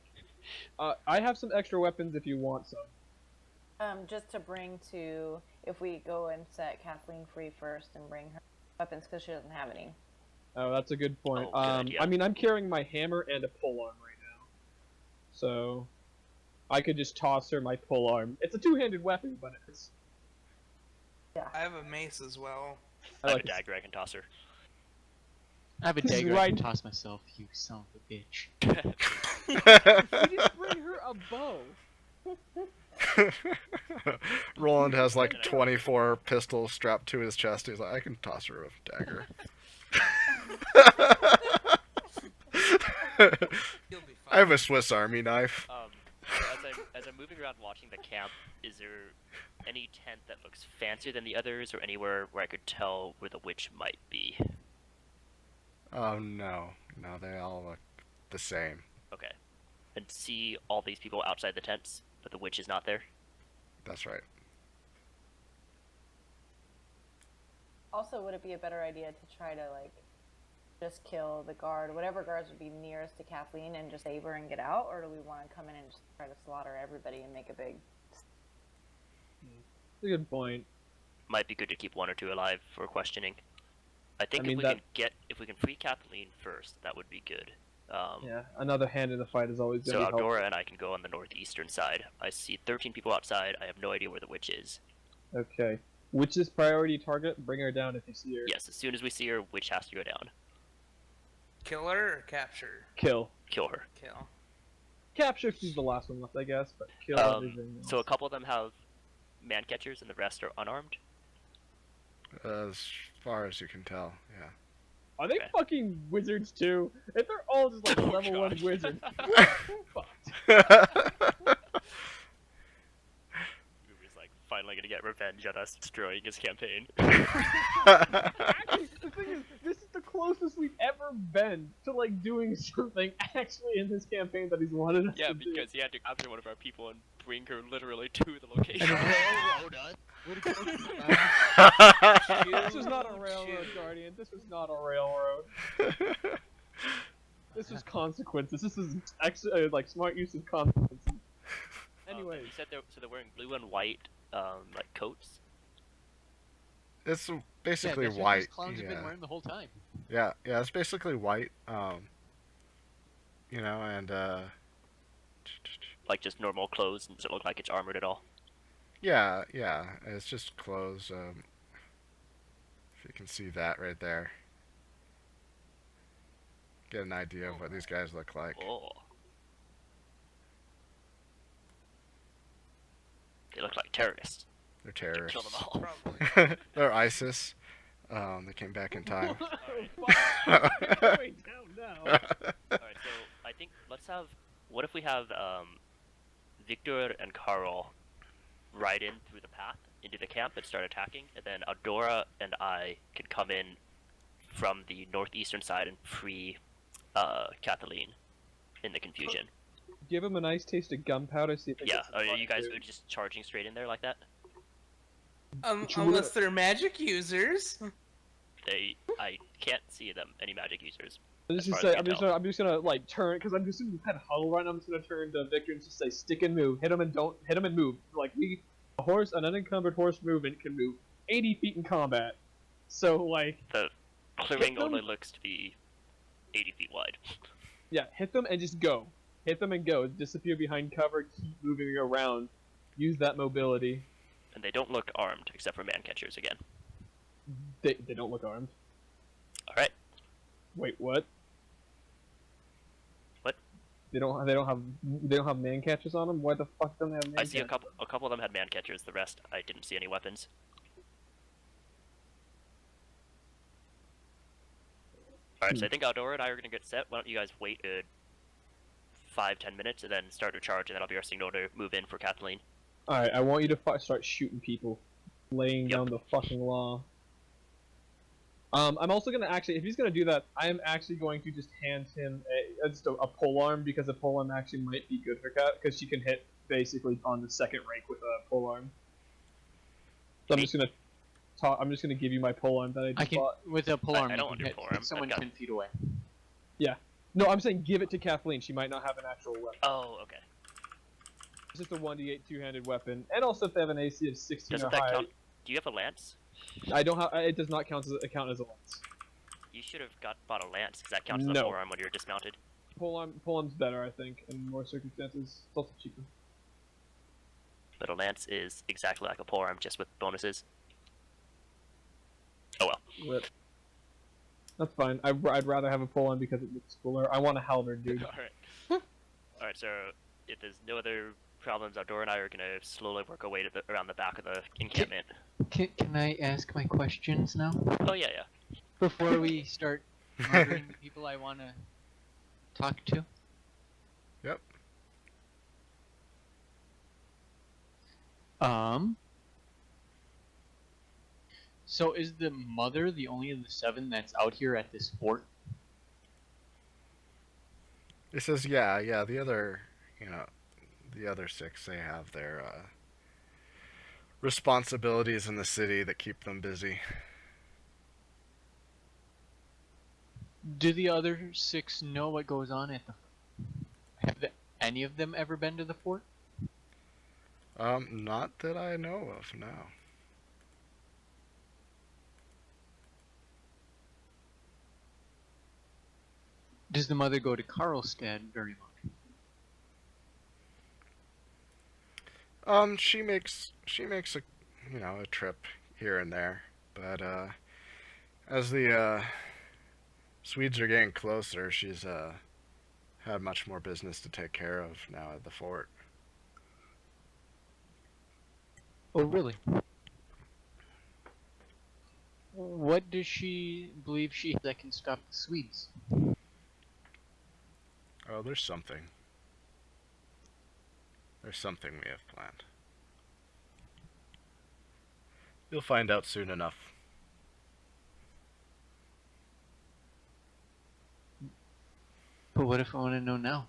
I have some extra weapons if you want some. Just to bring to if we go and set Kathleen free first and bring her weapons because she doesn't have any. Oh, that's a good point. Oh, good idea. I mean, I'm carrying my hammer and a polearm right now, so I could just toss her my polearm. It's a 2-handed weapon, but it's. I have a mace as well. I have like a dagger I can toss her. I have a This is dagger I right. can toss myself, you son of a bitch. We just bring her a bow. Roland has like 24 pistols strapped to his chest. He's like, I can toss her a dagger. He'll be fine. I have a Swiss Army knife. So as I'm moving around watching the camp, is there any tent that looks fancier than the others, or anywhere where I could tell where the witch might be? Oh no, no, they all look the same. Okay. And see all these people outside the tents, but the witch is not there? That's right. Also, would it be a better idea to try to like just kill the guard, whatever guards would be nearest to Kathleen, and just save her and get out, or do we want to come in and just try to slaughter everybody and make a big? That's a good point. Might be good to keep one or two alive for questioning. I think I mean, if we can free Kathleen first, that would be good. Yeah, another hand in the fight is always So going to be helpful. Aldora and I can go on the northeastern side. I see 13 people outside. I have no idea where the witch is. Okay. Which is priority target? Bring her down if you see her. Yes, as soon as we see her, witch has to go down. Kill her or capture? Kill. Kill her. Kill. Capture if she's the last one left, I guess, but kill everything else. So a couple of them have man catchers and the rest are unarmed. As far as you can tell, yeah. Are they okay. fucking wizards too? If they're all just like Oh, level 1 gosh. wizards, fucked. Ruby's like finally gonna get revenge on us destroying his campaign. Actually, the thing is, this is the closest we've ever been to like doing something actually in this campaign that he's wanted us Yeah, to do. because he had to capture one of our people and bring her literally to the location. This was not a railroad, Guardian. This was not a railroad. This was consequences. This is actually like smart use of consequences. Anyway, You said they're wearing blue and white like coats. It's Yeah, basically that's what white. these clowns have been Yeah. wearing the whole time. Yeah, it's basically white. You know, and Like just normal clothes and doesn't look like it's armored at all. yeah, it's just clothes. If you can see that right there, get an idea of what these guys look like. Oh. They look like terrorists. They're Kill terrorists. them all. Probably. They're ISIS. They came back in time. Fuck. Way down now. Alright, so I think let's have. What if we have Victor and Carl ride in through the path into the camp and start attacking, and then Aldora and I can come in from the northeastern side and free Kathleen in the confusion. Give him a nice taste of gunpowder. See if they Yeah, get some are fun you guys food. just charging straight in there like that? Unless they're magic users. I can't see them, any magic users. I'm as just far gonna as say, I I'm can just gonna, I'm just gonna like turn, because I'm just in kind of huddle right now. I'm just gonna turn to Victor and just say, stick and move, hit him and don't hit him and move. Like an unencumbered horse movement can move 80 feet in combat. So like, The clearing them. only looks to be 80 feet wide. yeah, hit them and just go. Hit them and go. Disappear behind cover. Keep moving around. Use that mobility. And they don't look armed, except for man catchers again. They don't look armed. Alright. Wait, what? What? They don't have man catchers on them. Why the fuck don't they have man I see a catchers? couple of them had man catchers, the rest I didn't see any weapons. Alright, so I think Aldora and I are gonna get set. Why don't you guys wait 5-10 minutes and then start a charge, and that'll be our signal to move in for Kathleen. Alright, I want you to start shooting people. Laying Yep. down the fucking law. I'm also gonna actually, if he's gonna do that, I am actually going to just hand him just a polearm, because a polearm actually might be good for Kat, because she can hit basically on the second rank with a polearm. So I'm just gonna give you my polearm that I just I can bought. with a polearm. I don't you want can your hit polearm, I've someone got- 10 feet away. No, I'm saying give it to Kathleen. She might not have an actual weapon. Oh, okay. It's just a 1d8 two-handed weapon, and also if they have an AC of 16 Doesn't or that higher. count? Do you have a lance? I don't have. It does not count as a lance. You should have bought a lance, because that counts as a No. forearm when you're dismounted. Polearm's better, I think, in more circumstances. It's also cheaper. But a lance is exactly like a polearm, just with bonuses. Oh well. Rip. That's fine. I'd rather have a polearm because it looks cooler. I want a halberd, dude. Alright. Alright, so if there's no other problems, Aldora and I are gonna slowly work our way to around the back of the encampment. Can I ask my questions now? Oh, yeah. Before we start murdering the people I wanna talk to? Yep. So is the mother the only of the 7 that's out here at this fort? He says, yeah, the other, the other 6, they have their responsibilities in the city that keep them busy. Do the other 6 know what goes on at the any of them ever been to the fort? Not that I know of, no. Does the mother go to Karlstad very much? She makes a, a trip here and there, but as the Swedes are getting closer, she's had much more business to take care of now at the fort. Oh, really? What does she believe she that can stop the Swedes? Oh, there's something. There's something we have planned. You'll find out soon enough. But what if I want to know now?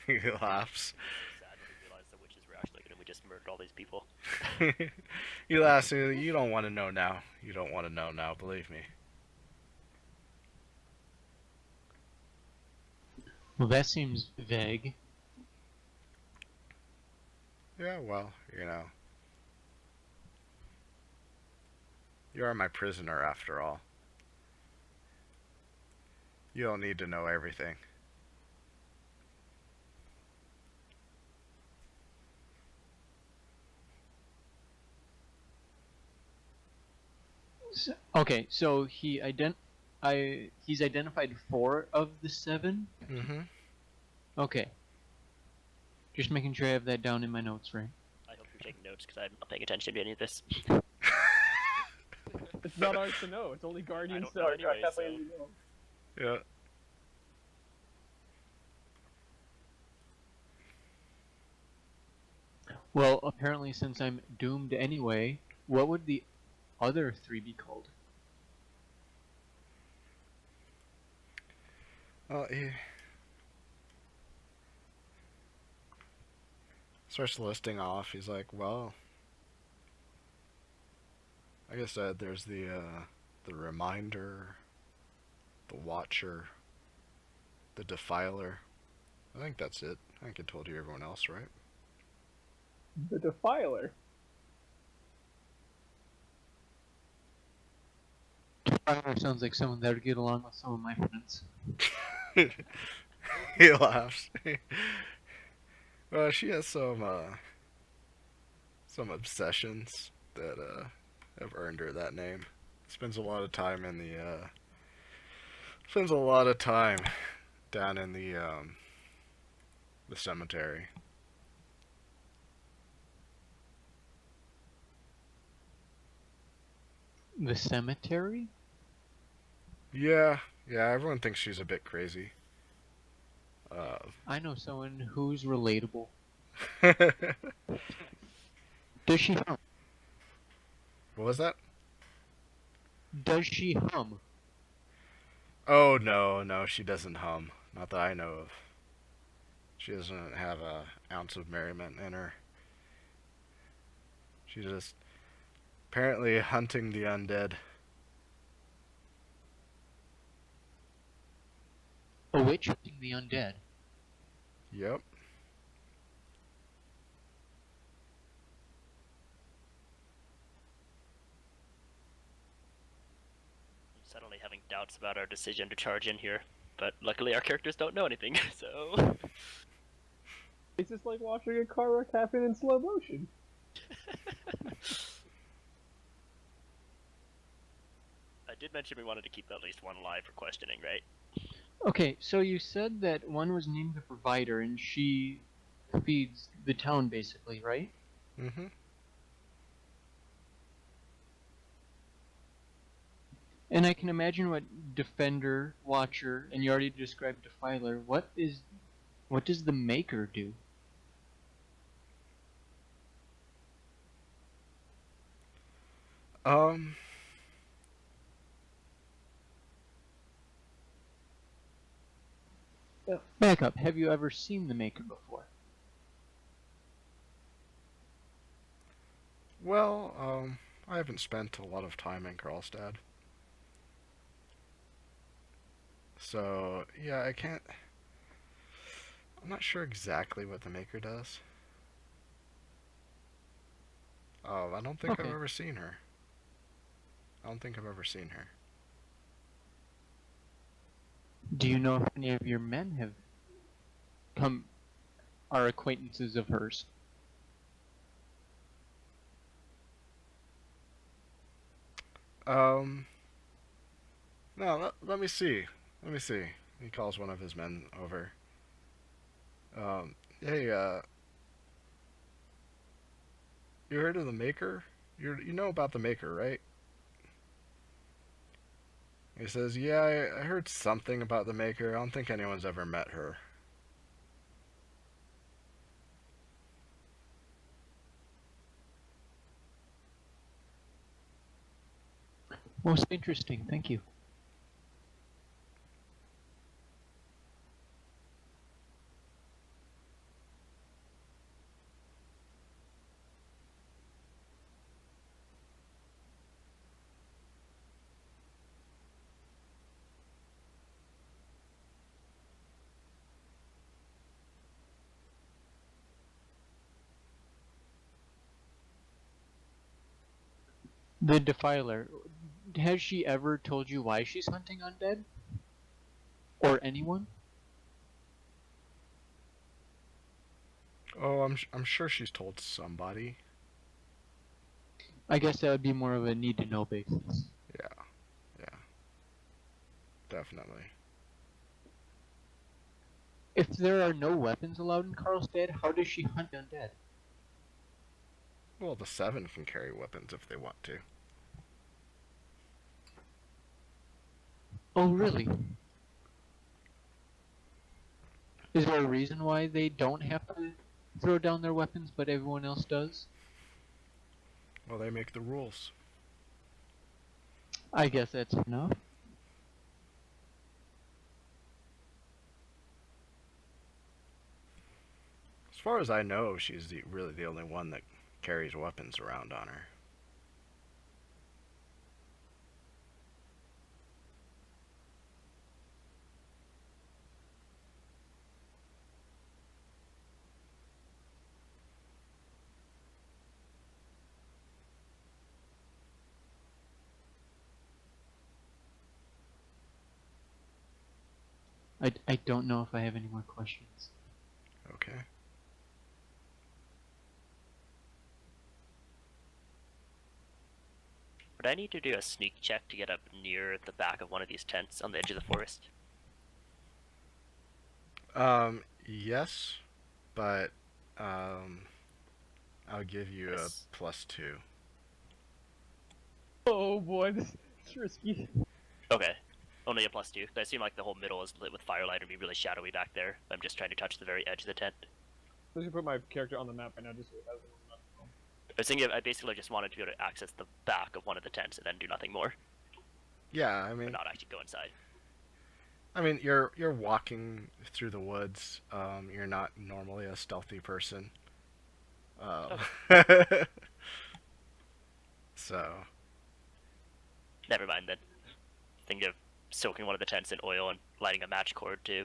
He laughs. Sad when we realized the witches were actually gonna we just murdered all these people. He laughs. You don't want to know now. You don't want to know now, believe me. Well, that seems vague. Yeah, well, you are my prisoner after all. You don't need to know everything. Okay, so he's identified 4 of the 7. Mm-hmm. Okay. Just making sure I have that down in my notes, right? I hope you're taking notes because I'm not paying attention to any of this. It's not ours to know. It's only Guardians don't know anyway, so- know. Yeah. Well, apparently since I'm doomed anyway, what would the other 3 be called? Well, he starts listing off. He's like, well, like I said, there's the Reminder, the Watcher, the Defiler. I think that's it. I think I told you everyone else, right? The Defiler. Sounds like someone that would get along with some of my friends. He laughs. Well, she has some obsessions that have earned her that name. Spends a lot of time in the down in the cemetery. The cemetery? Yeah, everyone thinks she's a bit crazy. I know someone who's relatable. What Does she hum? was that? Does she hum? Oh, no, she doesn't hum. Not that I know of. She doesn't have an ounce of merriment in her. She's just apparently hunting the undead. A witch hunting the undead. Yep. I'm suddenly having doubts about our decision to charge in here, but luckily our characters don't know anything, so... It's just like watching a car wreck happen in slow motion. I did mention we wanted to keep at least one alive for questioning, right? Okay, so you said that one was named the Provider, and she feeds the town, basically, right? Mm-hmm. And I can imagine what Defender, Watcher, and you already described Defiler. What does the Maker do? Um, Back up. Have you ever seen the Maker before? well, I haven't spent a lot of time in Karlstad. So, yeah, I can't... I'm not sure exactly what the Maker does. Oh, I don't think I've Okay. ever seen her. I don't think I've ever seen her. Do you know if any of your men are acquaintances of hers? No, let me see. Let me see. He calls one of his men over. Hey, you heard of the Maker? You know about the Maker, right? He says, yeah, I heard something about the Maker. I don't think anyone's ever met her. Most interesting. Thank you. The Defiler. Has she ever told you why she's hunting undead? Or anyone? Oh, I'm sure she's told somebody. I guess that would be more of a need-to-know basis. Yeah, definitely. If there are no weapons allowed in Karlstad, how does she hunt undead? Well, the Seven can carry weapons if they want to. Oh, really? Is there a reason why they don't have to throw down their weapons, but everyone else does? Well, they make the rules. I guess that's enough. As far as I know, she's really the only one that carries weapons around on her. I don't know if I have any more questions. Okay. Would I need to do a sneak check to get up near the back of one of these tents on the edge of the forest? Yes, but I'll give you Yes. a +2. Oh boy, this is risky. Okay. Only a +2. I seem like the whole middle is lit with firelight and be really shadowy back there. I'm just trying to touch the very edge of the tent. Let's just put my character on the map right now just so it has it on the map. I was thinking I basically just wanted to be able to access the back of one of the tents and then do nothing more, Yeah, I but mean, not actually go inside. you're walking through the woods. You're not normally a stealthy person. So, Never mind then. Think of soaking one of the tents in oil and lighting a match cord to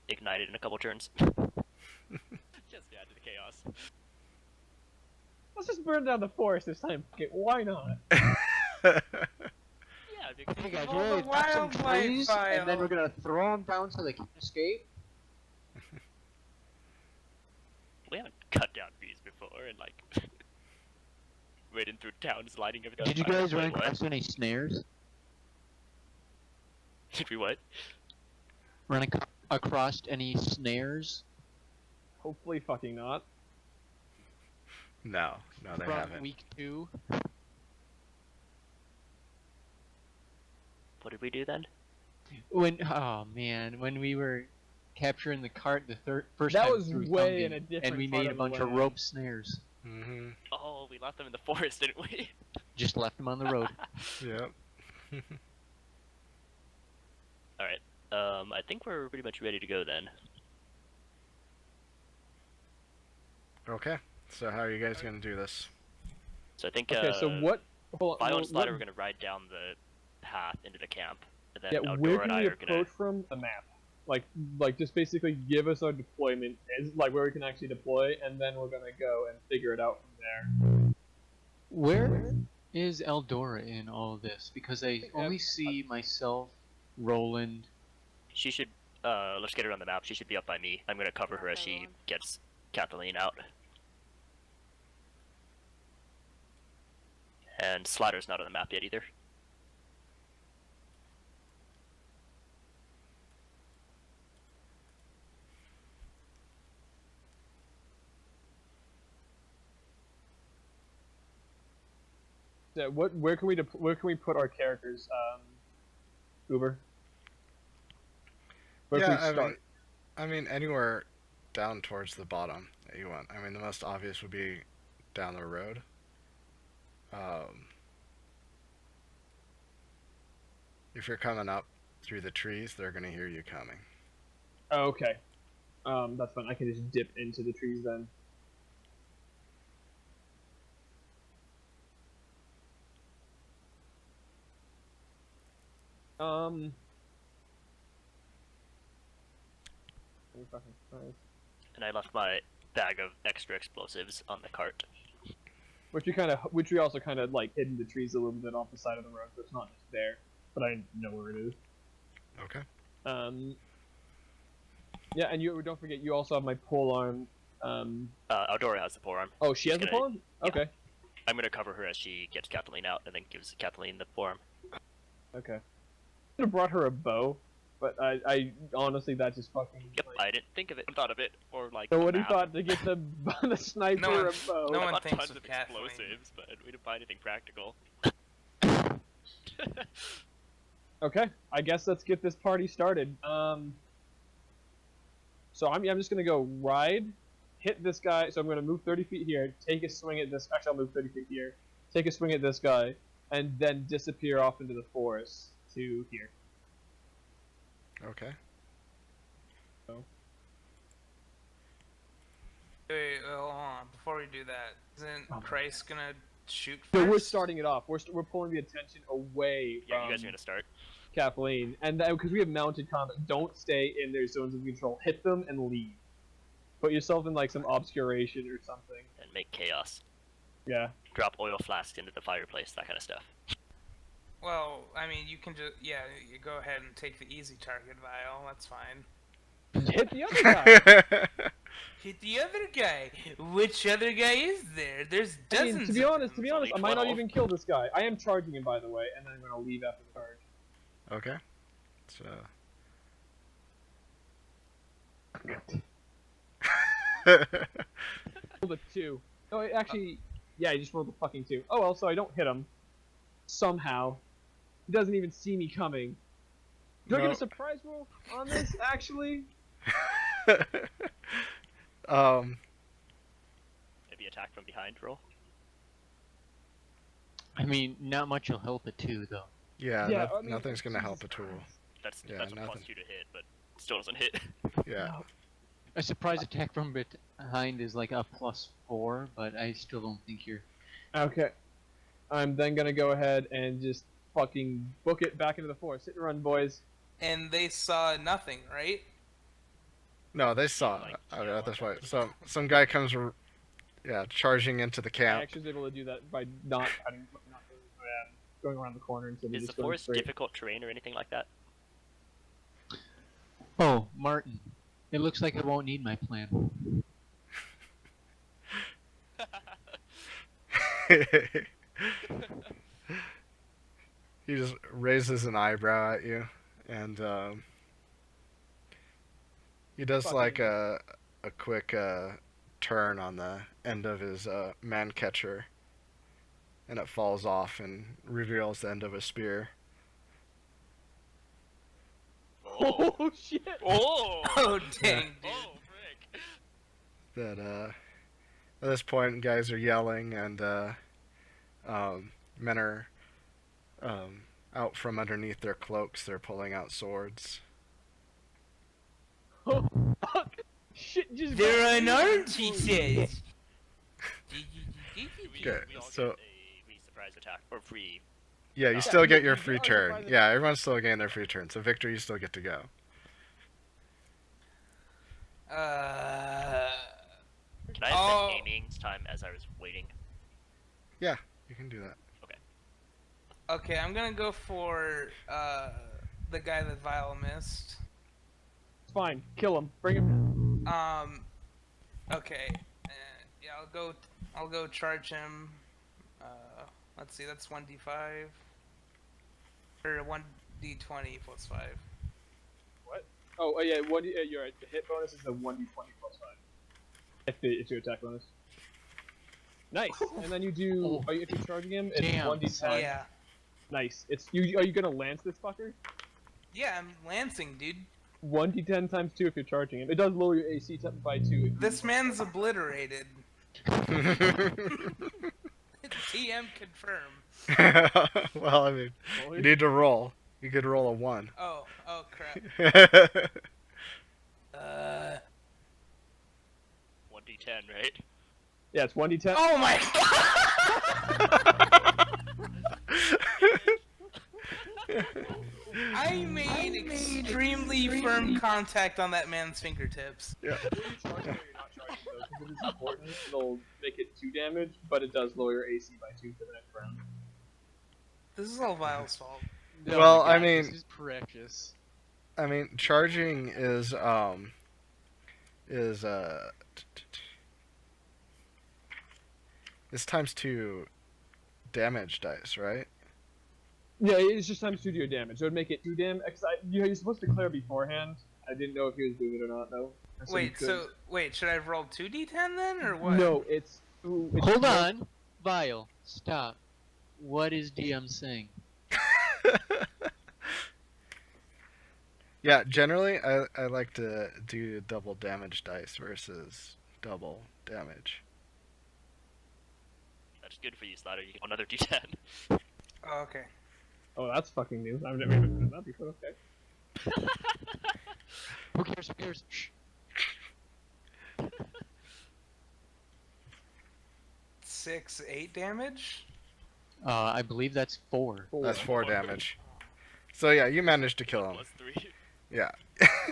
ignite it in a couple turns. Just to add to the chaos. Let's just burn down the forest this time. Okay, why not? Yeah, because Hey guys, Oh, we're the gonna cut some wildlife trees, and then file. we're gonna throw them down so they can't escape. we haven't cut down trees before and like ridden through towns lighting everything on Did you fire. guys Wait, run what? across any snares? Did we what? Across any snares Hopefully fucking not. no, they from haven't. week 2? What did we do then? When we were capturing the cart the first That time was through way in Thumby, a different and we part made a of the bunch of land. rope snares. Mm-hmm. Oh, we left them in the forest, didn't we? Just left them on the road. Yep. All right. I think we're pretty much ready to go then. Okay. So how are you guys gonna do this? So I think. Okay, so what? Hold on, Bio and what- Slider are gonna ride down the path into the camp, and then Yeah, Eldora where and can I we are gonna. approach from the map? Like just basically give us our deployment, like where we can actually deploy, and then we're gonna go and figure it out from there. Where is Eldora in all of this? Because I only see myself, Roland. She should. Let's get her on the map. She should be up by me. I'm gonna cover her as she Everyone. gets Kathleen out. And Slider's not on the map yet either. Yeah, where can we put our characters? Uber. Where can we start? I mean, anywhere down towards the bottom that you want. I mean, the most obvious would be down the road. If you're coming up through the trees, they're gonna hear you coming. Oh, okay. That's fine. I can just dip into the trees then. And I left my bag of extra explosives on the cart. Which we also kind of like hid in the trees a little bit off the side of the road, so it's not just there, but I know where it is. Okay. Yeah, and you don't forget, you also have my pole arm. Eldora has the forearm. Oh, she has Just the gonna- pole arm? Okay. I'm gonna cover her as she gets Kathleen out, and then gives Kathleen the forearm. Okay. I could have brought her a bow, but I honestly that just fucking. Yep, like, I didn't think of it. Thought of it, or like. so what a he map. thought to get the the sniper No one- a bow. no I one bought thinks tons of of Kathleen. explosives, but we didn't buy anything practical. Okay, I guess let's get this party started. So I'm just gonna go ride, hit this guy. So I'm gonna move 30 feet here, take a swing at this. Actually, I'll move 30 feet here, take a swing at this guy, and then disappear off into the forest to here. Okay. Wait, hold on. Before we do that, isn't Christ gonna shoot first? So we're starting it off. We're pulling the attention away Yeah, from you guys are gonna start. Kathleen, and because we have mounted combat, don't stay in their zones of control. Hit them and leave. Put yourself in like some obscuration or something. And make chaos. Yeah. Drop oil flasks into the fireplace, that kind of stuff. Well, I mean, you can just you go ahead and take the easy target, Vile. That's fine. Hit the other guy. Hit the other guy. Which other guy is there? There's I dozens. mean, to be of honest, them. only I might not 12. even kill this guy. I am charging him, by the way, and then I'm gonna leave after the charge. Okay. So. Rolled a 2. No, actually, yeah, he just rolled a fucking 2. Oh well, so I don't hit him. Somehow. He doesn't even see me coming. Do I get No. a surprise roll on this, actually? Maybe attack from behind roll. I mean, not much will help it too, though. Yeah, Yeah, I mean, nothing's gonna help Jesus a tool. That's Yeah, a nothing. +2 to hit, but still doesn't hit. Yeah. A surprise attack from behind is like a +4, but I still don't think you're. Okay. I'm then gonna go ahead and just fucking book it back into the forest. Hit and run, boys. And they saw nothing, right? No, they saw. Like, That's why. So some guy comes, charging into the I camp. actually was able to do that by not going around the corner instead of Is the just going forest straight. difficult terrain or anything like that? Oh, Martin. It looks like it won't need my plan. He just raises an eyebrow at you, and he does like a quick turn on the end of his man catcher, and it falls off and reveals the end of a spear. Oh shit! Oh! Oh dang, dude. Oh, frick. That at this point, guys are yelling, and men are out from underneath their cloaks. They're pulling out swords. Shit just There got are me. arts, he says. Okay, We all so- get a free surprise attack, or free. Yeah, you Yeah, still get you- your you free are turn. surprised- Yeah, everyone's still getting their free turn. So Victor, you still get to go. Can I have Oh. been aiming's time as I was waiting? You can do that. Okay, I'm gonna go for the guy that Vile missed. It's fine. Kill him. Bring him. Okay. Yeah, I'll go charge him. Let's see, that's 1d5 or 1d20 plus 5. Oh, yeah. You're right. The hit bonus is the 1d20 plus 5. It's your attack bonus. Nice. And then you do. If you're charging him, it's Damn, 1d10. Yeah. Nice. It's you. Are you gonna lance this fucker? Yeah, I'm lancing, dude. 1d10 times 2 if you're charging him. It does lower your AC by 2. if you- This man's obliterated. TM confirm. Well, I mean, you need to roll. You could roll a 1. Oh crap. 1d10, right? Yeah, it's 1d10. Oh my god! I made extremely firm contact on that man's fingertips. Whether you're charging or you're not charging, though, because it is important, it'll make it 2 damage, but it does lower your AC by 2 for the next round. This is all Vile's fault. Oh Well, my I God, mean- this is precious. I mean, charging is it's times 2 damage dice, right? Yeah, it's just times 2 to your damage. So it'd make it 2 damage. You're supposed to declare beforehand. I didn't know if he was doing it or not, though. I said you could. Should I have rolled 2d10 then, or what? No, it's. It's Hold on, Vile, stop. What is DM saying? Yeah, generally I like to do double damage dice versus double damage. That's good for you, Slider. You get another d10. Oh, okay. Oh, that's fucking new. I've never even done that before. Okay. Who cares? Who cares? Shh. 6, 8 damage? I believe that's 4. That's 4 damage. So yeah, you managed to kill him. Plus 3. Yeah.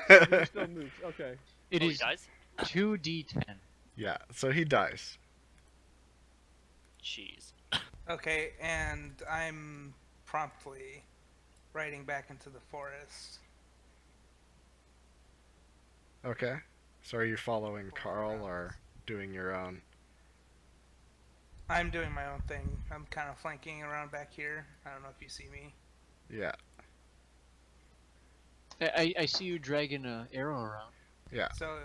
He still moves. Okay. It Oh, he is dies? 2d10. Yeah, so he dies. Jeez. Okay, and I'm promptly riding back into the forest. Okay. So are you following Carl or doing your own? I'm doing my own thing. I'm kind of flanking around back here. I don't know if you see me. Yeah. I see you dragging an arrow around. So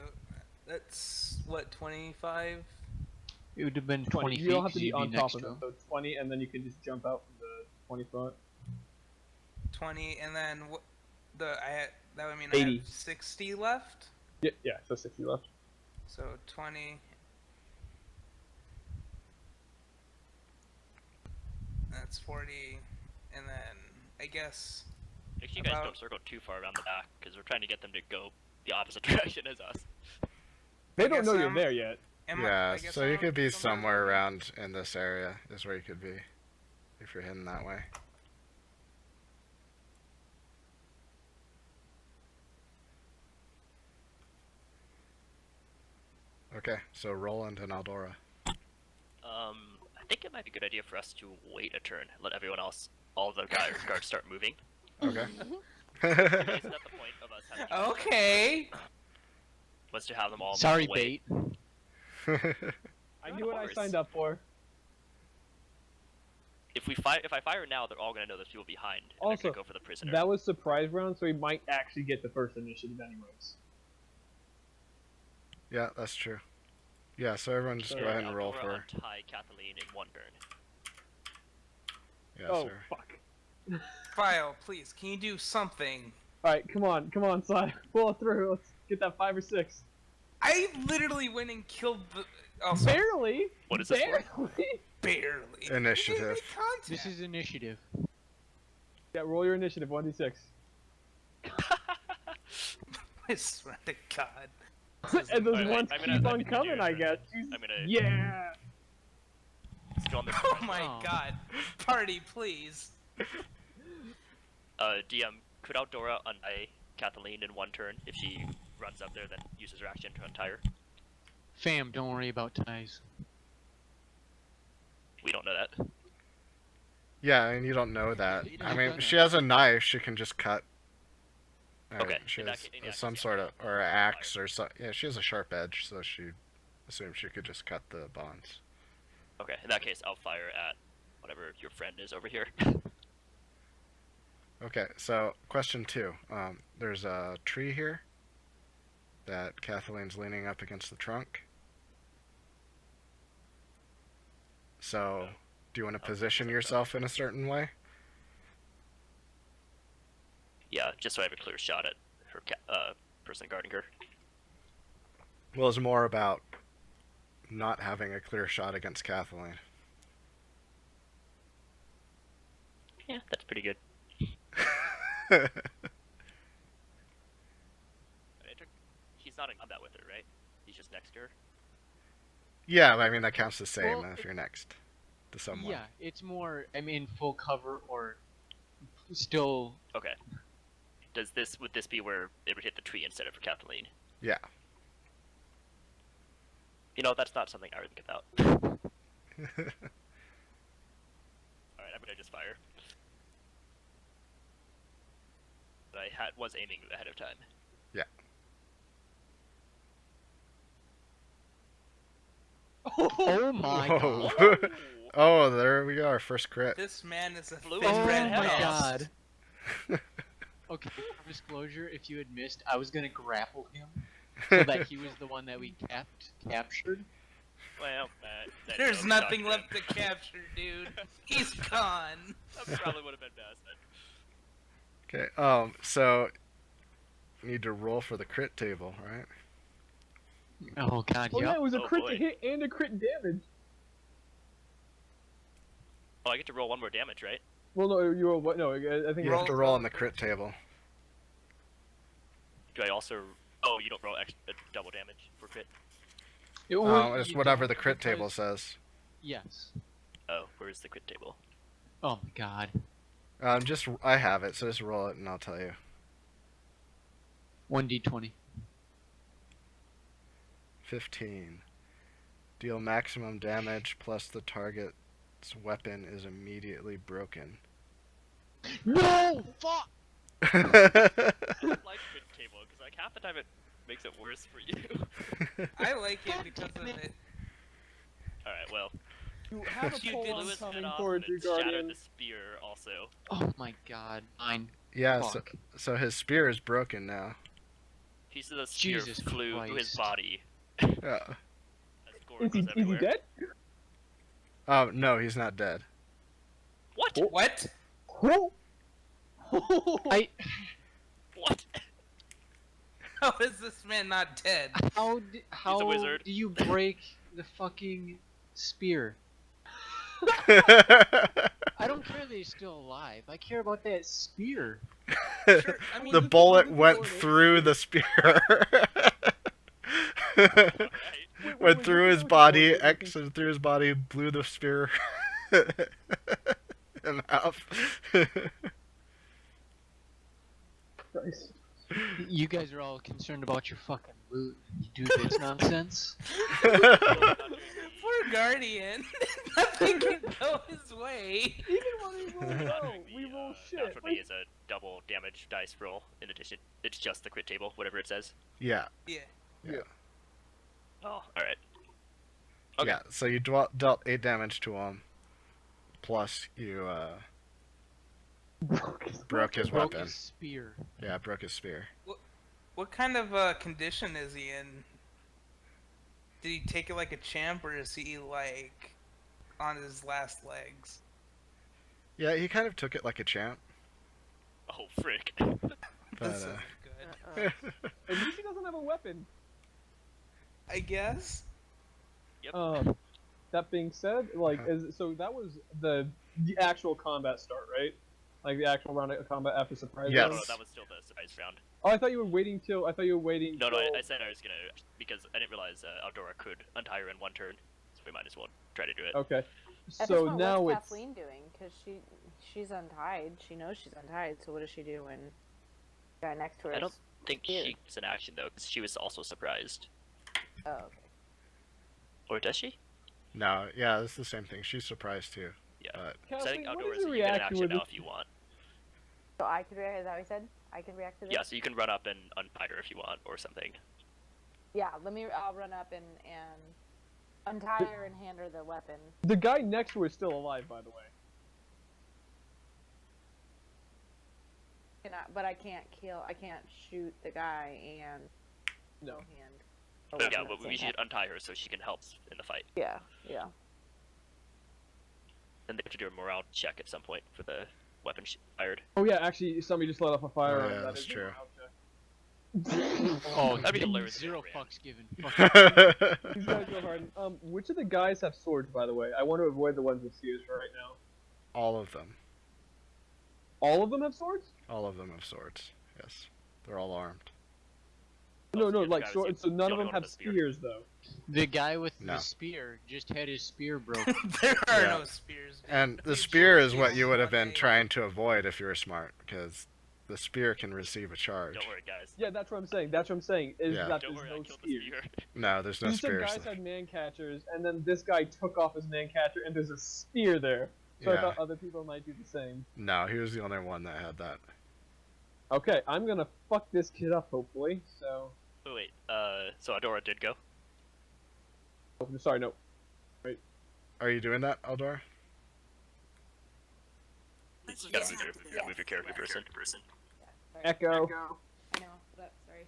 that's what, 25? It would have been 20 feet. You don't have to 'cause be you'd on top next of to it. him. So 20, and then you can just jump out from the 20 foot. 20, and then that would mean 80. I have 60 left. Yeah, so 60 left. So 20. That's 40, and then I guess Make sure you guys About- don't circle too far around the back, because we're trying to get them to go the opposite direction as us. They I don't guess know you're I'm- there yet. Yeah, I guess so you I'm could be somewhere somewhere over- around in this area is where you could be. If you're heading that way. Okay, so Roland and Aldora. I think it might be a good idea for us to wait a turn, let everyone else, all the guards start moving. Okay. Isn't that the point of us having Okay. was to have them all Sorry, move away? bait. I No knew what I worries. signed up for. If I fire now, they're all gonna know there's people behind. And they're Also, gonna go for the prisoner. That was surprise round, so we might actually get the first initiative anyways. Yeah, that's true. Yeah, so everyone just So- go ahead and roll Aldora for. untie Kathleen in one turn. Yeah, Oh, sir. fuck. File, please, can you do something? Alright, come on, Si. Pull it through. Let's get that 5 or 6. I literally went and killed the. Oh, sorry. Barely! What is this for? Barely! Barely. Initiative. You gave me contact. This is initiative. Yeah, roll your initiative, 1d6. I swear to God. And those Alright, ones I'm keep gonna on do coming, yours I then. guess. Jesus. I'm gonna Yeah! still on this. Oh my Oh. God. Party, please. DM, could Outdora untie Kathleen in one turn? If she runs up there, then uses her action to untie her. Fam, don't worry about ties. We don't know that. Yeah, and you don't know that. You I don't mean, know she that. has a knife. She can just cut. Okay, She in that has ca- in that some case, sort yeah, of or an axe or so. Yeah, she has a sharp edge, so she assumes she could just cut the bonds. Okay, in that case, I'll fire at whatever your friend is over here. Okay, so question 2. There's a tree here that Kathleen's leaning up against the trunk. So, do you want to position yourself in a certain way? Yeah, just so I have a clear shot at her person guarding her. Well, it's more about not having a clear shot against Kathleen. Yeah, that's pretty good. He's not in combat with her, right? He's just next to her. Yeah, I mean that counts the same Well, if you're next to someone. Yeah, it's more, I'm in full cover or still. Okay. Would this be where it would hit the tree instead of for Kathleen? Yeah. You know, that's not something I would think about. Alright, I'm gonna just fire. But I was aiming ahead of time. Yeah. Oh my god. Whoa. Oh, there we go. Our first crit. This man is a Flew thin his Oh red red my head house. off. god. Okay, for disclosure, if you had missed, I was gonna grapple him so that he was the one that we captured. Well, that There's joke nothing sucked, left to capture, dude. He's gone. That probably would have been best. Okay. So you need to roll for the crit table, right? Oh god, Oh, yeah, yep. it was a Oh, crit boy. to hit and a crit damage. Oh, I get to roll one more damage, right? Well, no, you were what? No, I think You it's have to roll on the crit table. Do I also? Oh, you don't roll double damage for crit. It's You whatever don't, the crit table because- says. Yes. Oh, where's the crit table? Oh my god. I have it, so just roll it and I'll tell you. 1d20. 15. Deal maximum damage plus the target's weapon is immediately broken. No! Fuck! I don't like crit table because like half the time it makes it worse for you. I like it because of it. All right, well, You have a You pull did on blew his head coming off towards and you, it shattered Guardian. the spear also. Oh my god. Fine. Yeah, Fuck. so his spear is broken now. Pieces of the spear Jesus flew through his Christ. body. Yeah. As gore Is he goes everywhere. dead? No, he's not dead. What? What? Oh. I. What? How is this man not dead? How wizard. do you break the fucking spear? I don't care that he's still alive. I care about that spear. Sure, I mean, The you bullet can went move forward. through the spear. Alright. Went through his body, exited through his body, blew the spear in half. Christ. You guys are all concerned about your fucking loot. You do this nonsense. Poor Guardian. Nothing can go his way. Even when we roll low, The, we roll that shit. for me is a double damage dice roll. In addition, it's just the crit table, whatever it says. Yeah. Yeah. Oh, all right. Okay. Yeah, so you dealt 8 damage to him, plus you broke his Broke weapon. his spear. Yeah, broke his spear. What kind of condition is he in? Did he take it like a champ, or is he like on his last legs? Yeah, he kind of took it like a champ. Oh, frick. But, This isn't good. At least he doesn't have a weapon. I guess. Yep. That being said, like, Uh-huh. so that was the actual combat start, right? Like the actual round of combat after surprise Yes. No, round? that was still the surprise round. Oh, I thought you were waiting till. No, till... I said I was gonna because I didn't realize Eldora could untie her in one turn, so we might as well try to do it. Okay. At this So point, now what's it's. Kathleen doing? Because she's untied. She knows she's untied. So what does she do when the guy next to her? I don't is- think Weird. she was in action though, because she was also surprised. Oh, okay. Or does she? No, yeah, it's the same thing. She's surprised too. Yeah. But So I think Kathleen, what Eldora is said your you get an reaction action with now this? if you want. So I could react. Is that what he said? I can react to this. Yeah, so you can run up and untie her if you want, or something. Yeah. I'll run up and untie her and hand her the weapon. The guy next to her is still alive, by the way. But I can't kill. I can't shoot the guy and No. hand. a But weapon yeah, at the but same we time. should untie her so she can help in the fight. Yeah. Yeah. Then they have to do a morale check at some point for the weapon fired. Oh yeah, actually, somebody just let off a fire. Oh, yeah, that's is a true. morale check. Oh, That'd be hilarious if zero they ran. fucks given. Fuck. These guys go hard. Which of the guys have swords, by the way? I want to avoid the ones with spears for right now. all of them. All of them have swords? All of them have swords. Yes. They're all armed. No, Oh, no, yeah, the like guy was swords. the So none only of them one have with a spear. spears, though. The guy with No. the spear just had his spear broken. There are Yeah. no spears. Dude. And the They spear is just what use you would have one been aim. trying to avoid if you were smart, because the spear can receive a charge. Don't worry, guys. Yeah, that's what I'm saying. That's what I'm saying. Is Yeah. that Don't there's worry, I no killed the spears. spear. No, there's no You said spears. guys had man catchers, and then this guy took off his man catcher, and there's a spear there. So I Yeah. thought other people might do the same. No, he was the only one that had that. Okay, I'm gonna fuck this kid up, hopefully. So, Oh, wait, so Eldora did go? oh, sorry, no. Are you doing that, Eldor? You gotta move your character person. Yeah. Sorry. Echo. I know. But sorry.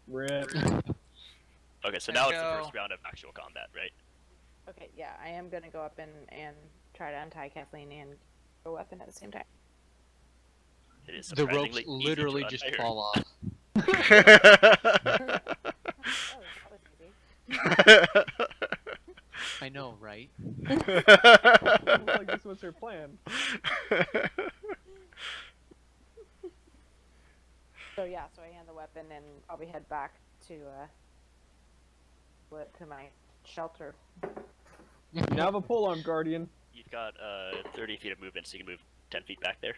Rip. Okay, so now it's the Echo. first round of actual combat, right? Okay. Yeah. I am gonna go up and try to untie Kathleen and a weapon at the same time. It is The ropes surprisingly easy to literally just untie her. fall off. Oh, that was easy. I know, right? Looks like this was her plan. So yeah. So I hand the weapon and I'll be head back to my shelter. You now have a polearm, Guardian. You've got 30 feet of movement, so you can move 10 feet back there.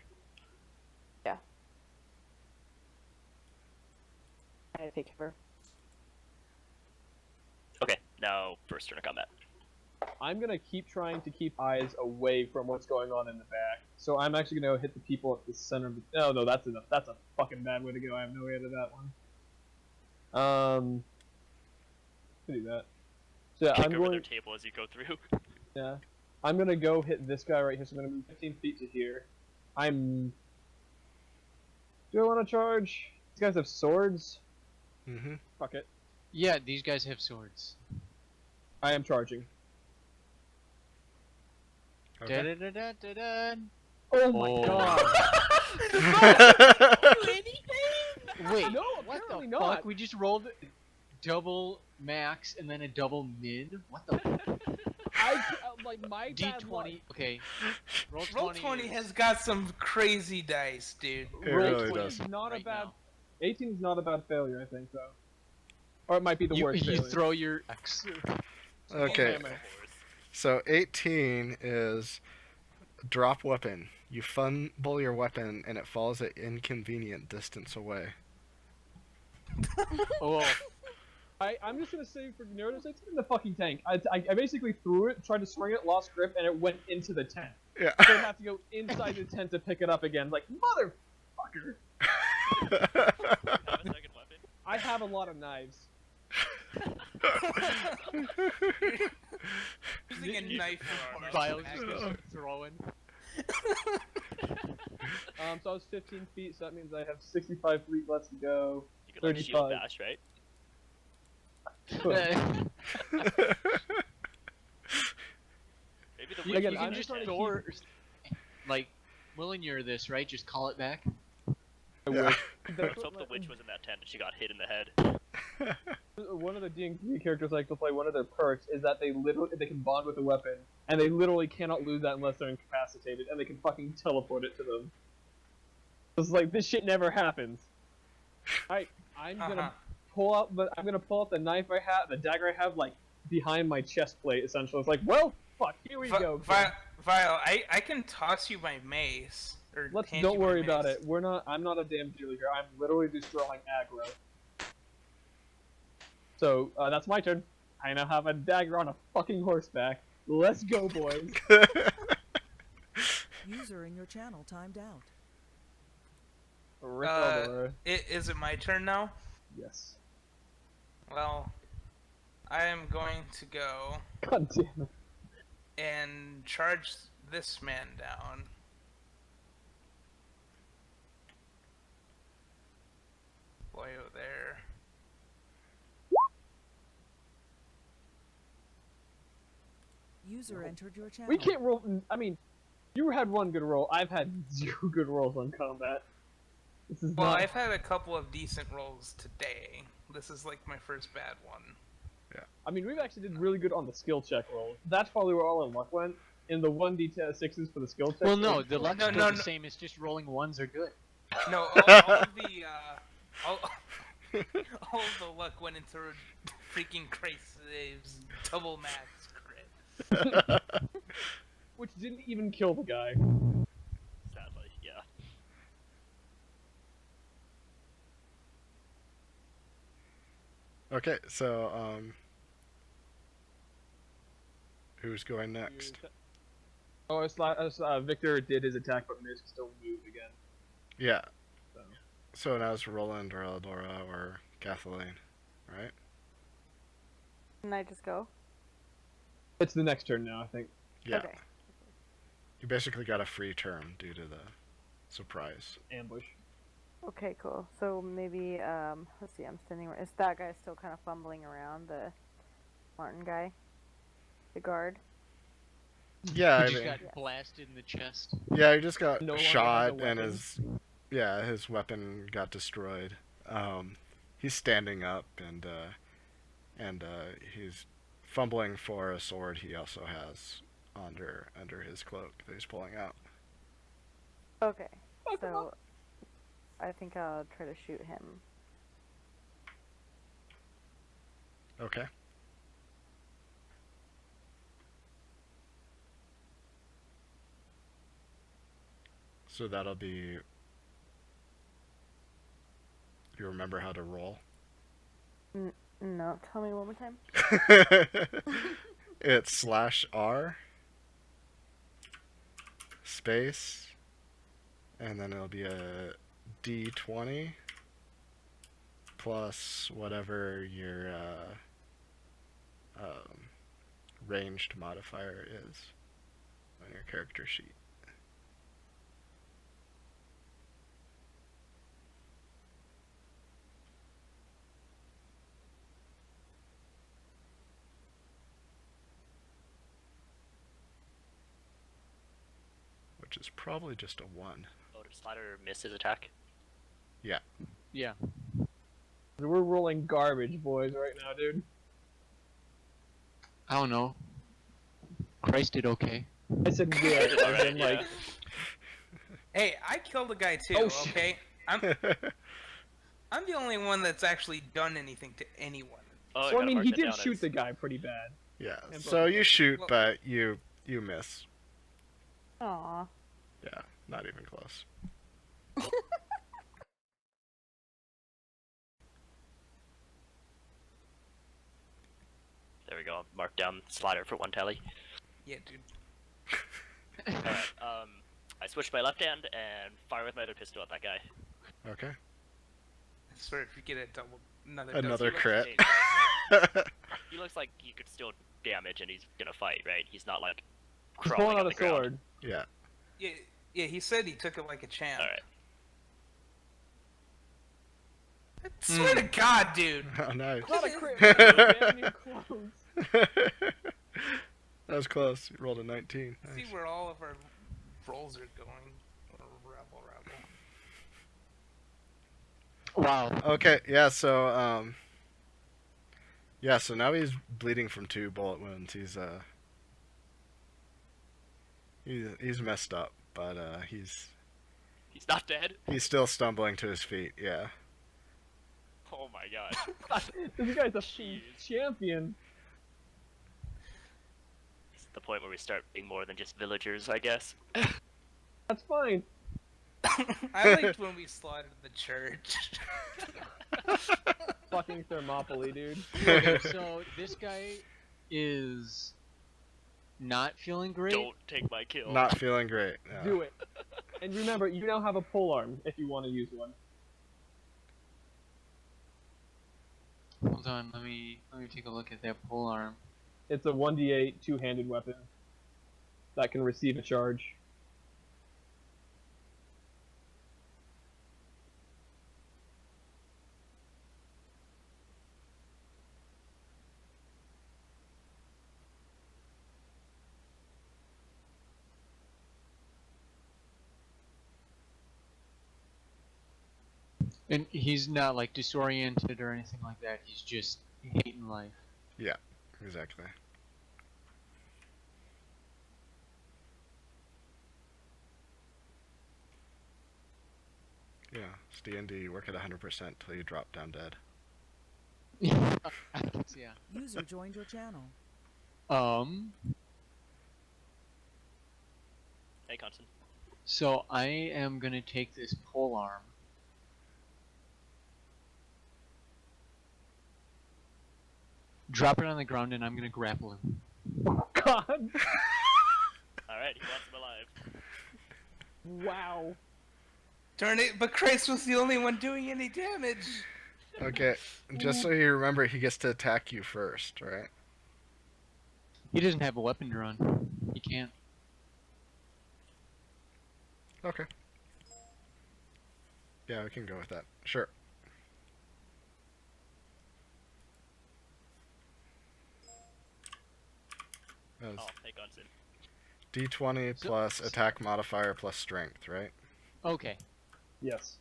I take cover. Okay, now first turn of combat. I'm gonna keep trying to keep eyes away from what's going on in the back. So I'm actually gonna hit the people at the center of the. Oh no, that's enough. That's a fucking bad way to go. I have no way out of that one. Do that. So yeah, Kick I'm over their going. table as you go through. Yeah, I'm gonna go hit this guy right here. So I'm gonna move 15 feet to here. I'm. Do I want to charge? These guys have swords. Mm-hmm. Fuck it. Yeah, these guys have swords. I am charging. Okay. Da-da-da-da-da-da. Oh my Oh. god. Wait, No, what the apparently fuck? not. We just rolled double max and then a double min? What the Like my bad luck. D20. Okay. Roll 20. Roll 20 has got some crazy dice, dude. It Roll really 20 does. is not right a bad. now. 18 is not a bad failure, I think, though. Or it might be the You, worst you failure. throw your X. Okay. Damn it. So 18 is drop weapon. You fumble your weapon and it falls at inconvenient distance away. Oh, I'm just gonna say for narrative sake, it's in the fucking tank. I basically threw it, tried to swing it, lost grip, and it went into the tent. Yeah. So I have to go inside the tent to pick it up again. Like, motherfucker! Have a second weapon. I have a lot of knives. Using a knife for our Vile next just action. goes throwing. So I was 15 feet, so that means I have 65 feet left to go. You can like shield 35. bash, right? Maybe the You, witch Again, you was I'm can in just trying to the Thor, like, Willing you're this, right? Just call it back. I Yeah. wish. Let's hope the witch was in that tent and she got hit in the head. One of the D&D characters I like to play, one of their perks is that they can bond with a weapon, and they literally cannot lose that unless they're incapacitated, and they can fucking teleport it to them. It's like, this shit never happens. I'm gonna pull out the knife I have, the dagger I have, like, behind my chest plate, essentially. It's like, well, fuck, here we go. kid. Vile, I can toss you my mace. Or hand Don't you my worry about mace. it. I'm not a damn cheerleader. I'm literally just drawing aggro. So, that's my turn. I now have a dagger on a fucking horseback. Let's go, boys. User in your channel timed out. Rip Eldora. Is it my turn now? Yes. Well, I am going to go God damn it. and charge this man down. Boy, oh there. User entered your channel. We can't roll. I mean, you had one good roll. I've had 0 good rolls on combat. This is Well, not. I've had a couple of decent rolls today. This is like my first bad one. I mean, we've actually did really good on the skill check rolls. That's probably where all in luck went. In the 1d6s for the skill check. Well, no, the luck's No, still no, the no. same. It's just rolling ones are good. No, all of the all of the luck went into freaking Christ saves double max crit. Which didn't even kill the guy. Sadly, yeah. Okay, so who's going next? Oh, Victor did his attack, but missed. Still moved again. Yeah. So. So now it's Roland or Eldora or Kathleen, right? Can I just go? It's the next turn now, I think. Yeah. Okay. You basically got a free turn due to the surprise. Ambush. Okay, cool. So maybe, let's see, I'm standing is that guy still kind of fumbling around, the Martin guy? The guard? Yeah, He I just mean, got blasted in the chest. yeah, he just got No longer shot has a and weapon. his weapon got destroyed. He's standing up and he's fumbling for a sword he also has under his cloak that he's pulling out. Okay, so I think I'll try to shoot him. Okay. So that'll be. You remember how to roll? No, tell me one more time. It's /R space, and then it'll be a D20 plus whatever your ranged modifier is on your character sheet. Which is probably just a 1. Oh, did Slider miss his attack? Yeah. Yeah. We're rolling garbage, boys, right now, dude. I don't know. Christ did okay. I said yeah, Did as alright, in, yeah. like, Hey, I killed a guy too. Oh, shit. Okay, I'm the only one that's actually done anything to anyone. Oh, so I gotta mean, mark he that did down shoot as- the guy pretty bad. Yeah. And So you shoot, Well- but you miss. Aw. Yeah, not even close. There we go. Mark down Slider for 1 tally. Yeah, dude. Alright, I switched my left hand and fire with my other pistol at that guy. Okay. I swear, if you get a double, another Another dozen- crit. He looks like you could still damage and he's gonna fight, right? He's not like He's crawling pulling on out the a ground. sword. Yeah. Yeah, he said he took it like a champ. Alright. I swear to God, dude. Oh, nice. Not a crit, man. Damn near close. That was close. You rolled a 19. See Nice. where all of our rolls are going. Or rabble. Wow. Okay, yeah, so now he's bleeding from 2 bullet wounds. He's messed up, but he's not dead. still stumbling to his feet. Yeah. Oh my god. This guy's a Jeez. champion. It's the point where we start being more than just villagers, I guess. That's fine. I liked when we slaughtered the church. Fucking Thermopylae, dude. Okay, so this guy is not feeling great. Don't take my kill. Not feeling great. Yeah. Do it. And remember, you now have a polearm if you want to use one. Hold on, let me take a look at that pole arm. It's a 1d8 two-handed weapon that can receive a charge. And he's not like disoriented or anything like that. He's just hating life. Exactly. Yeah, it's D&D. You work at 100% till you drop down dead. Yeah. User joined your channel. Hey, Constant. So I am gonna take this pole arm. Drop it on the ground and I'm gonna grapple him. Oh god! Alright, he wants him alive. Wow. Darn it, but Christ was the only one doing any damage. Okay, just so you remember, he gets to attack you first, right? He doesn't have a weapon drawn. He can't. Okay. Yeah, we can go with that. Sure. That was Oh, hey, Constant. D20 So- plus attack modifier plus strength, right? Okay. Yes.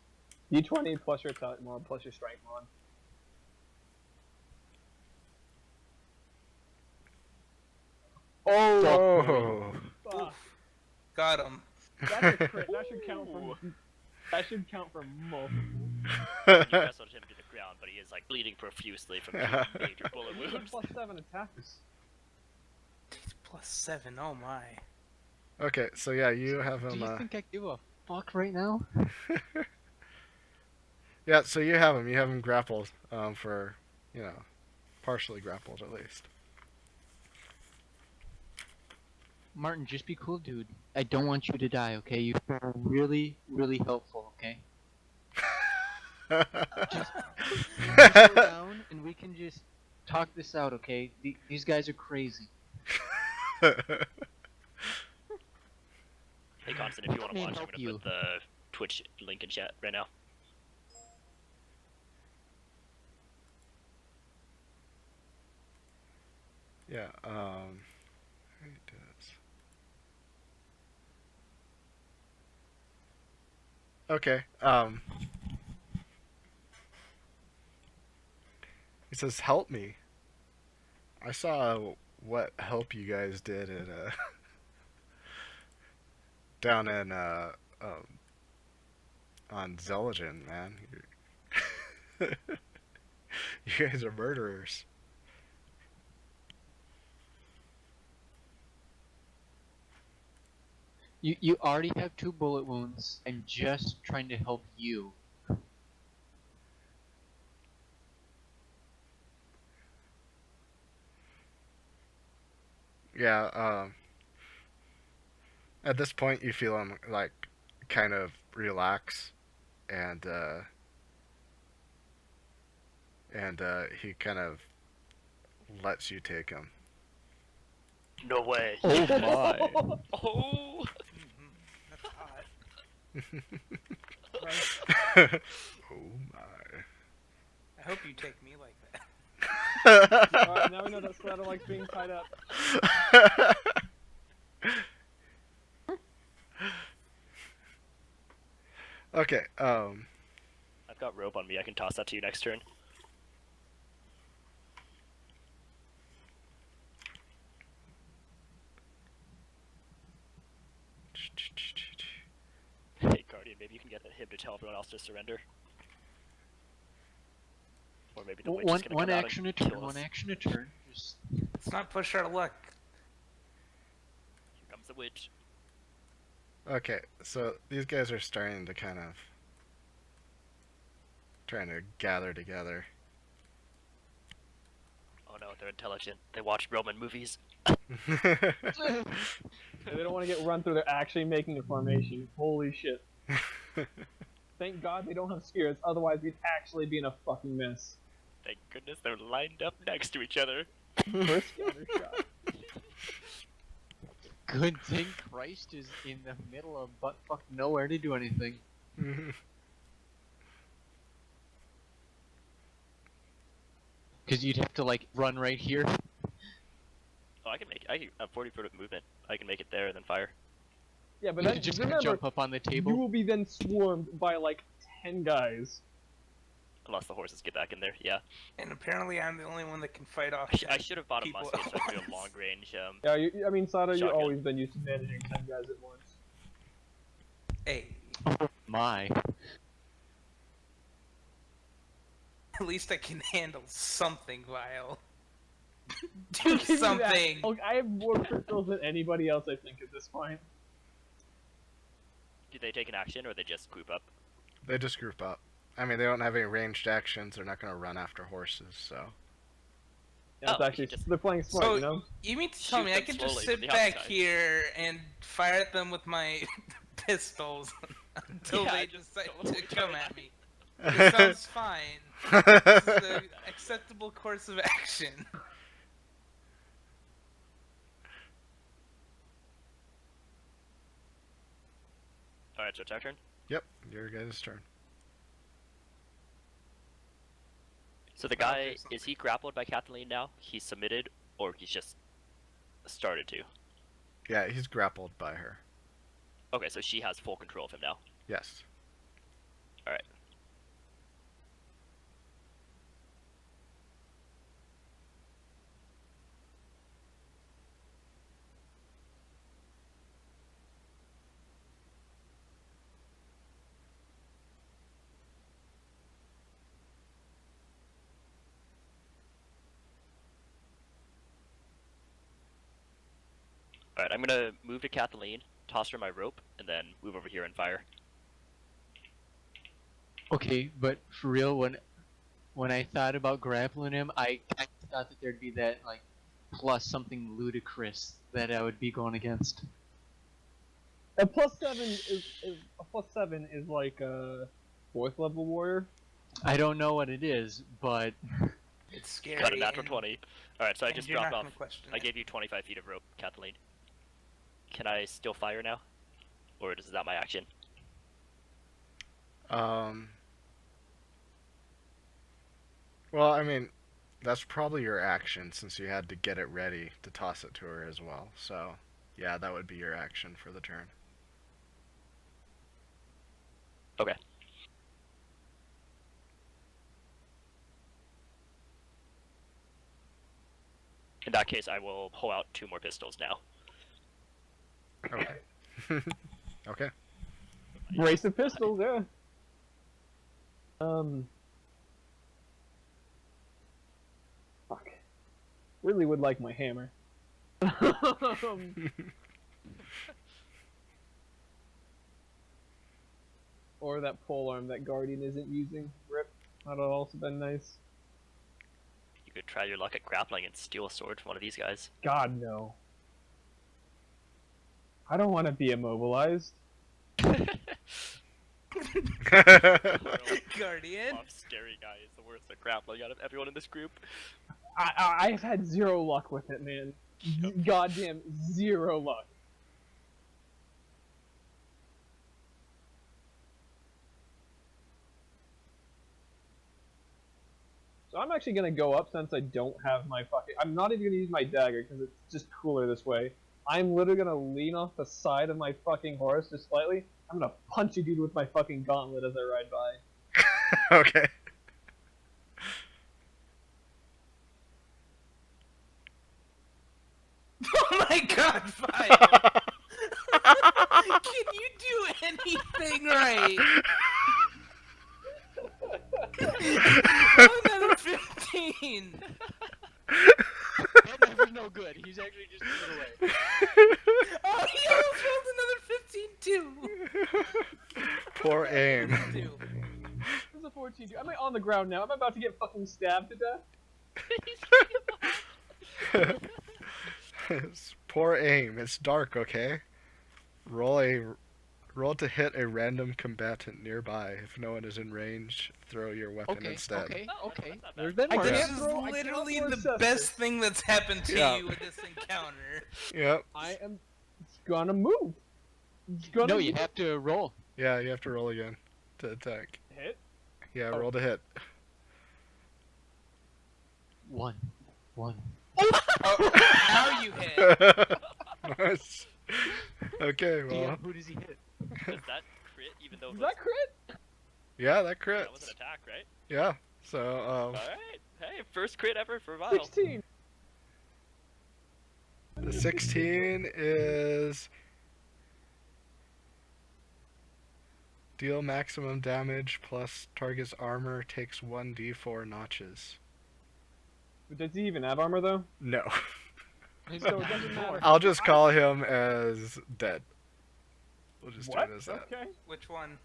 D20 plus your attack mod plus your strength mod. Oh! Fuck. Got him. That's a crit. That should count for. That should count for multiple. You wrestled him to the ground, but he is like bleeding profusely from two major bullet He's a wounds. +7 attacks. +7, oh my. Okay, so yeah, you have Do him. you think I give a fuck right now? Yeah, so you have him. You have him grappled for, partially grappled at least. Martin, just be cool, dude. I don't want you to die, okay? You've been really, really helpful, okay? Just slow down and we can just talk this out, okay? These guys are crazy. Hey, Constant, if you want to Let me watch, I'm help gonna you. put the Twitch link in chat right now. Yeah, he does. Okay, he says, help me. I saw what help you guys did at, down in, on Zeligen, man. You guys are murderers. You already have 2 bullet wounds. I'm just trying to help you. Yeah, at this point you feel him, like, kind of relax, and he kind of lets you take him. No way. Oh my. Oh! That's hot. Oh my. I hope you take me like that. Alright, now we know that Splatter likes being tied up. Okay, I've got rope on me. I can toss that to you next turn. Hey, Guardian, maybe you can get him to tell everyone else to surrender. Or maybe the witch is gonna One come out action a and turn. kill us. One action a turn. Just Let's not push our luck. Here comes the witch. Okay, so these guys are starting to kind of trying to gather together. Oh no, they're intelligent. They watch Roman movies. They don't want to get run through. They're actually making a formation. Holy shit. Thank God they don't have spears, otherwise we'd actually be in a fucking mess. Thank goodness they're lined up next to each other. First scatter shot. good thing Christ is in the middle of buttfuck nowhere to do anything. Because you'd have to like run right here. Oh, I can have 40 foot of movement. I can make it there and then fire. Yeah, but You then could just remember, jump up on the table. you will be then swarmed by like 10 guys. Unless the horses get back in there, yeah. And apparently I'm the only one that can fight off. I should have bought a people musket so I at could do a once. long range. Yeah, I mean, Sada, you've Shotgun. always been used to managing 10 guys at once. Hey, Oh my. at least I can handle something, Vile. I'll Do give you that. something. Look, I have more crystals than anybody else, I think, at this point. Do they take an action or they just group up? They just group up. I mean, they don't have any ranged actions. They're not going to run after horses, so. Yeah, it's Oh, actually, just- they're playing smart, So- you know? You mean to tell Shoot me I them could just slowly sit from the back outside. here and fire at them with my pistols until Yeah, they just decide totally to come try at that. me? It sounds fine. This is an acceptable course of action. Alright, so it's our turn. Yep, your guys' turn. So the Well, guy, there's is he grappled by Kathleen now? He's submitted, or he's just started to? Yeah, he's grappled by her. Okay, so she has full control of him now. Yes. Alright. Alright, I'm gonna move to Kathleen, toss her my rope, and then move over here and fire. Okay, but for real, when I thought about grappling him, I thought that there'd be that like plus something ludicrous that I would be going against. A +7 is a +7 is like a 4th level warrior. I don't know what it is, but It's scary. Got a natural and- 20. Alright, so I and just you're dropped not off. gonna question I it. gave you 25 feet of rope, Kathleen. Can I still fire now? Or is that my action? Well, I mean, that's probably your action since you had to get it ready to toss it to her as well. So, yeah, that would be your action for the turn. Okay. In that case, I will pull out 2 more pistols now. Okay. Okay. Brace of pistols, yeah. Fuck. Really would like my hammer. Or that polearm that Guardian isn't using. Rip. That'd have also been nice. You could try your luck at grappling and steal a sword from one of these guys. God, no. I don't want to be immobilized. Guardian. Bob Scary Guy is the worst at grappling out of everyone in this group. I've had 0 luck with it, man. Goddamn 0 luck. So I'm actually gonna go up since I don't have my fucking. I'm not even gonna use my dagger because it's just cooler this way. I'm literally gonna lean off the side of my fucking horse just slightly. I'm gonna punch a dude with my fucking gauntlet as I ride by. Okay. Oh my god, Vile! Can you do anything right? Another 15! That number's no good. He's actually just put it away. Oh, he almost rolled another 15 too! Poor aim. This is a 14. Am I on the ground now? Am I about to get fucking stabbed to death? Poor aim. It's dark, okay? Roll to hit a random combatant nearby. If no one is in range, throw your weapon Okay, instead. okay, Oh, okay. that's not There's bad. been I worse. can't This is throw- I literally cannot the throw best assess thing that's happened to Yeah. you with this encounter. Yep. I am gonna move. Gonna No, you move. have to roll. Yeah, you have to roll again to attack. Hit. Yeah, Oh. roll to hit. One. Oh, now you hit. Nice. Okay, well, Who does he hit? Does that crit even though Is it that crit? yeah, that crits. was an attack, right? Yeah. So, Alright. Hey, first crit ever for Vile. 16. the 16 is deal maximum damage plus target's armor takes 1d4 notches. Does he even have armor though? No. So it doesn't matter. I'll just call him as dead. We'll just What? do it as that. Okay. Which one?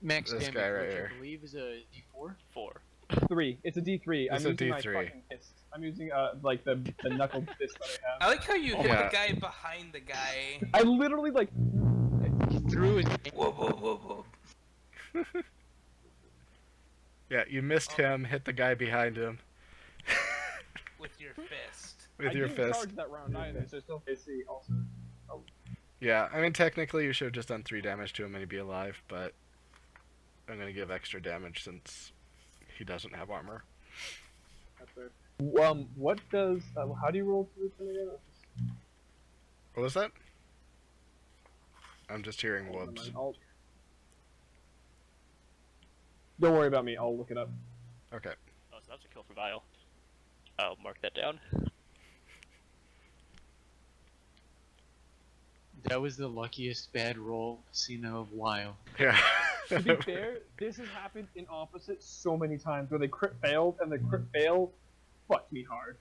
Max This damage, guy right which here. I believe is a D4. 4. 3. It's a D3. It's I'm a using my D3. fucking fist. I'm using like the knuckled fist that I I have. like how you hit Yeah. the guy behind the guy. I literally like. He threw his. Whoa, whoa, whoa, whoa. Yeah, you missed him, hit the guy behind him With your fist. with I your didn't fist. charge that round either, so still AC also. Yeah, I mean, technically you should have just done 3 damage to him and he'd be alive, but I'm gonna give extra damage since he doesn't have armor. That's fair. What does? How do you roll to return again? What was that? I'm just hearing Hold on, whoops. Don't worry about me. I'll look it up. Okay. Oh, so that's a kill for Vile. I'll mark that down. That was the luckiest bad roll I've seen in a while. Yeah. To be fair, this has happened in opposite so many times where the crit failed and the crit fail fucked me hard.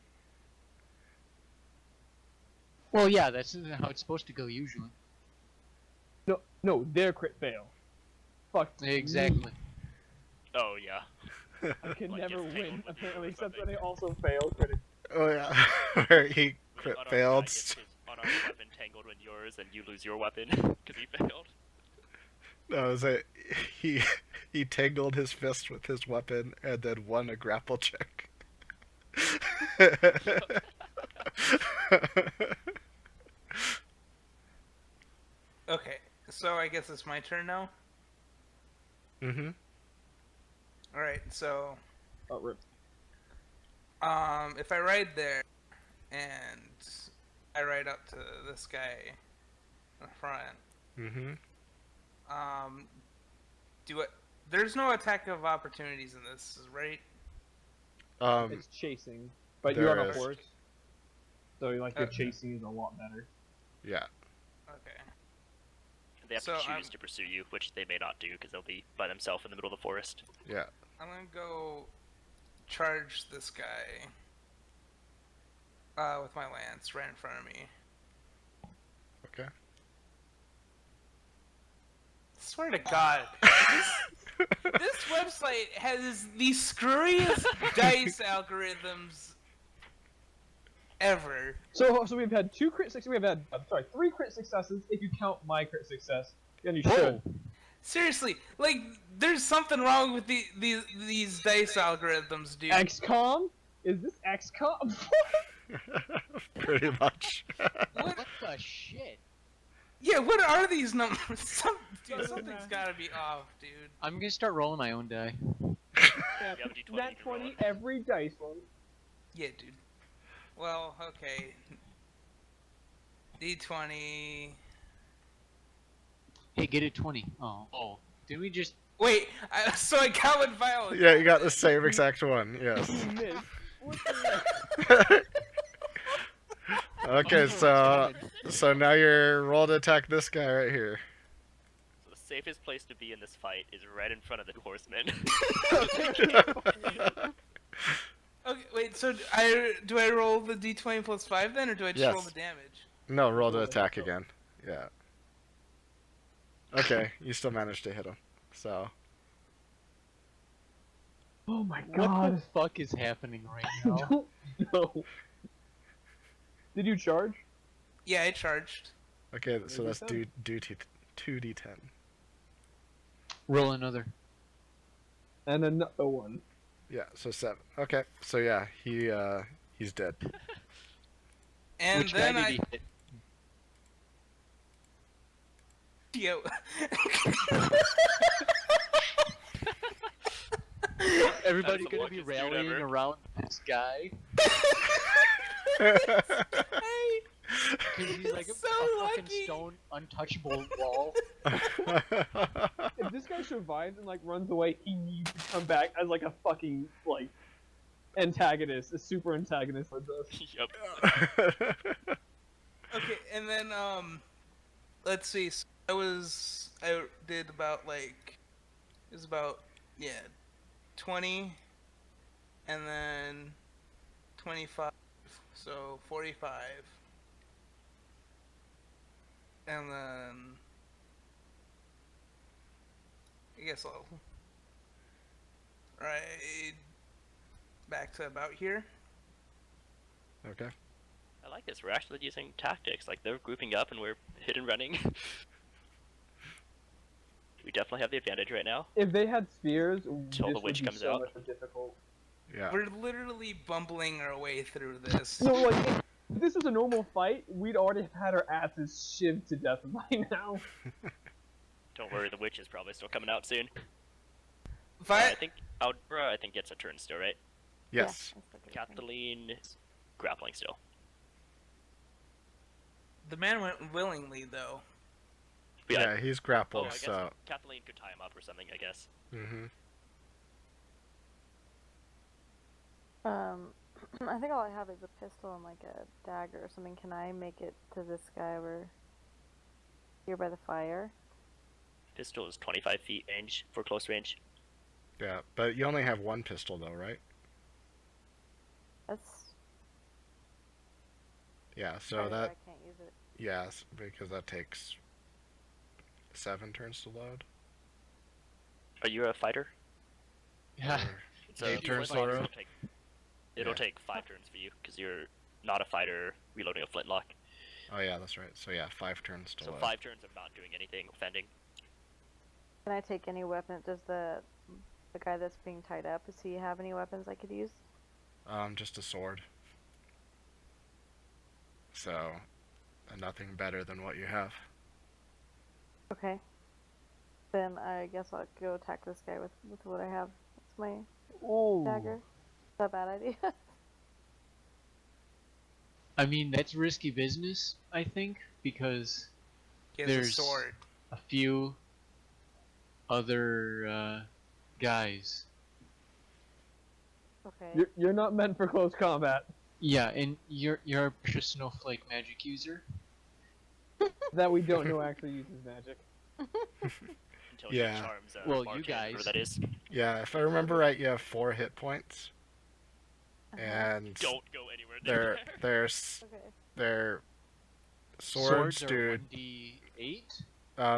Well, yeah, that's how it's supposed to go usually. No, their crit fail. Fuck. Exactly. Oh, yeah. I can Like, never it's tangled win with apparently, yours or except something. when they also fail crit. Oh yeah. Where he The crit unarmed guy failed. gets his unarmed weapon tangled with yours, and you lose your weapon because he failed. No, it was he tangled his fist with his weapon and then won a grapple check. Okay, so I guess it's my turn now. Mhm. Alright, so Oh, rip. if I ride there and I ride up to this guy in the front, Mhm. do it. There's no attack of opportunities in this, right? It's chasing, but you're on there a is. horse, so like your Okay. chasing is a lot better. Yeah. Okay. And they have So to choose I'm- to pursue you, which they may not do because they'll be by themselves in the middle of the forest. Yeah. I'm gonna go charge this guy with my lance right in front of me. Okay. Swear to God, this website has the screwiest dice algorithms ever. So we've had 2 crit successes. We've had 3 crit successes if you count my crit success. And you should. Seriously, like, there's something wrong with these dice algorithms, dude. XCOM? Is this XCOM? Pretty much. What? What the shit? Yeah, what are these numbers? Dude, Doesn't something's matter. gotta be off, dude. I'm gonna start rolling my own die. Yeah, You have a D20, Nat you can roll 20 it. every dice roll. Yeah, dude. Well, okay. D20. Hey, get a 20. Oh. Did we just Wait, so I got what Viola. Yeah, you got the same exact one. Yes. You missed. What the Okay, so now you're roll to attack this guy right here. So the safest place to be in this fight is right in front of the horseman. Okay, wait. So do I roll the d20 plus 5 then, or do I just roll Yes. the damage? No, roll to attack again. Yeah. Okay, you still managed to hit him. So Oh my What god. the fuck is happening right I now? don't know. Did you charge? Yeah, I charged. okay, so that's D10? 2d10. Roll another. And another one. Yeah, so 7. Okay, so yeah, he's dead. And Which then guy did he hit? Yo. Everybody That's the gonna be luckiest dude rallying ever. around this guy Hey, because he's like a So fucking lucky. stone untouchable wall. If this guy survives and like runs away, he needs to come back as like a fucking like antagonist, a super antagonist like this. Yep. okay, and then let's see. So I did about like it was about 20, and then 25, so 45, and then I guess I'll right back to about here. Okay. I like this. We're actually using tactics. Like they're grouping up and we're hit and running. We definitely have the advantage right now. If they had spears, Till the this witch would be comes so out. much more difficult. Yeah. We're literally bumbling our way through this. No, like if this was a normal fight, we'd already have had our asses shivved to death by now. Don't worry, the witch is probably still coming out soon. Vi- I think Aldra, I think gets a turn still, right? Yes. Yeah, that's a good thing. Kathleen is grappling still. the man went willingly, though. But Yeah, he's Oh, grappled, I guess so. Kathleen could tie him up or something, I guess. Mm-hmm. I think all I have is a pistol and like a dagger or something. Can I make it to this guy over here by the fire? Pistol is 25 feet range for close range. Yeah, but you only have one pistol though, right? That's Yeah, so right, that I can't use it. yes, because that takes 7 turns to load. Are you a fighter? Yeah. Or- So Eight if you turns flintlock, total? it'll Yeah. take 5 turns for you because you're not a fighter reloading a flintlock. Oh yeah, that's right. So yeah, 5 turns to So load. 5 turns of not doing anything, offending. Can I take any weapon? Does the guy that's being tied up, does he have any weapons I could use? Just a sword. So, nothing better than what you have. Okay. Then I guess I'll go attack this guy with what I have. It's my Oh. dagger. Is that a bad idea? I mean, that's risky business, I think, because He has There's- a sword. a few other guys. Okay. You're not meant for close combat. Yeah, and you're a precious snowflake magic user. That we don't know actually uses magic. Until Yeah. she charms Well, you Mark, guys- whatever that is. Yeah, if I remember right, you have 4 hit points, Uh-huh. and Don't go anywhere near there. Okay. their swords are do. 1d8?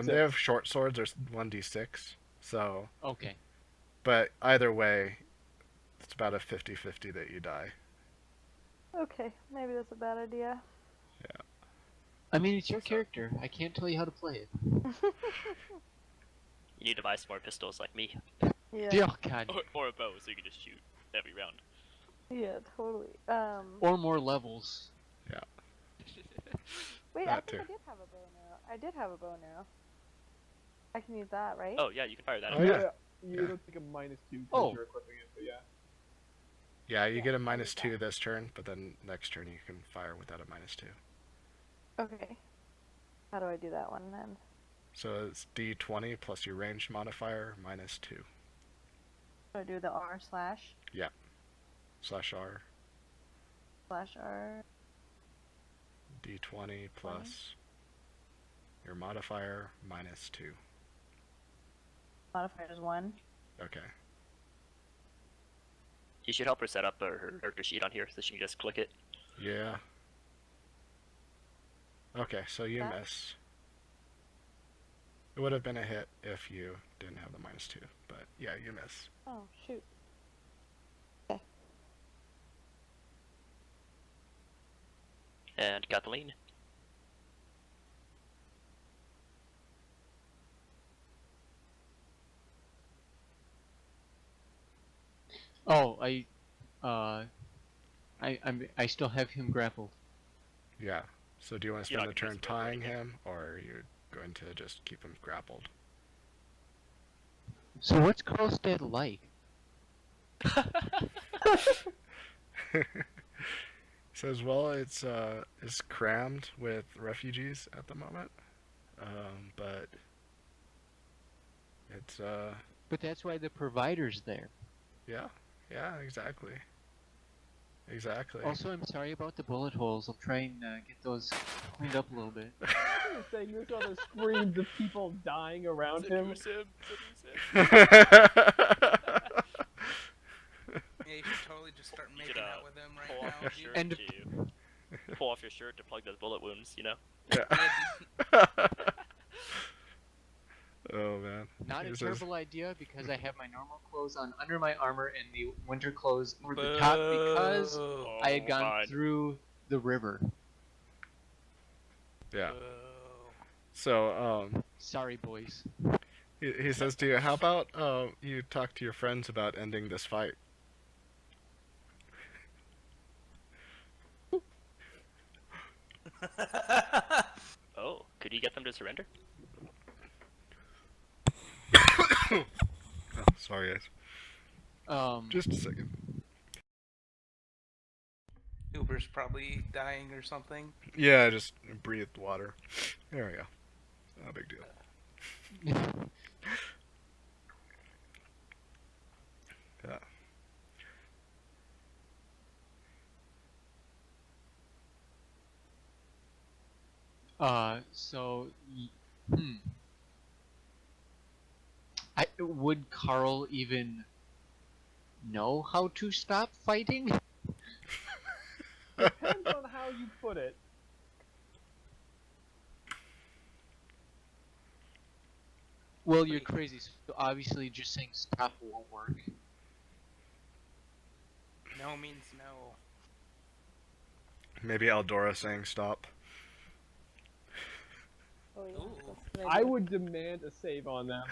They have short swords. There's 1d6. So, Okay. but either way, it's about a 50-50 that you die. Okay. Maybe that's a bad idea. I mean, it's your character. I can't tell you how to play it. You need to buy some more pistols like me. Yeah. Oh, God. Or a bow so you can just shoot every round. Yeah. Totally. Or more levels. Wait. that I think I too. did have a bow and arrow. I did have a bow and arrow. I can use that, right? Oh yeah, you can fire that. Oh, yeah. You it'll take a -2 because Oh. you're equipping it, but yeah. Yeah, you Yeah, get a I did -2 that. this turn, but then next turn you can fire without a -2. Okay. How do I do that one then? So it's D20 plus your range modifier minus 2. So I do the R slash /R. R. D20 plus your modifier minus 2. Modifier is 1. Okay. You should help her set up her character sheet on here so she can just click it. Yeah. Okay, so you That- miss. It would have been a hit if you didn't have the minus 2, but yeah, you miss. Oh, shoot. And Kathleen. Oh, I still have him grappled. Yeah. So do you want to You're spend not the gonna turn miss the roll tying again. him, or are you going to just keep him grappled? So what's Karlstad like? Says, well, it's crammed with refugees at the moment, but it's But that's why the provider's there. yeah, exactly. Also, I'm sorry about the bullet holes. I'll try and get those cleaned up a little bit. I'm saying you saw the screams of people dying around him. Yeah, you should totally just start You making should, out with him Pull right off now. your dude. shirt And- to pull off your shirt to plug those bullet wounds. You know. Yeah. Oh man. Not a He says- terrible idea because I have my normal clothes on under my armor and the winter clothes over the top because Boo. I had gone fine. through the river. Yeah. Boo. So Sorry, boys. he says to you, how about you talk to your friends about ending this fight? Oh, could you get them to surrender? Oh, sorry guys. Just a second. Uber's probably dying or something. Yeah, I just breathed water. There we go. No big deal. Yeah. Would Carl even know how to stop fighting? Depends on how you put it. Well, you're crazy, so obviously just saying stop won't work. No means no. Maybe Eldora saying stop. Oh, yeah. Ooh. That's I would demand a save on that,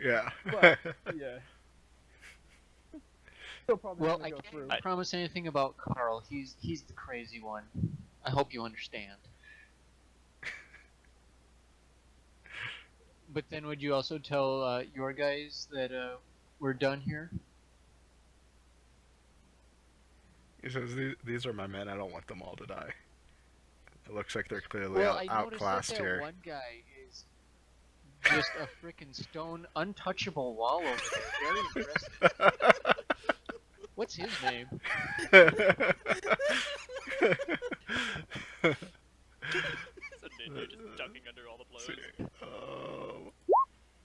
Yeah. But- though. Yeah. Still probably Well, gonna I go can't through. promise anything about Carl. He's the crazy one. I hope you understand. But then would you also tell your guys that we're done here? He says, these are my men. I don't want them all to die. It looks like they're clearly Well, I noticed that outclassed here. one guy is just a freaking stone, untouchable wall over there. Very impressive. What's his name? So Ninja just ducking under all the blows. Oh,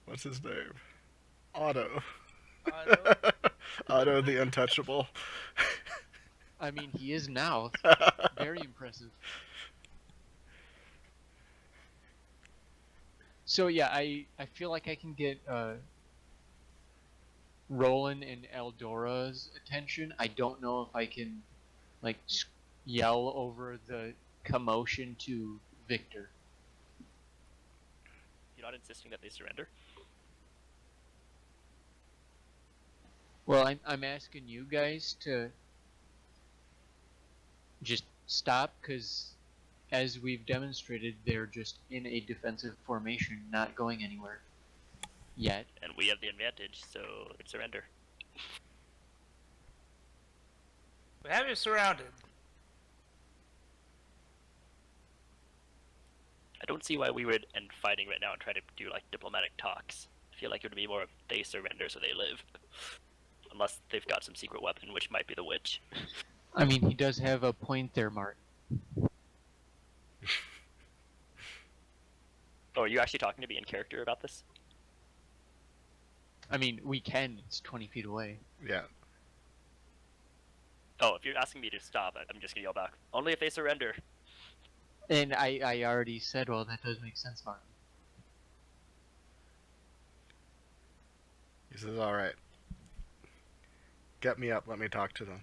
what's his name? Otto. Otto? Otto the Untouchable. I mean, he is now. Very impressive. So yeah, I feel like I can get Roland and Eldora's attention. I don't know if I can like yell over the commotion to Victor. You're not insisting that they surrender? Well, I'm asking you guys to just stop, because as we've demonstrated, they're just in a defensive formation, not going anywhere. Yet. And we have the advantage, so it's surrender. We have you surrounded. don't see why we would end fighting right now and try to do like diplomatic talks. I feel like it would be more of they surrender so they live. Unless they've got some secret weapon, which might be the witch. I mean, he does have a point there, Martin. Oh, are you actually talking to me in character about this? I mean, we can. It's 20 feet away. Yeah. Oh, if you're asking me to stop, I'm just gonna yell back. Only if they surrender. And I already said, well, that does make sense, Martin. He says, alright. Get me up, let me talk to them.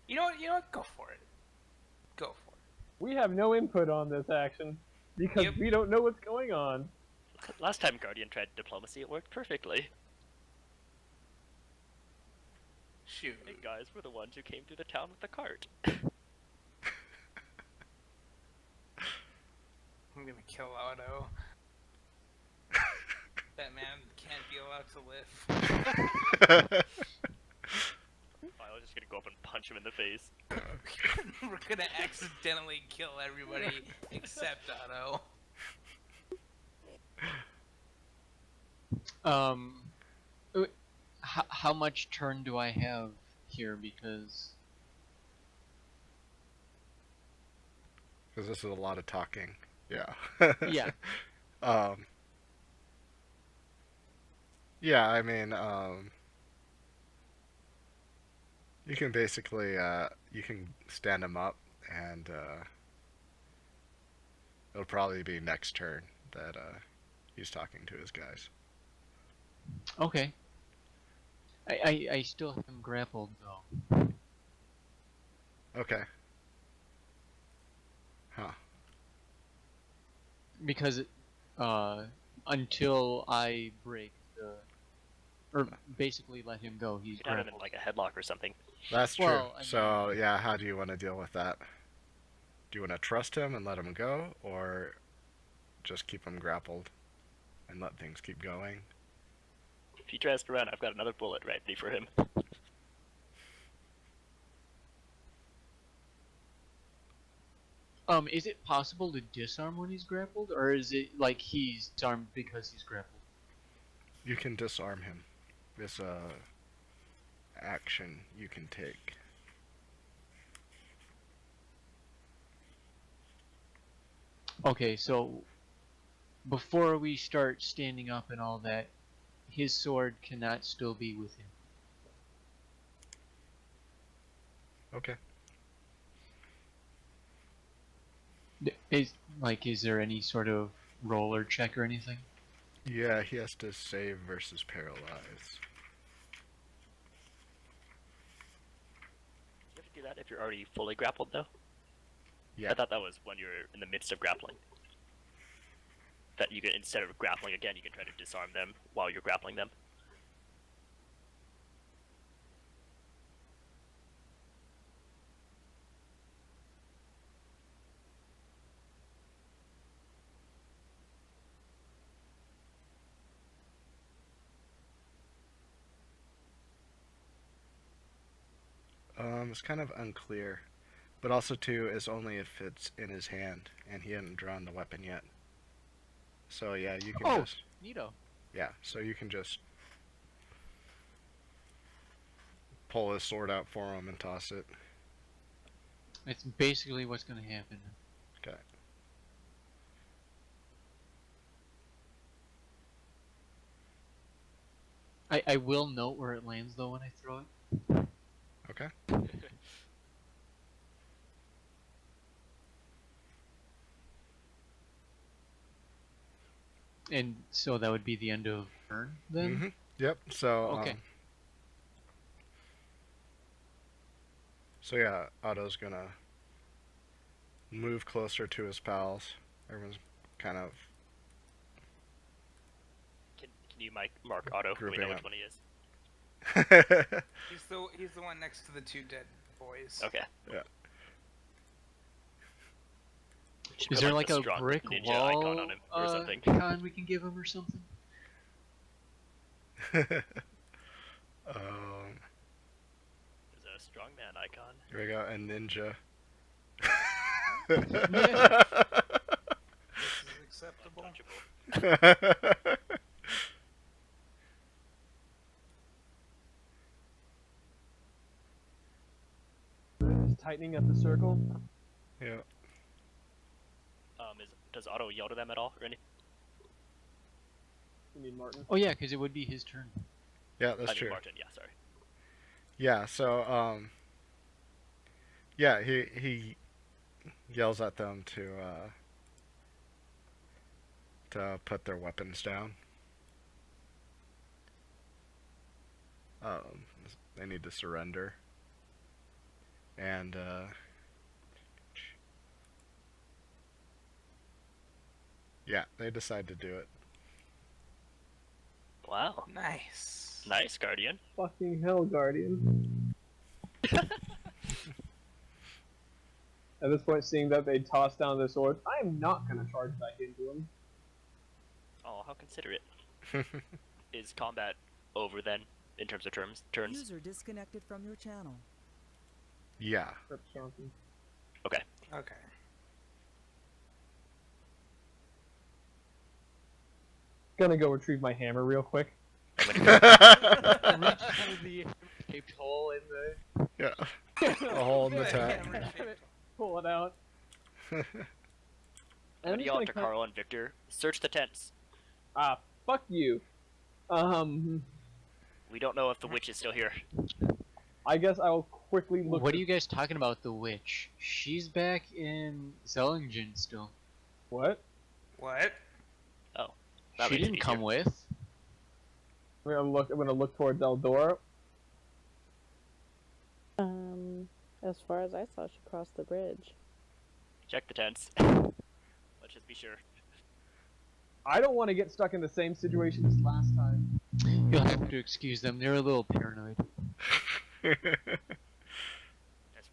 You know what? You know what? Go for it. Go for it. We have no input on this action because Yep. we don't know what's going on. Last time Guardian tried diplomacy, it worked perfectly. Shoot. You guys were the ones who came through the town with the cart. I'm gonna kill Otto. That man can't be allowed to live. I was just gonna go up and punch him in the face. We're gonna accidentally kill everybody except Otto. How much turn do I have here? Because Because this is a lot of talking. Yeah. yeah, Yeah, I mean, you can basically, you can stand him up, and, it'll probably be next turn that, he's talking to his guys. okay. I still have him grappled though. Okay. Huh. Because until I break the, or basically let him go, he's You could have him in grappled. like a headlock or something. That's true. Well, I mean- So, yeah, how do you want to deal with that? Do you want to trust him and let him go, or just keep him grappled and let things keep going? If he tries to run, I've got another bullet ready for him. Is it possible to disarm when he's grappled, or is it like he's disarmed because he's grappled? You can disarm him. It's a action you can take. Okay, so before we start standing up and all that, his sword cannot still be with him. Okay. Is there any sort of roll or check or anything? Yeah, he has to save versus paralyze. You have to do that if you're already fully grappled, though? Yeah. I thought that was when you're in the midst of grappling. That you can, instead of grappling again, you can try to disarm them while you're grappling them. It's kind of unclear. But also, too, is only if it's in his hand, and he hadn't drawn the weapon yet. So, yeah, you can just... Neato. Yeah, so you can just pull his sword out for him and toss it. It's basically what's going to happen. Okay. I will note where it lands though when I throw it. Okay. And so that would be the end of turn then? Mm-hmm. Yep, so... Okay. So yeah, Otto's gonna move closer to his pals. Everyone's kind of... Can you mark Otto so we know Grouping which up. one he is? He's the one next to the two dead boys. Okay. Should Is put, there like a strong brick ninja wall icon on him or something? icon we can give him or something? um, There's a strongman icon. Here we go, a ninja. This is acceptable. Untouchable. Just tightening up the circle. Yeah. Does Otto yell to them at all or anything? You mean Martin? Oh yeah, because it would be his turn. Yeah, that's I mean, true. Martin, yeah, sorry. Yeah, so yeah, he yells at them to put their weapons down. They need to surrender. And yeah, they decide to do it. Wow. Nice. Nice, Guardian. Fucking hell, Guardian. At this point, seeing that they toss down their swords, I am not gonna charge back into them. Oh, how considerate. Is combat over then, in terms of turns? User disconnected from your channel. Yeah. Okay. Okay. Gonna go retrieve my hammer real quick. Reach through the shaped hole in the. Yeah. A hole in the tag. Pull it out. I'm And gonna yell after Carl and Victor. Search the tents. Ah, fuck you. We don't know if the witch is still here. I guess I will quickly look. What are you guys talking about? The witch? She's back in Zellingen still. What? What? That She makes it didn't come easier. with. I'm gonna look towards Eldora. As far as I saw, she crossed the bridge. Check the tents. Let's just be sure. I don't want to get stuck in the same situation as last time. You'll have to excuse them. They're a little paranoid. There's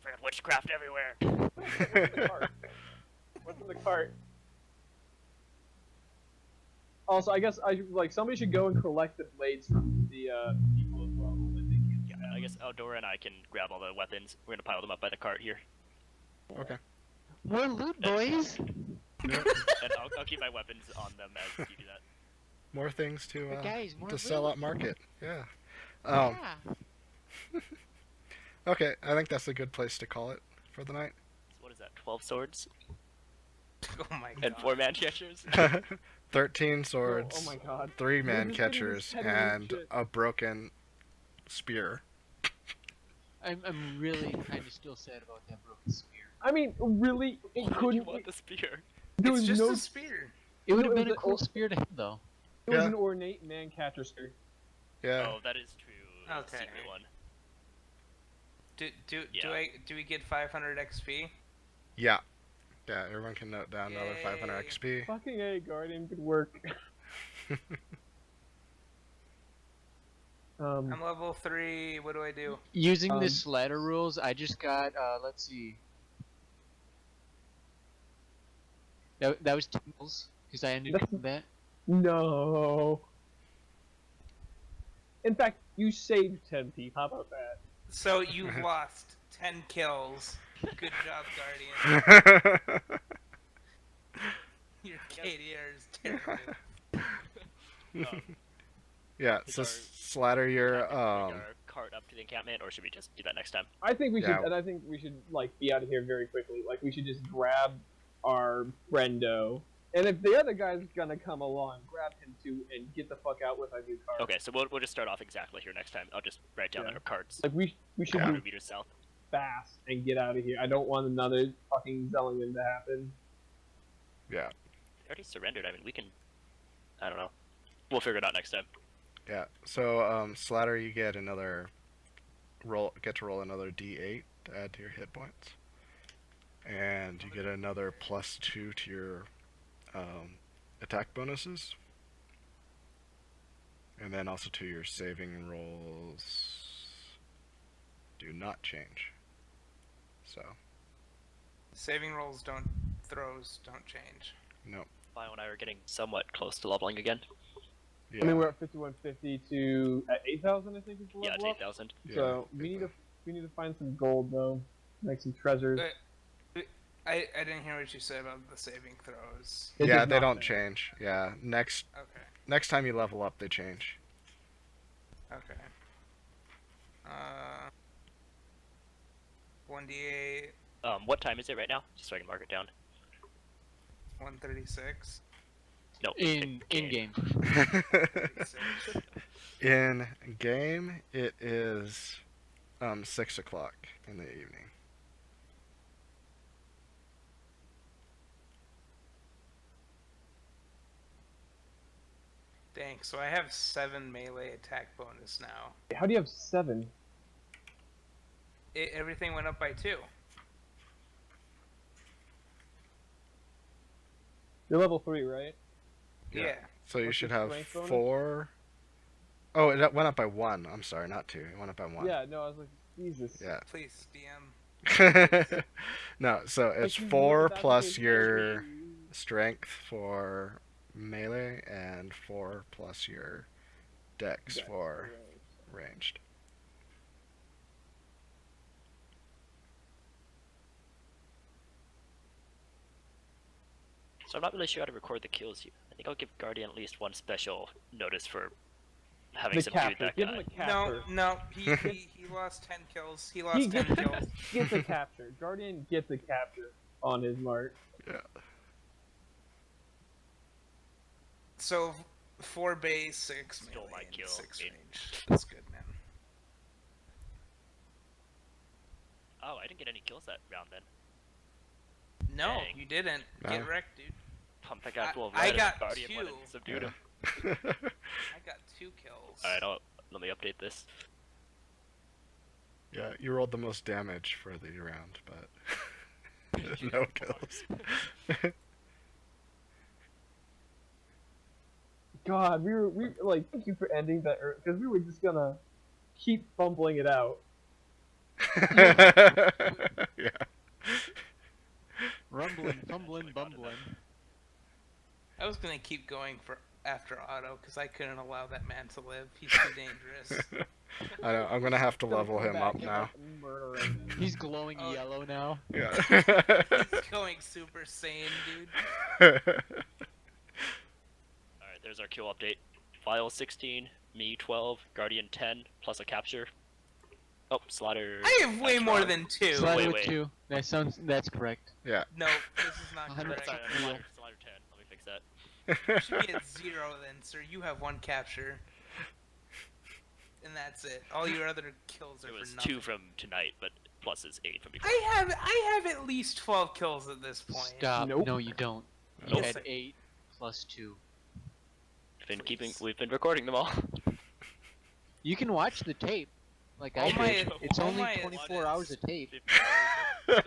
freaking witchcraft everywhere. What's in the cart? Also, I guess somebody should go and collect the blades from the people as well. So that they can Yeah, I guess Eldora and I can grab all the weapons. We're gonna pile them up by the cart here. Okay. More loot, boys! And I'll keep my weapons on them as you do that. More things to Guys, more sell loot. at market. Yeah. Yeah. Okay, I think that's a good place to call it for the night. So what is that? 12 swords Oh my god. and 4 man catchers. 13 swords, Oh my god. 3 We're man just getting catchers, this heavy and shit. a broken spear. I'm really kind of still sad about that broken spear. I mean, really, it Why would you couldn't. want the spear? There It's was just no. a spear. It would No, have it been a was cool spear to have, though. It was Yeah. an ornate man catcher spear. Yeah. Oh, that is true. The Okay. secret one. Do we get 500 XP? Yeah. Yeah, everyone can note down another 500 Yay. XP. Fucking A, Guardian, good work. I'm level 3. What do I do? Using the slider rules, I just got, let's see. That was tingles, because I ended That's- combat. No. In fact, you saved 10 P. How about that? So you've lost 10 kills. Good job, Guardian. Your KDR is terrible. Yeah, Is so our Slatter, your Bring our cart up to the encampment, or should we just do that next time? I think we should, Yeah. and I think we should be out of here very quickly. Like we should just grab our friendo, and if the other guy's gonna come along, grab him too, and get the fuck out with our new car. Okay, so we'll just start off exactly here next time. I'll just write down Yeah. our carts. Like we should 100 be meters south. fast and get out of here. I don't want another fucking Zellingen to happen. yeah, They already surrendered. I mean, we can. I don't know. We'll figure it out next time. yeah. So Slatter, you get another get to roll another D8 to add to your hit points, and you get another +2 to your attack bonuses, and then also to your saving rolls do not change. So Saving rolls throws don't change. no, Bio and I are getting somewhat close to leveling again. yeah, I mean, we're at 5150 to at 8,000. I think is the Yeah, level it's up. 8,000. yeah, So we need to We need to find some gold though, make some treasures. I didn't hear what you said about the saving throws. It Yeah, does they not don't matter. change. Yeah, Okay. next time you level up, they change. Okay. 1d8, What time is it right now? Just so I can mark it down. 136. No. In game. game. 36. In game, it is 6 o'clock in the evening. Dang, so I have 7 melee attack bonus now. How do you have 7? Everything went up by 2. You're level 3, right? Yeah. So you What's should your have strength bonus? 4. Oh, it went up by 1. I'm sorry, not 2. It went up by 1. Yeah, no, I was like, Jesus. Yeah. Please, DM. No, so it's Like, you 4 look at that plus and your say, strength for melee and 4 plus your dex Dex, for right. ranged. So I'm not really sure how to record the kills here. I think I'll give Guardian at least one special notice for having The subdued capture. that Give guy. him a capture. No, he lost 10 kills. He He lost 10 gets, kills. gets a capture. Guardian gets a capture on his mark. So 4 base, 6 Stole melee, my and kill. 6 Eight. range. That's good, man. Oh, I didn't get any kills that round then. No, Dang. you didn't. No. Get wrecked, dude. Pumped that guy full of I red and got Guardian went and 2. subdued him. I got 2 kills. Alright, let me update this. Yeah, you rolled the most damage for the round, but no kills. God, we like, thank you for ending that, because we were just gonna keep fumbling it out. Yeah. Rumbling, fumbling, bumbling. I was gonna keep going for after Otto because I couldn't allow that man to live. He's too dangerous. I know, I'm gonna have to Don't level come him back up and, now. like, murder him. He's glowing Oh. yellow now. Yeah. He's going Super Saiyan, dude. Alright, there's our kill update. Vile 16, me 12, Guardian 10, plus a capture. Oh, Slaughter. I have way that's more wrong. than 2. Slide wait, with wait. 2. That's correct. Yeah. No, this is not 100%. correct. Sorry, Real. Slaughter 10. Let me fix that. You should be at 0 then, sir. You have 1 capture. And that's it. All your other kills are It was for nothing. 2 from tonight, but plus is 8 from before. I have at least 12 kills at this point. Stop. Nope. No, you don't. You Yes, had I- 8 plus 2. We've been recording them all. You can watch the tape. Like All I my- did. It's all only my 24 hours of tape. 50 hours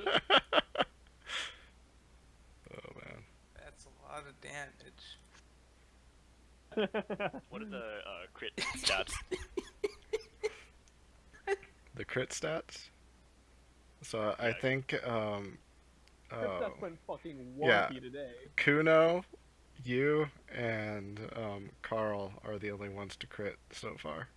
Oh man. That's a lot of damage. What are the crit stats? The crit stats? So I Yeah. think That's went fucking Yeah. wonky today. Kuno, you, and Carl are the only ones to crit so far.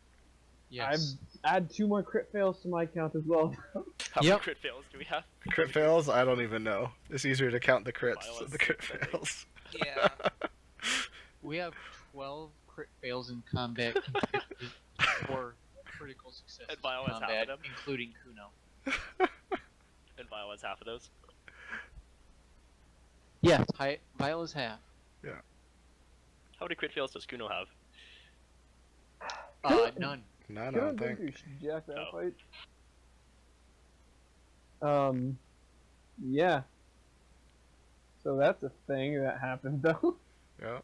Yes. Add 2 more crit fails to my count as well. How many Yep. crit fails do we have? Crit fails? I don't even know. It's easier to count the crits Mine than was the crit 6, I think. fails. Yeah. We have 12 crit fails in combat compared to 4 critical successes And Vile in has half of combat, them? including Kuno. And Vile has half of those. Yes, Vile is half. How many crit fails does Kuno have? None. None, I Could've don't been think. through Jack that Oh. fight. Yeah. So that's a thing that happened though. Yeah.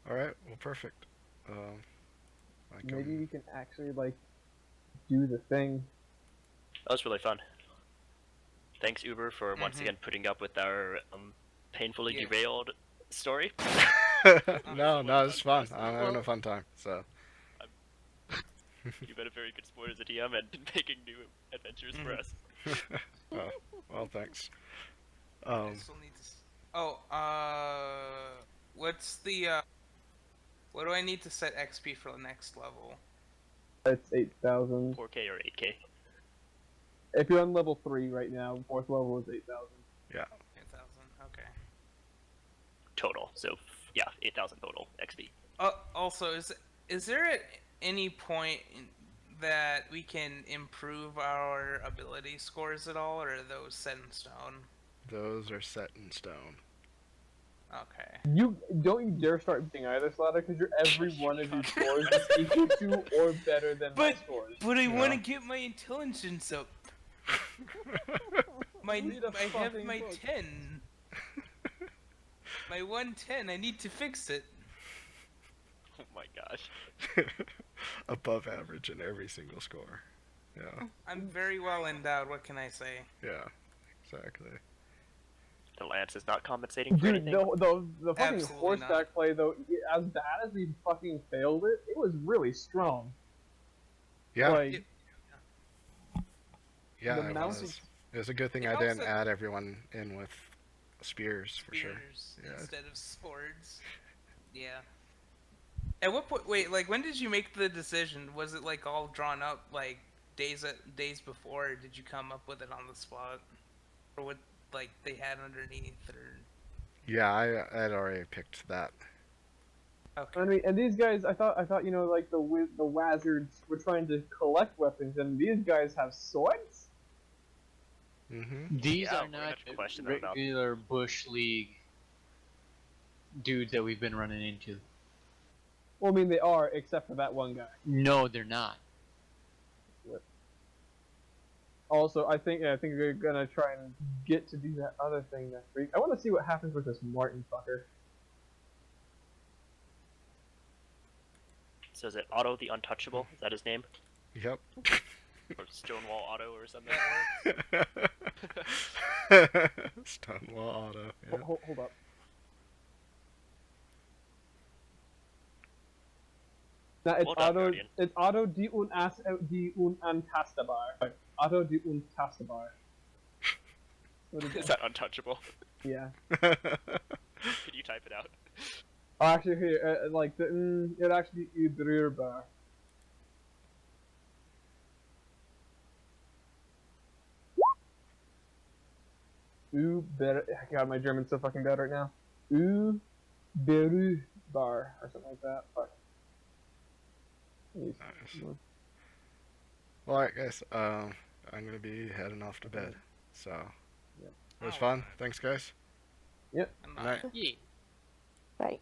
Alright, well, perfect. I can- Maybe we can actually, like, do the thing. That was really fun. Thanks, Uber, for once Mhm. again putting up with our painfully Yeah. derailed story. no, it's fun. I'm having a fun time, so. You've been a very good sport as a DM and making new adventures for us. Oh, well, thanks. I still need to. What's the? What do I need to set XP for the next level? It's 8,000. 4K or 8K? If you're on level 3 right now, 4th level is 8,000. 8,000. Okay. Total. So, yeah, 8,000 total XP. Also, is there at any point that we can improve our ability scores at all, or are those set in stone? Those are set in stone. Okay. You don't dare start being either, Slatter, because your every one of your scores is equal to or better than my scores. But I want to Yeah. get my intelligence up. You need a I have fucking my book. 10. My 110. I need to fix it. Oh my gosh. Above average in every single score. Yeah, I'm very well endowed. What can I say? yeah, exactly. The lance is not compensating for Dude, anything. the fucking Absolutely horseback play, though, as bad as we fucking failed it, it was really strong. Yeah, Like, yeah, the it mounts was. It was a good thing It I helps didn't that- add everyone in with spears, for sure. Spears Yeah. instead of swords. Yeah. At what point? Wait, like when did you make the decision? Was it like all drawn up like days before? Or did you come up with it on the spot, or what like they had underneath? Or Yeah, I had already picked that. okay. I mean, and these guys, I thought, like the wizards were trying to collect weapons, and these guys have swords. Mm-hmm. These Yeah, are we're gonna not have to question them about- regular Bush League dudes that we've been running into. Well, I mean, they are, except for that one guy. No, they're not. Also, I think we're gonna try and get to do that other thing next week. I want to see what happens with this Martin fucker. So is it Otto the Untouchable? Is that his name? Yep. Or Stonewall Otto or something? Stonewall Auto. Yeah. Hold up. Now it's Well done, Otto. Guardian. It's Otto die Unantastbar. Otto die Unantastbar. What is Is it? that Untouchable? Yeah. Can you type it out? Oh, actually, here, like the it actually Udrurbar. God, my German's so fucking bad right now. Berübar or something like that. Fuck. Nice. Well, alright, guys. I'm gonna be heading off to bed. So it was fun. Thanks, guys. Yep. I'm Good night. not- Yeah. Right.